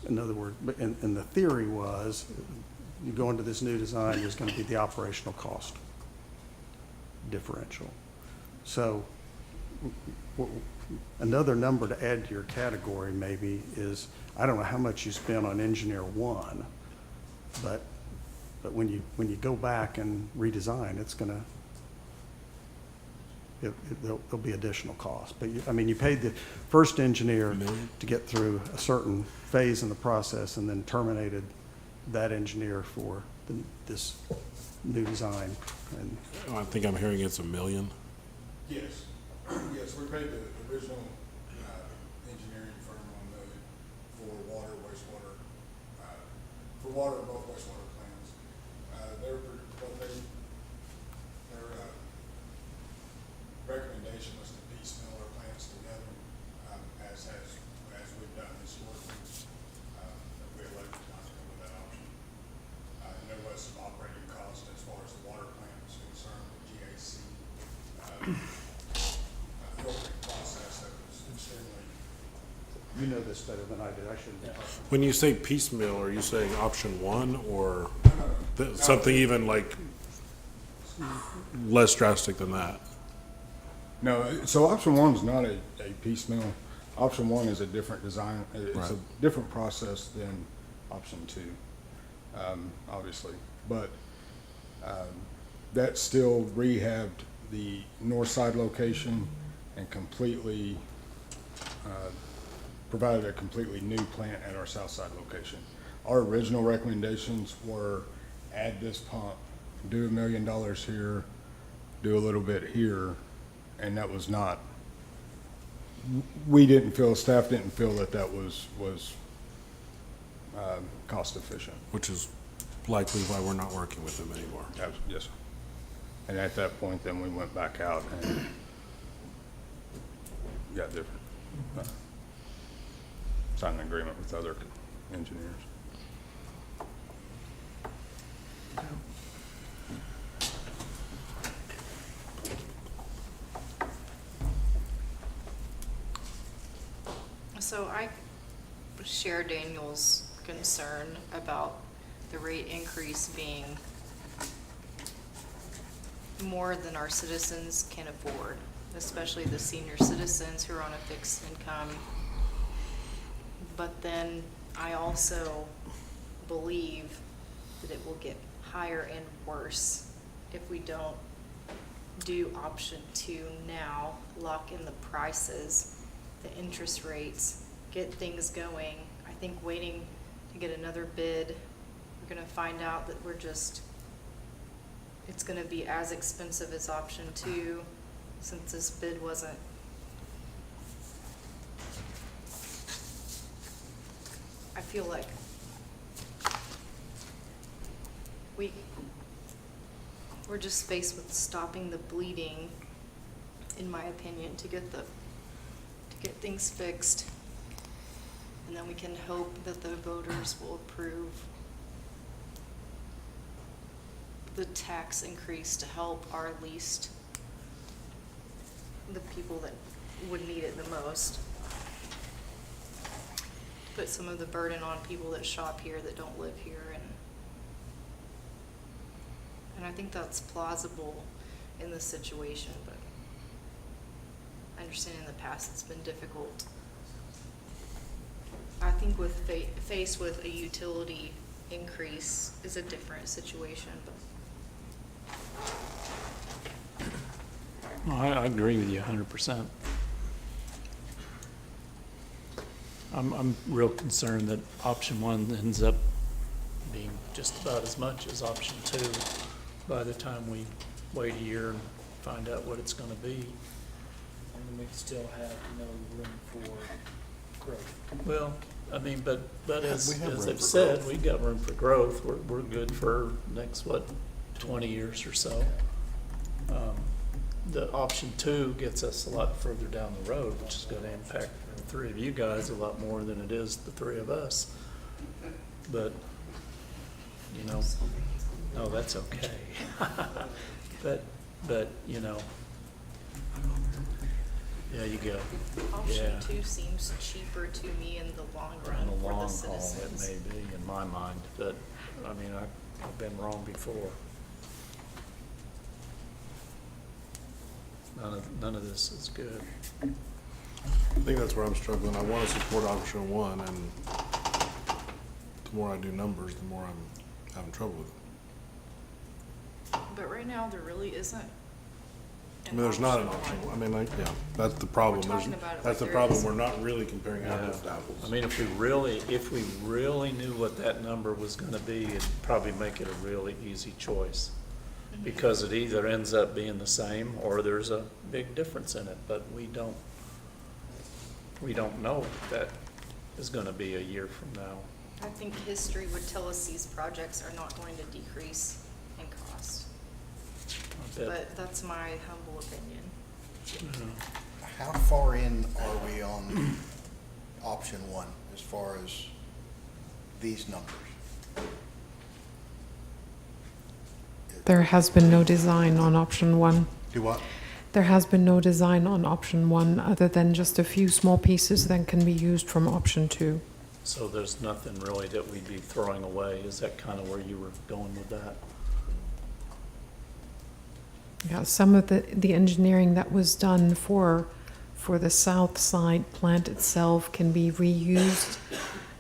G: in other words, and the theory was, you go into this new design was gonna be the operational cost differential. So, another number to add to your category maybe is, I don't know how much you spent on engineer 1, but when you go back and redesign, it's gonna, there'll be additional costs. But I mean, you paid the first engineer to get through a certain phase in the process and then terminated that engineer for this new design. And
H: I think I'm hearing it's $1 million.
N: Yes, yes, we paid the original engineering firm for water, wastewater, both wastewater plants. Their recommendation was to piecemeal our plants together, as we've done historically. We elected not to go with that option. And there was some operating cost as far as the water plant was concerned, with GAC. Filtering process that was extremely.
G: you know this better than I do, I shouldn't.
H: When you say piecemeal, are you saying option 1 or something even like less drastic than that?
N: No, so option 1 is not a piecemeal. Option 1 is a different design. It's
H: Right.
N: a different process than option 2, obviously. but that still rehabbed the north side location and completely provided a completely new plant at our south side location. Our original recommendations were add this pump, do $1 million here, do a little bit here, and that was not, we didn't feel, staff didn't feel that that was cost efficient.
H: Which is likely why we're not working with them anymore.
N: Yes, sir. And at that point, then we went back out and got different, signed an agreement with other engineers.
C: So I share Daniel's concern about the rate increase being more than our citizens can afford, especially the senior citizens who are on a fixed income. But then I also believe that it will get higher and worse if we don't do option 2 now, lock in the prices, the interest rates, get things going. I think waiting to get another bid, we're gonna find out that it's gonna be as expensive as option 2, since this bid wasn't. I feel like we're just faced with stopping the bleeding, in my opinion, to get things fixed. And then we can hope that the voters will approve the tax increase to help our least, the people that would need it the most. Put some of the burden on people that shop here that don't live here, and I think that's plausible in this situation, but I understand in the past it's been difficult. I think faced with a utility increase is a different situation, but
A: No, I agree with you 100%. I'm real concerned that option 1 ends up being just about as much as option 2 by the time we wait a year and find out what it's gonna be.
P: And we still have no room for growth.
A: Well, I mean, but as
H: We have room
A: they've
H: for
A: said,
H: growth.
A: we got room for growth. We're good for next, 20 years or so. The option 2 gets us a lot further down the road, which is gonna impact the 3 of you guys a lot more than it is the 3 of us. But, no, that's okay. But, there you go.
C: option
A: Yeah.
C: 2 seems cheaper to me in the long run
A: In the
C: for
A: long
C: the
A: haul, it
C: citizens.
A: may be in my mind, but, I mean, I've been wrong before. None of this is good.
H: I think that's where I'm struggling. I want to support option 1, and the more I do numbers, the more I'm having trouble with it.
C: But right now, there really isn't.
H: I mean, there's not an option. I mean, that's the problem.
C: We're talking about it
H: That's the
C: like there
H: problem.
C: is.
H: We're not really comparing apples to apples.
A: I mean, if we really knew what that number was gonna be, it'd probably make it a really easy choice. Because it either ends up being the same or there's a big difference in it, but we don't know that is gonna be a year from now.
C: I think history would tell us these projects are not going to decrease in cost.
A: I bet.
C: But that's my humble opinion.
L: How far in are we on option 1 as far as these numbers?
D: There has been no design on option 1.
L: Do what?
D: There has been no design on option 1 other than just a few small pieces that can be used from option 2.
A: So there's nothing really that we'd be throwing away. Is that kind of where you were going with that?
D: Yeah, some of the engineering that was done for the south side plant itself can be reused,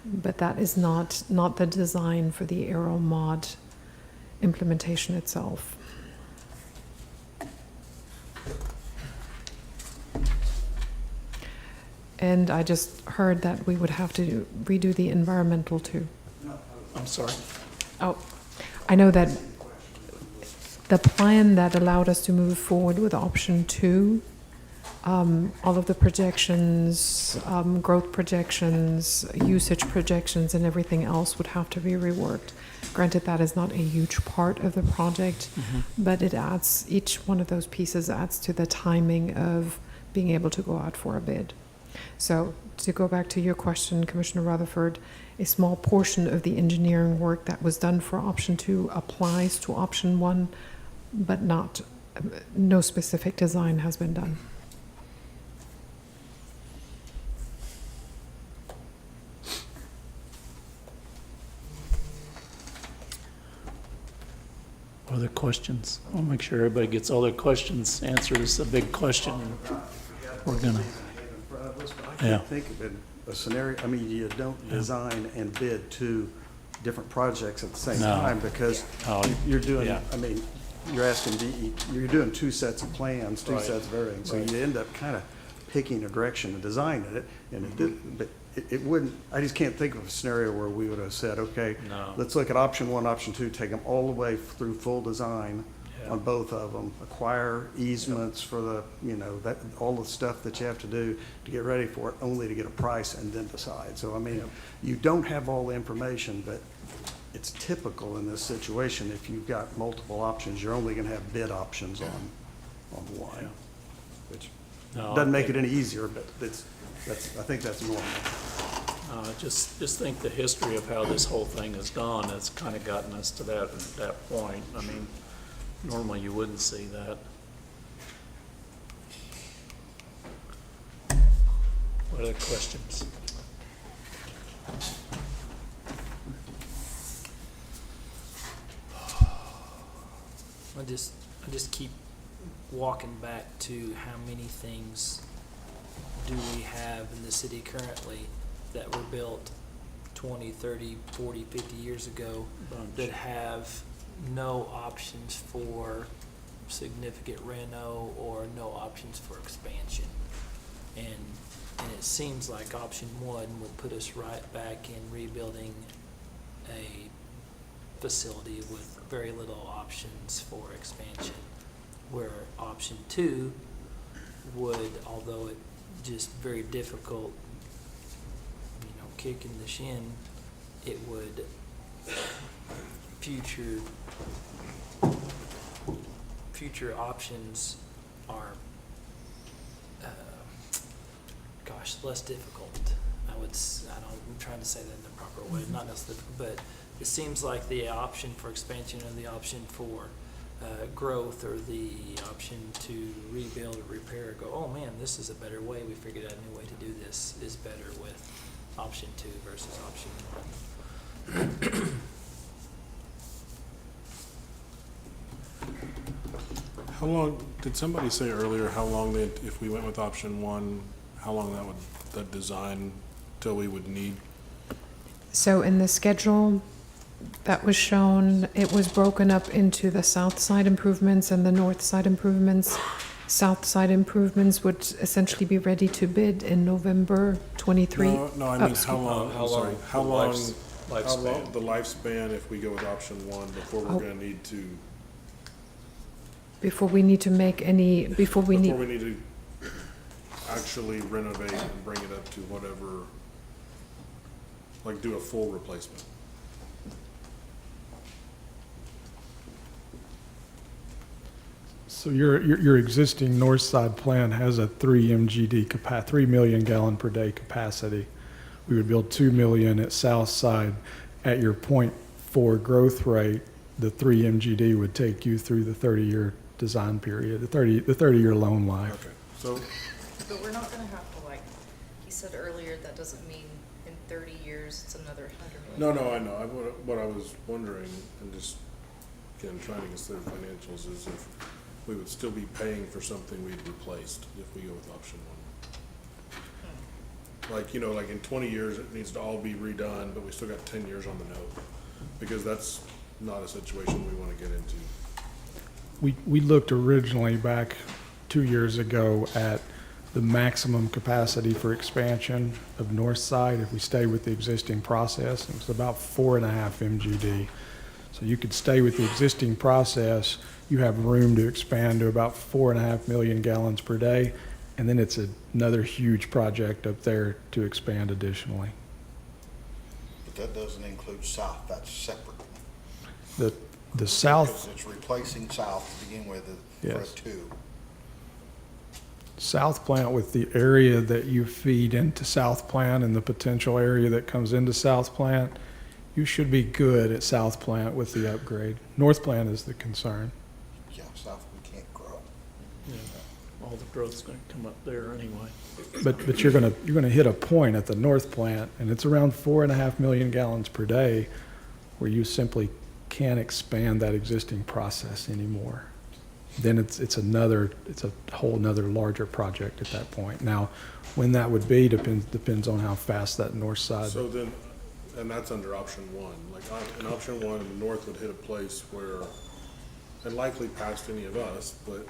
D: but that is not the design for the aero mod implementation itself. And I just heard that we would have to redo the environmental too.
A: I'm sorry.
D: Oh, I know that the plan that allowed us to move forward with option 2, all of the projections, growth projections, usage projections, and everything else would have to be reworked. Granted, that is not a huge part of the project, but it adds, each one of those pieces adds to the timing of being able to go out for a bid. So to go back to your question, Commissioner Rutherford, a small portion of the engineering work that was done for option 2 applies to option 1, but not, no specific design has been done.
A: Other questions? I'll make sure everybody gets all their questions answered. It's a big question. We're gonna,
G: I
A: yeah.
G: can't think of a scenario, I mean, you don't design and bid 2 different projects at the same
A: No.
G: time, because
A: Oh,
G: you're doing,
A: yeah.
G: I mean, you're asking you're doing 2 sets of plans, 2
A: Right.
G: sets of everything, so
A: Right.
G: you end up kind of picking a direction and designing it, and it did, but it wouldn't, I just can't think of a scenario where we would have said, okay,
A: No.
G: let's look at option 1, option 2, take them all the way through full design
A: Yeah.
G: on both of them, acquire easements for the, that, all the stuff that you have to do to get ready for it, only to get a price and then decide. So, I mean, you don't have all the information, but it's typical in this situation, if you've got multiple options, you're only gonna have bid options on one,
A: Yeah.
G: which
A: No,
G: doesn't
A: I
G: make it
A: think-
G: any easier, but I think that's normal.
A: Just think the history of how this whole thing has gone has kind of gotten us to that point. I mean, normally you wouldn't see that. What other questions?
E: I just keep walking back to how many things do we have in the city currently that were built 20, 30, 40, 50 years ago
A: Bunch.
E: that have no options for significant reno or no options for expansion. And it seems like option 1 would put us right back in rebuilding a facility with very little options for expansion, where option 2 would, although it just very difficult, kick in the shin, it would future options are less difficult. I'm trying to say that in the proper way, not less difficult, but it seems like the option for expansion and the option for growth, or the option to rebuild or repair, go, oh man, this is a better way, we figured out a new way to do this, is better with option 2 versus option 1.
H: How long, did somebody say earlier how long that, if we went with option 1, how long that design till we would need?
D: So in the schedule that was shown, it was broken up into the south side improvements and the north side improvements. South side improvements would essentially be ready to bid in November 23.
H: No, I mean, how long,
A: How
H: I'm sorry,
A: long
H: how
A: the
H: long,
A: lifespan?
H: the lifespan if we go with option 1 before we're
D: Oh.
H: gonna need to,
D: Before we need to make any, before we need
H: to actually renovate and bring it up to whatever, like do a full replacement.
J: So your existing north side plan has a 3 MGD 3 million gallon per day capacity. We would build 2 million at south side. At your 0.4 growth rate, the 3 MGD would take you through the 30-year design period, the 30-year loan life.
H: Okay, so,
C: But we're not gonna have to, like, he said earlier, that doesn't mean in 30 years it's another 100 million.
H: no, I know, what I was wondering, and just, again, trying to consider financials, is if we would still be paying for something we'd replaced if we go with option 1. Like, like in 20 years, it needs to all be redone, but we still got 10 years on the note. Because that's not a situation we want to get into.
J: We looked originally back 2 years ago at the maximum capacity for expansion of North Side if we stay with the existing process. It was about 4.5 MGD. So you could stay with the existing process, you have room to expand to about 4.5 million gallons per day, and then it's another huge project up there to expand additionally.
L: But that doesn't include south, that's separate.
J: The south,
L: Because it's replacing south to begin with for a
J: Yes.
L: two.
J: South Plant with the area that you feed into South Plant and the potential area that comes into South Plant, you should be good at South Plant with the upgrade. North Plant is the concern.
L: Yeah, south we can't grow.
A: Yeah, all the growth's gonna come up there anyway.
J: But you're gonna hit a point at the North Plant, and it's around 4.5 million gallons per day, where you simply can't expand that existing process anymore. Then it's a whole nother larger project at that point. Now, when that would be depends on how fast that north side.
H: So then, and that's under option one. Like in option one, the north would hit a place where, and likely past any of us, but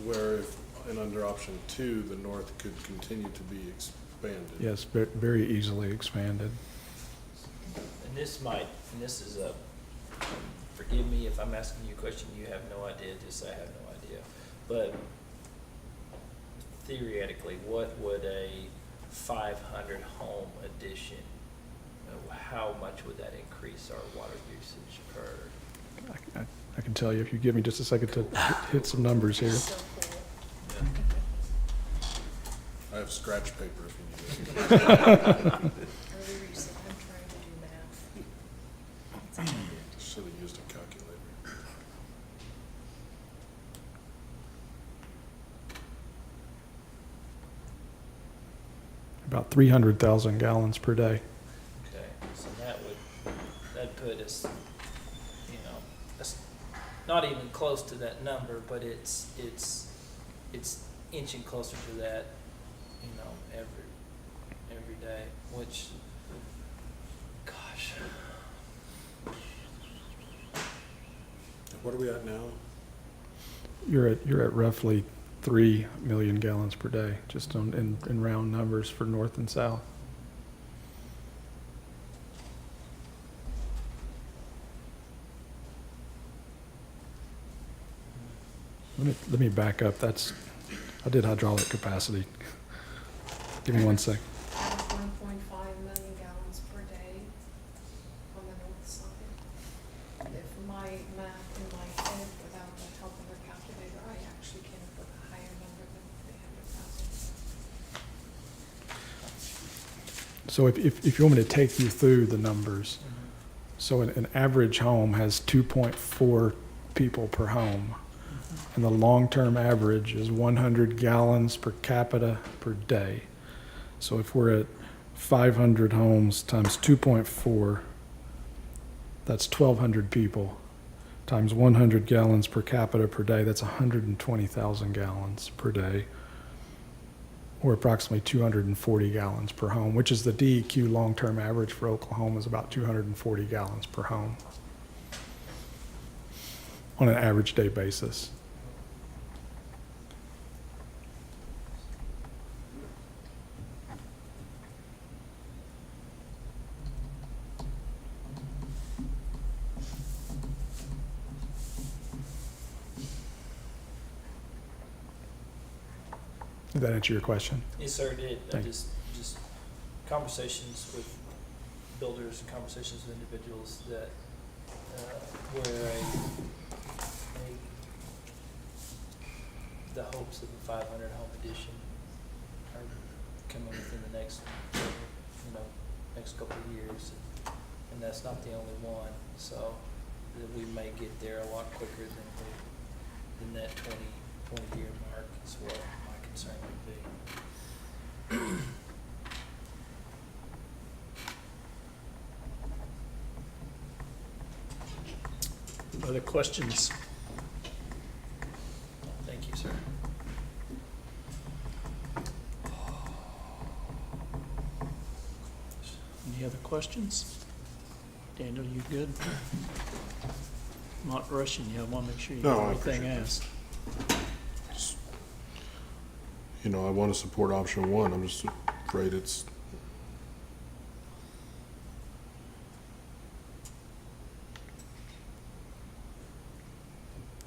H: where if, and under option two, the north could continue to be expanded.
J: Yes, very easily expanded.
R: And this is a, forgive me if I'm asking you a question you have no idea, just say I have no idea. But theoretically, what would a 500 home addition, how much would that increase our water usage per?
J: I can tell you if you give me just a second to hit some numbers here.
C: So cool.
H: I have scratch paper if you need it.
C: Earlier you said, I'm trying to do math.
H: Should have used a calculator.
J: About 300,000 gallons per day.
R: Okay, so that'd put us, that's not even close to that number, but it's inching closer to that, every day, which, gosh.
H: What are we at now?
J: You're at roughly 3 million gallons per day, just in round numbers for north and south. Let me back up. I did hydraulic capacity. Give me 1 sec.
B: 1.5 million gallons per day on the north side. If my math in my head without the help of a calculator, I actually came up with a higher number than 300,000.
J: So if you want me to take you through the numbers, so an average home has 2.4 people per home, and the long-term average is 100 gallons per capita per day. So if we're at 500 homes times 2.4, that's 1,200 people, times 100 gallons per capita per day, that's 120,000 gallons per day, or approximately 240 gallons per home, which is the DEQ long-term average for Oklahoma is about 240 gallons per home on an average day basis. Did that answer your question?
R: Yes, sir, it did.
J: Thank you.
R: Just conversations with builders and conversations with individuals that, where the hopes of a 500 home addition are coming within the next couple of years. And that's not the only one, so that we may get there a lot quicker than that 20-year mark is what my concern would be.
A: Other questions?
R: Thank you, sir.
A: Any other questions? Daniel, you good? I'm not rushing you, I wanna make sure you
H: No,
A: get
H: I
A: everything
H: appreciate
A: asked.
H: You know, I want to support option one. I'm just afraid it's,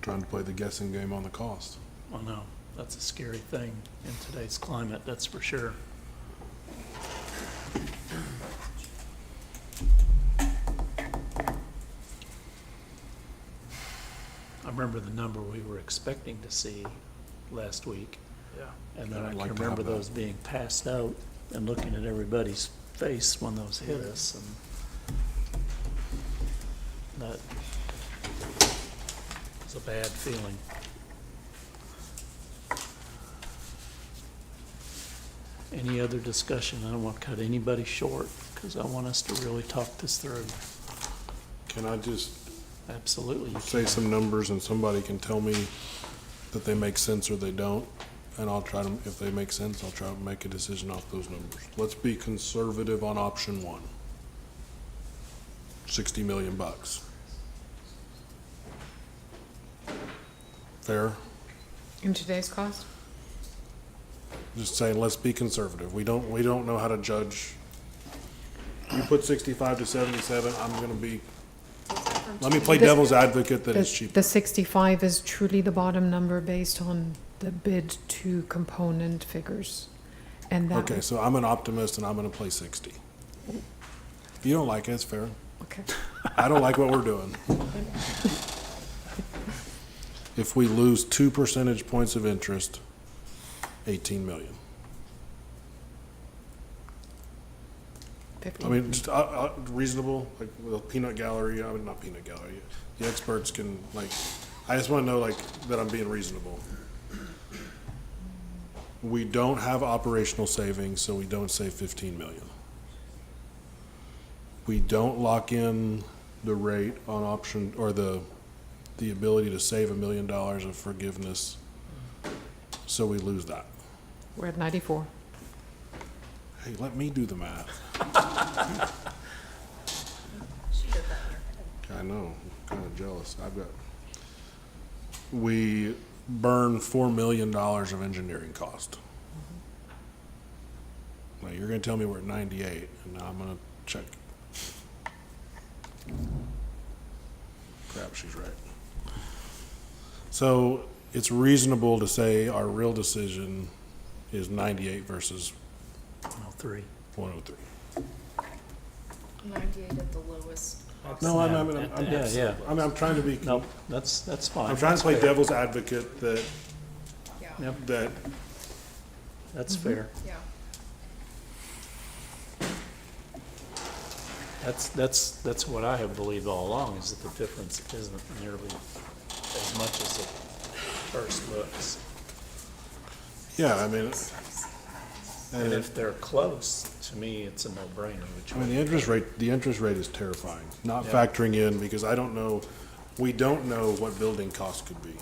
H: trying to play the guessing game on the cost.
A: I know, that's a scary thing in today's climate, that's for sure. I remember the number we were expecting to see last week.
Q: Yeah.
A: And then
H: I'd
A: I can
H: like to
A: remember
H: have that.
A: those being passed out and looking at everybody's face when those hit us, and that was a bad feeling. Any other discussion? I don't want to cut anybody short, because I want us to really talk this through.
H: Can I just
A: Absolutely. you
H: say
A: can.
H: some numbers and somebody can tell me that they make sense or they don't? And I'll try to, if they make sense, I'll try to make a decision off those numbers. Let's be conservative on option one. 60 million bucks. Fair?
D: In today's cost?
H: Just saying, let's be conservative. We don't know how to judge. You put 65 to 77, I'm gonna be, let me play devil's advocate that it's cheaper.
D: The 65 is truly the bottom number based on the bid to component figures. And that.
H: Okay, so I'm an optimist and I'm gonna play 60. You don't like it, it's fair.
D: Okay.
H: I don't like what we're doing. If we lose 2 percentage points of interest, 18 million.
D: 50.
H: I mean, just reasonable, like the peanut gallery, I mean, not peanut gallery, the experts can, like, I just wanna know, like, that I'm being reasonable. We don't have operational savings, so we don't save 15 million. We don't lock in the rate on option, or the ability to save $1 million of forgiveness, so we lose that.
D: We're at 94.
H: Hey, let me do the math.
C: She did that in her head.
H: I know, I'm kind of jealous. We burn $4 million of engineering cost. Now, you're gonna tell me we're at 98, and now I'm gonna check. Crap, she's right. So it's reasonable to say our real decision is 98 versus
A: 103.
H: 103.
C: 98 at the lowest.
H: No,
A: Yeah.
H: I'm trying to be.
A: No, that's fine.
H: I'm trying
A: That's
H: to play
A: fair.
H: devil's advocate that,
C: Yeah.
A: Yep,
H: that
A: that's fair.
C: Yeah.
A: That's what I have believed all along, is that the difference isn't nearly as much as it first looks.
H: yeah, I mean,
A: And
H: and
A: if they're close, to me, it's a no-brainer. Which
H: I mean, the interest rate is terrifying, not
A: Yeah.
H: factoring in, because we don't know what building costs could be.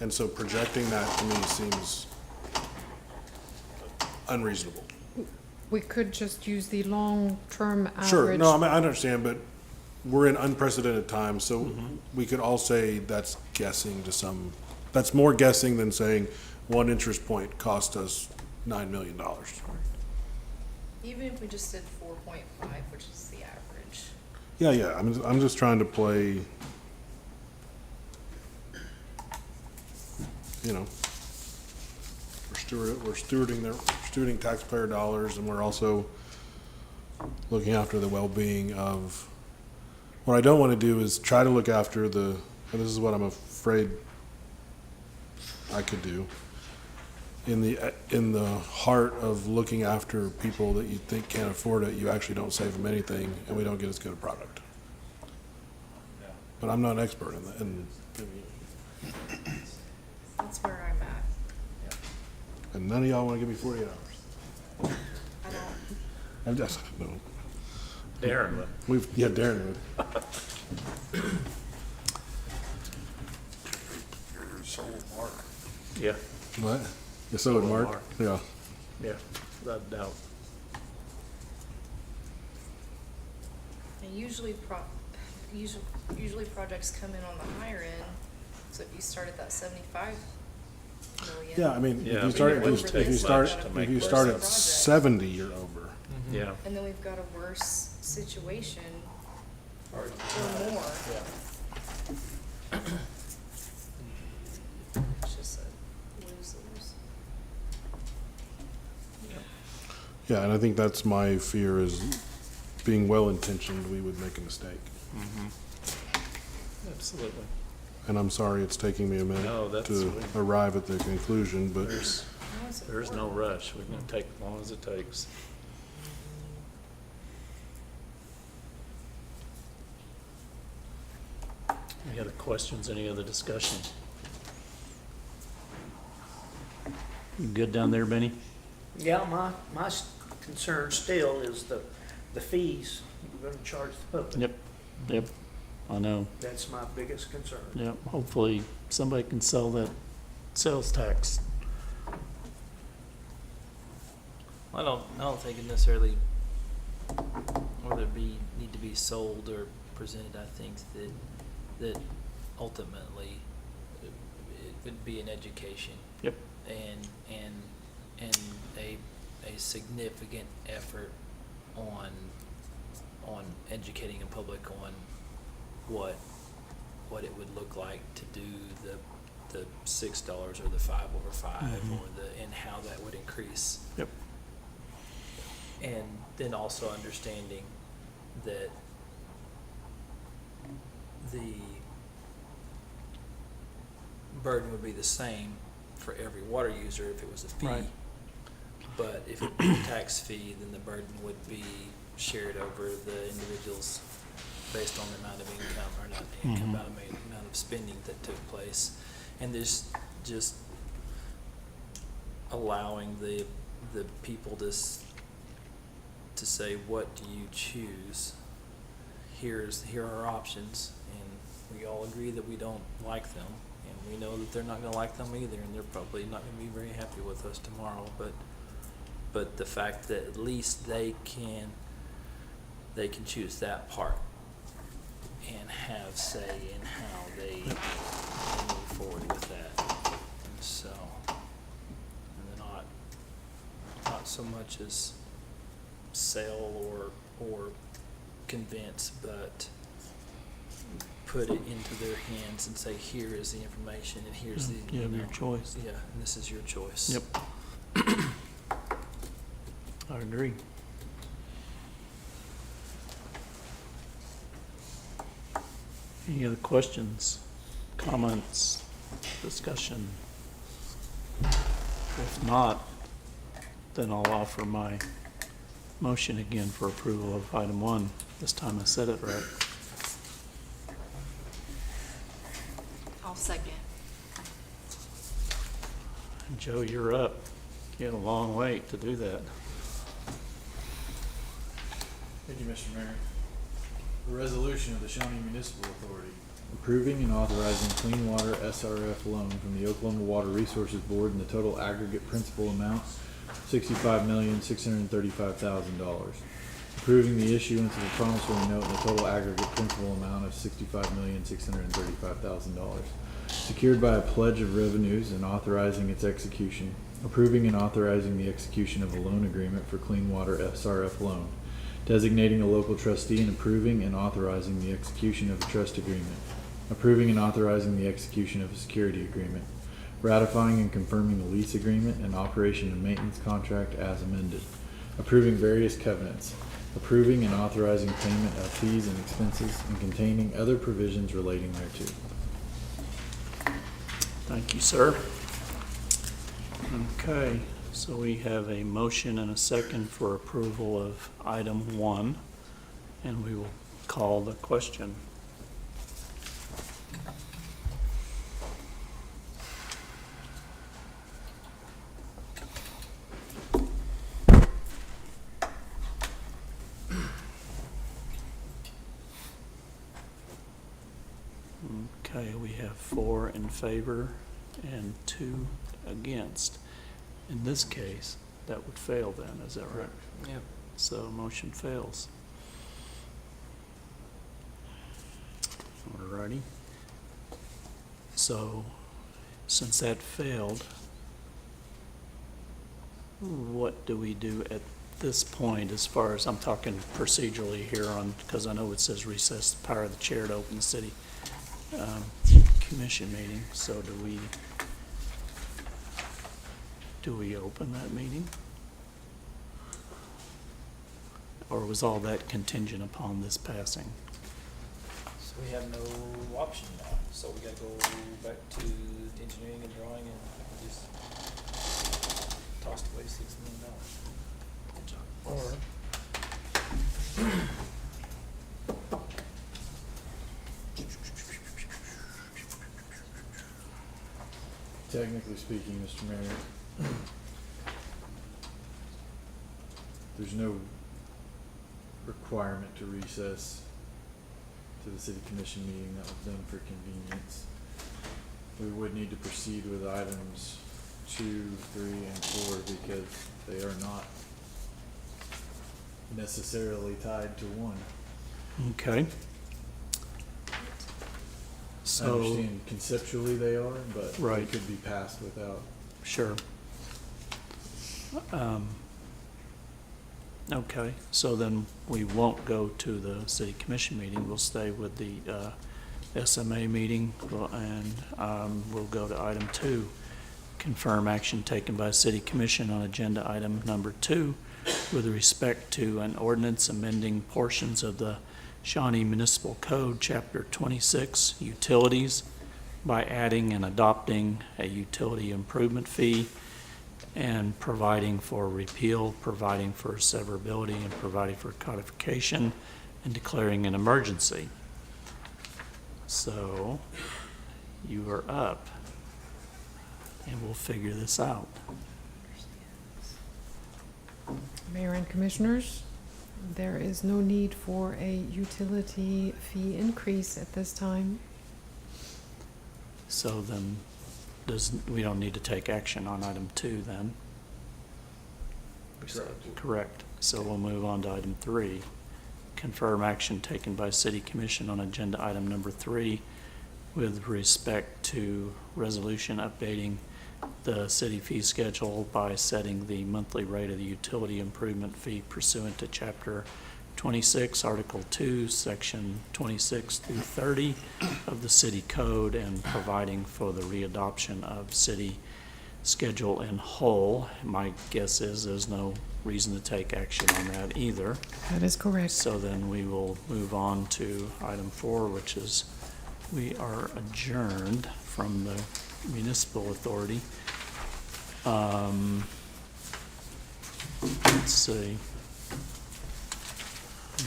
H: And so projecting that to me seems unreasonable.
D: We could just use the long-term average.
H: Sure, no, I mean, I understand, but we're in unprecedented times, so we could all say that's guessing to some, that's more guessing than saying one interest point cost us $9 million.
C: Even if we just did 4.5, which is the average.
H: Yeah, I'm just trying to play, you know, we're stewarding taxpayer dollars, and we're also looking after the well-being of, what I don't want to do is try to look after and this is what I'm afraid I could do, in the heart of looking after people that you think can't afford it, you actually don't save them anything, and we don't get as good a product. But I'm not an expert in that,
C: That's where I'm at.
H: and none of y'all want to give me 48 hours.
C: I don't.
H: I'm just, no.
A: Darren would.
H: Darren would.
A: Yeah,
H: What? Yeah, so would Mark. Yeah.
A: yeah, without doubt.
C: And usually usually projects come in on the higher end, so if you start at that 75 million.
H: Yeah, I mean,
Q: Yeah,
H: if you
Q: but
H: start,
Q: it wouldn't
H: if
Q: take
H: you
Q: much
H: start,
Q: to
H: if
Q: make
H: you
Q: worse
H: start at
C: project.
H: 70, you're over.
Q: Yeah.
C: And then we've got a worse situation
R: Or
C: or more.
R: Yeah.
C: It's just a lose-lose.
H: Yeah, and I think that's my fear is being well-intentioned, we would make a mistake.
Q: Absolutely.
H: And I'm sorry it's taking me a
Q: No,
H: minute
Q: that's
H: to
Q: sweet.
H: arrive at the conclusion, but
Q: There's no rush. We're gonna take as long as it takes. Any other questions, any other discussion? You good down there, Benny?
O: Yeah, my concern still is the fees you're gonna charge the public.
Q: Yep, I know.
O: That's my biggest concern.
Q: Yep, hopefully somebody can sell that sales tax.
R: I don't think it necessarily, whether it need to be sold or presented. I think that ultimately it would be an education.
Q: Yep.
R: And a significant effort on educating the public on what it would look like to do the $6 or the 5 over 5 and how that would increase.
Q: Yep.
R: And then also understanding that the burden would be the same for every water user if it was a fee.
Q: Right.
R: But if it was a tax fee, then the burden would be shared over the individuals based on the amount of income, or not income, amount of spending that took place. And this just allowing the people to say, what do you choose? Here are our options, and we all agree that we don't like them, and we know that they're not gonna like them either, and they're probably not gonna be very happy with us tomorrow, but the fact that at least they can choose that part and have say in how they move forward with that. And so, and then not so much as sell or convince, but put it into their hands and say, here is the information and here's the,
Q: You have your choice.
R: yeah, and this is your choice.
Q: Yep. I agree. Any other questions, comments, discussion? If not, then I'll offer my motion again for approval of item 1. This time I said it right.
C: I'll second.
Q: Joe, you're up. You had a long wait to do that.
S: Thank you, Mr. Mayor. A resolution of the Shawnee Municipal Authority approving and authorizing clean water SRF loan from the Oklahoma Water Resources Board in the total aggregate principal amount $65,635,000. Approving the issuance of a promissory note in the total aggregate principal amount of $65,635,000. Secured by a pledge of revenues and authorizing its execution. Approving and authorizing the execution of a loan agreement for clean water SRF loan. Designating a local trustee and approving and authorizing the execution of a trust agreement. Approving and authorizing the execution of a security agreement. Ratifying and confirming the lease agreement and operation and maintenance contract as amended. Approving various covenants. Approving and authorizing payment of fees and expenses and containing other provisions relating thereto.
Q: Thank you, sir. Okay, so we have a motion and a second for approval of item 1, and we will call the question. Okay, we have 4 in favor and 2 against. In this case, that would fail then, is that right?
R: Yep.
Q: So motion fails.
A: Alrighty. So, since that failed, what do we do at this point as far as, I'm talking procedurally here on, because I know it says recess the power of the chair to open the city commission meeting, so do we open that meeting? Or was all that contingent upon this passing?
R: So we have no option now, so we gotta go back to engineering and drawing and just tossed away $6 million.
A: Or
S: Technically speaking, Mr. Mayor, there's no requirement to recess to the city commission meeting. That was done for convenience. We would need to proceed with items 2, 3, and 4 because they are not necessarily tied to one.
A: Okay.
S: I
A: So,
S: understand conceptually they are, but they
A: Right.
S: could be passed without.
A: sure. Okay, so then we won't go to the city commission meeting. We'll stay with the SMA meeting, and we'll go to item 2. Confirm action taken by city commission on agenda item number 2 with respect to an ordinance amending portions of the Shawnee Municipal Code, Chapter 26, Utilities, by adding and adopting a utility improvement fee and providing for repeal, providing for severability, and providing for codification, and declaring an emergency. So, you are up, and we'll figure this out.
D: Mayor and Commissioners, there is no need for a utility fee increase at this time.
A: So then, we don't need to take action on item 2 then? Correct. So we'll move on to item 3. Confirm action taken by City Commission on agenda item number 3 with respect to resolution updating the city fee schedule by setting the monthly rate of the utility improvement fee pursuant to Chapter 26, Article 2, Section 26 through 30 of the city code, and providing for the readoption of city schedule in whole. My guess is there's no reason to take action on that either.
D: That is correct.
A: So then we will move on to item 4, which is we are adjourned from the municipal authority. Let's see.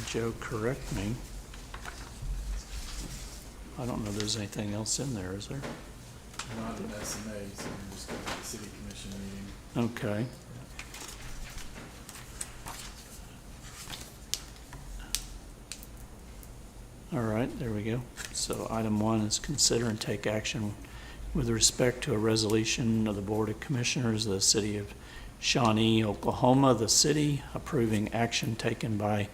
A: Joe, correct me. I don't know if there's anything else in there, is there?
S: Not an SMA, so we're just going to the city commission meeting.
A: Okay. All right, there we go. So item 1 is consider and take action with respect to a resolution of the Board of Commissioners of the City of Shawnee, Oklahoma, the city approving action taken by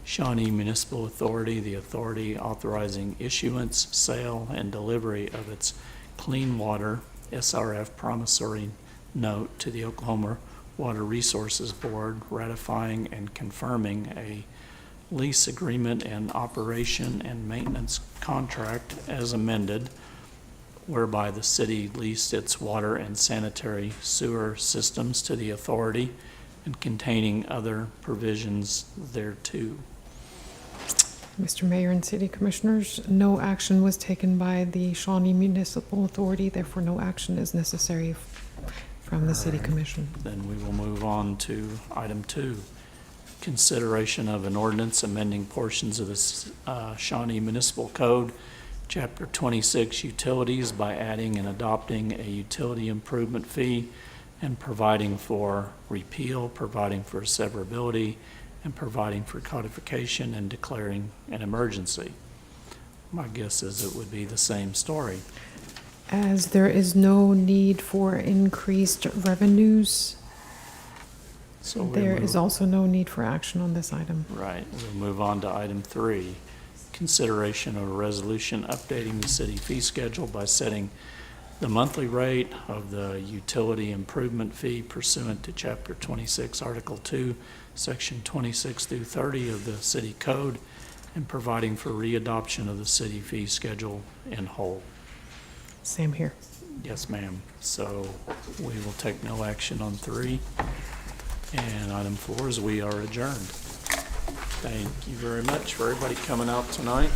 A: Shawnee Municipal Authority, the authority authorizing issuance, sale, and delivery of its clean water SRF promissory note to the Oklahoma Water Resources Board, ratifying and confirming a lease agreement and operation and maintenance contract as amended, whereby the city leased its water and sanitary sewer systems to the authority and containing other provisions thereto.
D: Mr. Mayor and City Commissioners, no action was taken by the Shawnee Municipal Authority, therefore no action is necessary from the City Commission.
A: Then we will move on to item 2. Consideration of an ordinance amending portions of the Shawnee Municipal Code, Chapter 26, Utilities, by adding and adopting a utility improvement fee and providing for repeal, providing for severability, and providing for codification and declaring an emergency. My guess is it would be the same story.
D: As there is no need for increased revenues,
A: So
D: there is also no need for action on this item.
A: Right, we'll move on to item 3. consideration of a resolution updating the city fee schedule by setting the monthly rate of the utility improvement fee pursuant to Chapter 26, Article 2, Section 26 through 30 of the city code, and providing for readoption of the city fee schedule in whole.
D: Same here.
A: Yes, ma'am. So we will take no action on 3. And item 4 is we are adjourned. Thank you very much for everybody coming out tonight.